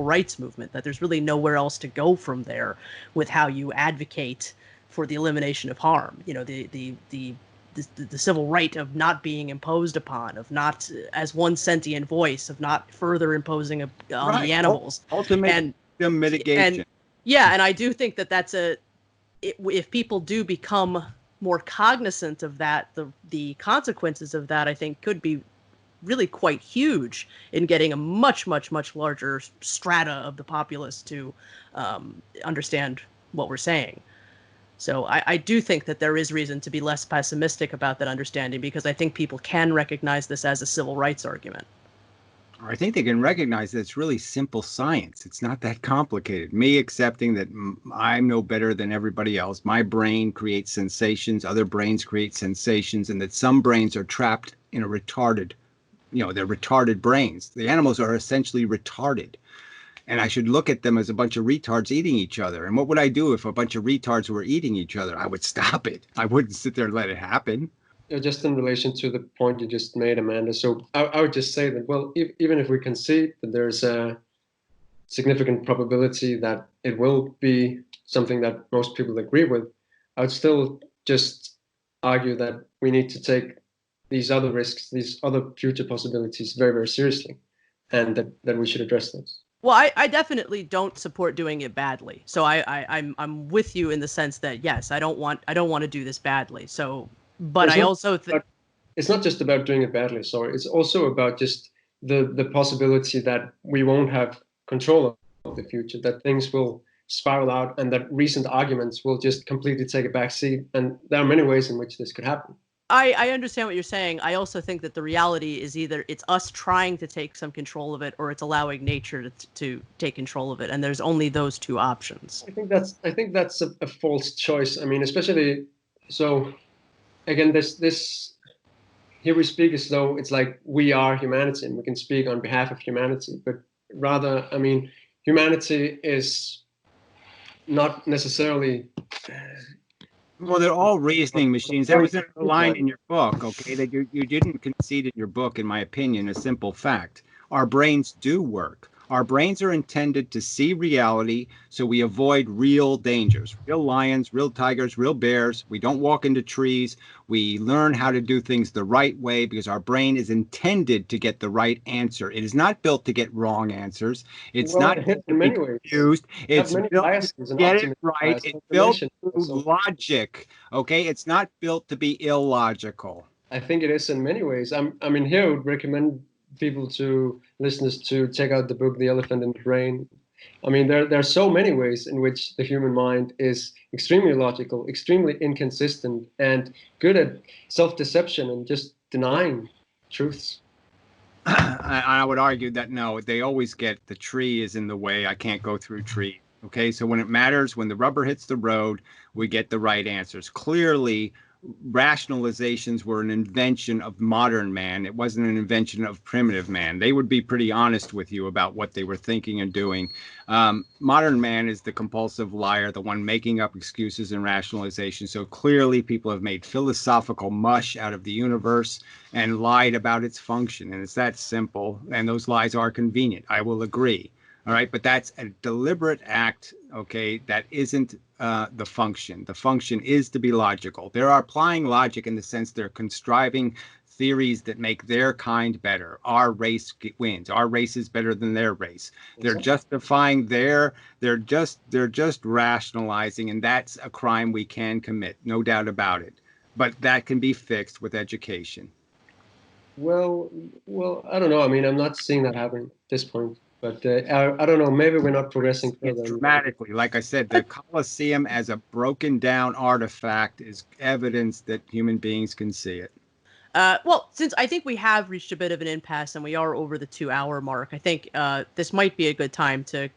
rights movement, that there's really nowhere else to go from there with how you advocate for the elimination of harm. The civil right of not being imposed upon, of not as one sentient voice, of not further imposing on the animals. Ultimate mitigation. And I do think that that's if people do become more cognizant of that, the consequences of that, I think, could be really quite huge in getting a much, much, much larger strata of the populace to understand what we're saying. So I do think that there is reason to be less pessimistic about that understanding, because I think people can recognize this as a civil rights argument. I think they can recognize that it's really simple science. It's not that complicated. Me accepting that I'm no better than everybody else. My brain creates sensations. Other brains create sensations. And that some brains are trapped in a retarded, they're retarded brains. The animals are essentially retarded. And I should look at them as a bunch of retards eating each other. And what would I do if a bunch of retards were eating each other? I would stop it. I wouldn't sit there and let it happen. Just in relation to the point you just made, Amanda, so I would just say that, well, even if we concede that there's a significant probability that it will be something that most people agree with, I would still just argue that we need to take these other risks, these other future possibilities very, very seriously, and that we should address those. Well, I definitely don't support doing it badly. So I'm with you in the sense that, yes, I don't want to do this badly. So. But I also think it's not just about doing it badly. Sorry, it's also about just the possibility that we won't have control of the future, that things will spiral out, and that recent arguments will just completely take a back seat. And there are many ways in which this could happen. I understand what you're saying. I also think that the reality is either it's us trying to take some control of it, or it's allowing nature to take control of it. And there's only those two options. I think that's a false choice. I mean, especially so. Again, this here we speak as though it's like we are humanity and we can speak on behalf of humanity, but rather, I mean, humanity is not necessarily. Well, they're all reasoning machines. There was a line in your book, okay, that you didn't concede in your book, in my opinion, a simple fact. Our brains do work. Our brains are intended to see reality so we avoid real dangers, real lions, real tigers, real bears. We don't walk into trees. We learn how to do things the right way because our brain is intended to get the right answer. It is not built to get wrong answers. It's not built to be confused. It's built to get it right. It's built through logic. Okay, it's not built to be illogical. I think it is in many ways. I mean, here I would recommend listeners to check out the book, The Elephant in the Brain. I mean, there are so many ways in which the human mind is extremely logical, extremely inconsistent, and good at self-deception and just denying truths. I would argue that no, they always get the tree is in the way. I can't go through tree. Okay, so when it matters, when the rubber hits the road, we get the right answers. Clearly, rationalizations were an invention of modern man. It wasn't an invention of primitive man. They would be pretty honest with you about what they were thinking and doing. Modern man is the compulsive liar, the one making up excuses and rationalizations. So clearly people have made philosophical mush out of the universe and lied about its function. And it's that simple. And those lies are convenient. I will agree. All right. But that's a deliberate act. OK, that isn't the function. The function is to be logical. They're applying logic in the sense they're contriving theories that make their kind better. Our race wins. Our race is better than their race. They're justifying they're just rationalizing, and that's a crime we can commit, no doubt about it. But that can be fixed with education. Well, I don't know. I mean, I'm not seeing that happening at this point. But I don't know, maybe we're not progressing further. Dramatically. Like I said, the Colosseum as a broken down artifact is evidence that human beings can see it. Well, since I think we have reached a bit of an impasse and we are over the 2-hour mark, I think this might be a good time to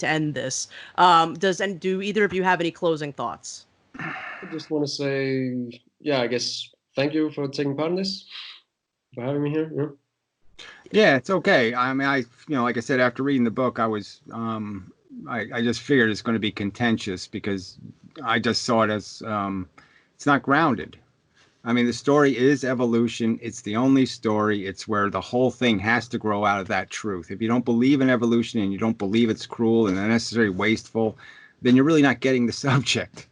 end this. Do either of you have any closing thoughts? I just want to say, I guess thank you for taking part in this, for having me here. Yeah. Yeah, it's okay. I mean, like I said, after reading the book, I was, I just figured it's going to be contentious because I just saw it as, it's not grounded. I mean, the story is evolution. It's the only story. It's where the whole thing has to grow out of that truth. If you don't believe in evolution and you don't believe it's cruel and unnecessarily wasteful, then you're really not getting the subject.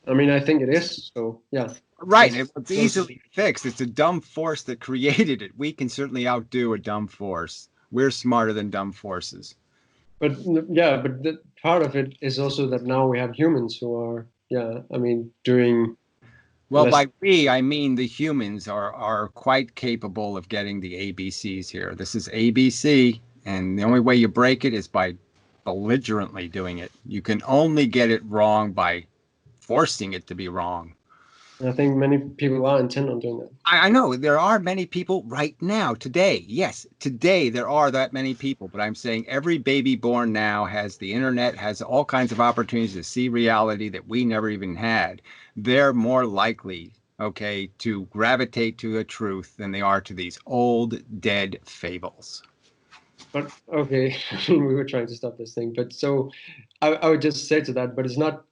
I mean, I think it is. So, yeah. Right. It's easily fixed. It's a dumb force that created it. We can certainly outdo a dumb force. We're smarter than dumb forces. But the part of it is also that now we have humans who are, doing. Well, by we, I mean the humans are quite capable of getting the ABCs here. This is ABC, and the only way you break it is by belligerently doing it. You can only get it wrong by forcing it to be wrong. I think many people are intent on doing that. I know there are many people right now, today. Yes, today there are that many people. But I'm saying every baby born now has the internet, has all kinds of opportunities to see reality that we never even had. They're more likely, to gravitate to the truth than they are to these old, dead fables. But, we were trying to stop this thing. But so I would just say to that, but it's not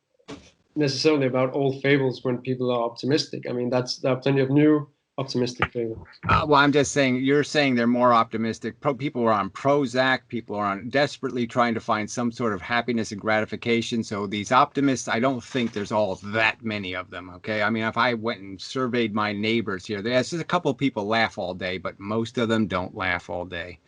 necessarily about old fables when people are optimistic. I mean, there are plenty of new optimistic fables. Well, I'm just saying, you're saying they're more optimistic. People are on Prozac. People are desperately trying to find some sort of happiness and gratification. So these optimists, I don't think there's all that many of them. Okay. I mean, if I went and surveyed my neighbors here, there's just a couple of people laugh all day, but most of them don't laugh all day.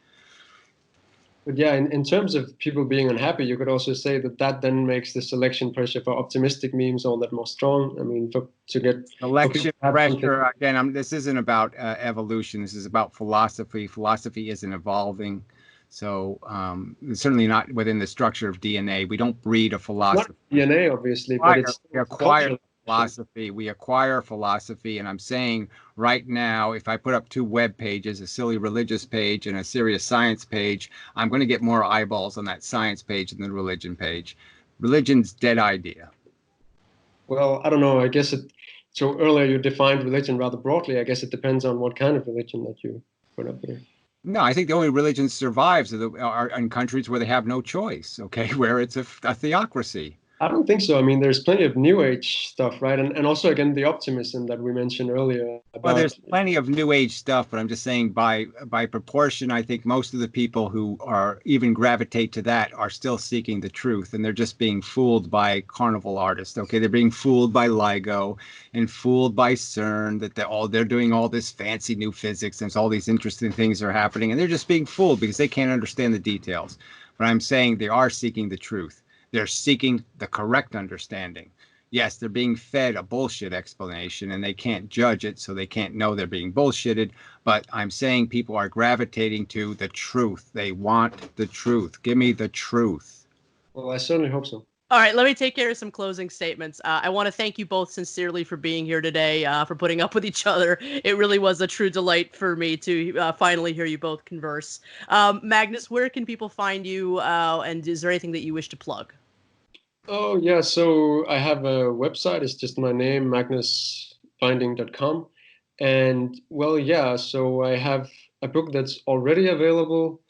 But yeah, in terms of people being unhappy, you could also say that then makes the selection pressure for optimistic memes all that more strong. I mean, to get selection pressure again. This isn't about evolution. This is about philosophy. Philosophy isn't evolving, so it's certainly not within the structure of DNA. We don't breed a philosophy. Not DNA, obviously, but it's acquired philosophy. We acquire philosophy, and I'm saying right now, if I put up 2 web pages, a silly religious page and a serious science page, I'm going to get more eyeballs on that science page than the religion page. Religion's dead idea. Well, I don't know. I guess so earlier you defined religion rather broadly. I guess it depends on what kind of religion that you put up there. No, I think the only religion survives are in countries where they have no choice, where it's a theocracy. I don't think so. I mean, there's plenty of New Age stuff, right? And also, again, the optimism that we mentioned earlier. Well, there's plenty of New Age stuff, but I'm just saying by proportion, I think most of the people who are even gravitate to that are still seeking the truth, and they're just being fooled by carnival artists. They're being fooled by LIGO and fooled by CERN that they're doing all this fancy new physics and all these interesting things are happening, and they're just being fooled because they can't understand the details. But I'm saying they are seeking the truth. They're seeking the correct understanding. yes, they're being fed a bullshit explanation and they can't judge it, so they can't know they're being bullshitted. But I'm saying people are gravitating to the truth. They want the truth. Give me the truth. Well, I certainly hope so. All right, let me take care of some closing statements. I want to thank you both sincerely for being here today, for putting up with each other. It really was a true delight for me to finally hear you both converse. Magnus, where can people find you, and is there anything that you wish to plug? Oh, yeah. So I have a website. It's just my name, magnusvinding.com. And, well, yeah, so I have a book that's already available,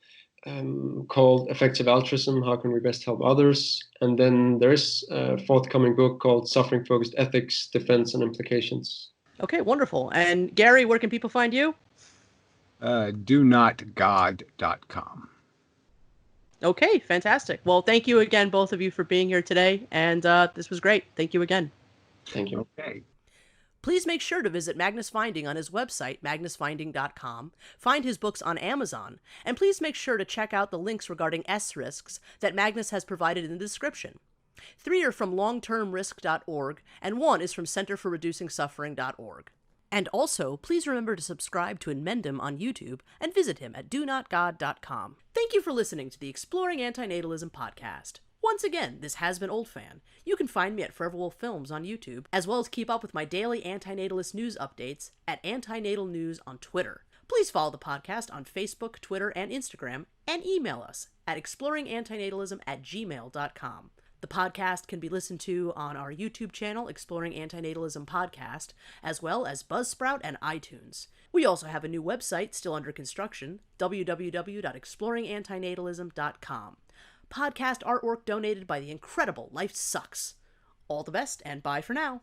called Effective Altruism, How Can We Best Help Others? And then there's a forthcoming book called Suffering Focused Ethics, Defense and Implications. Okay, wonderful. And Gary, where can people find you? DoNotGod.com. Okay, fantastic. Well, thank you again, both of you, for being here today. And this was great. Thank you again. Thank you. Okay. Please make sure to visit Magnus Vinding on his website, magnusvinding.com, find his books on Amazon, and please make sure to check out the links regarding S-risks that Magnus has provided in the description. 3 are from longtermrisk.org, and 1 is from centerforreducingsuffering.org. And also, please remember to subscribe to Imendham on YouTube and visit him at donotgod.com. Thank you for listening to the Exploring Antinatalism Podcast. Once again, this has been Old Fan. You can find me at Forever Wolf Films on YouTube, as well as keep up with my daily antinatalist news updates at Antinatal News on Twitter. Please follow the podcast on Facebook, Twitter, and Instagram, and email us at exploringantinatalism@gmail.com. The podcast can be listened to on our YouTube channel, Exploring Antinatalism Podcast, as well as Buzzsprout and iTunes. We also have a new website still under construction, www.exploringantinatalism.com. Podcast artwork donated by the incredible Life Sucks. All the best, and bye for now.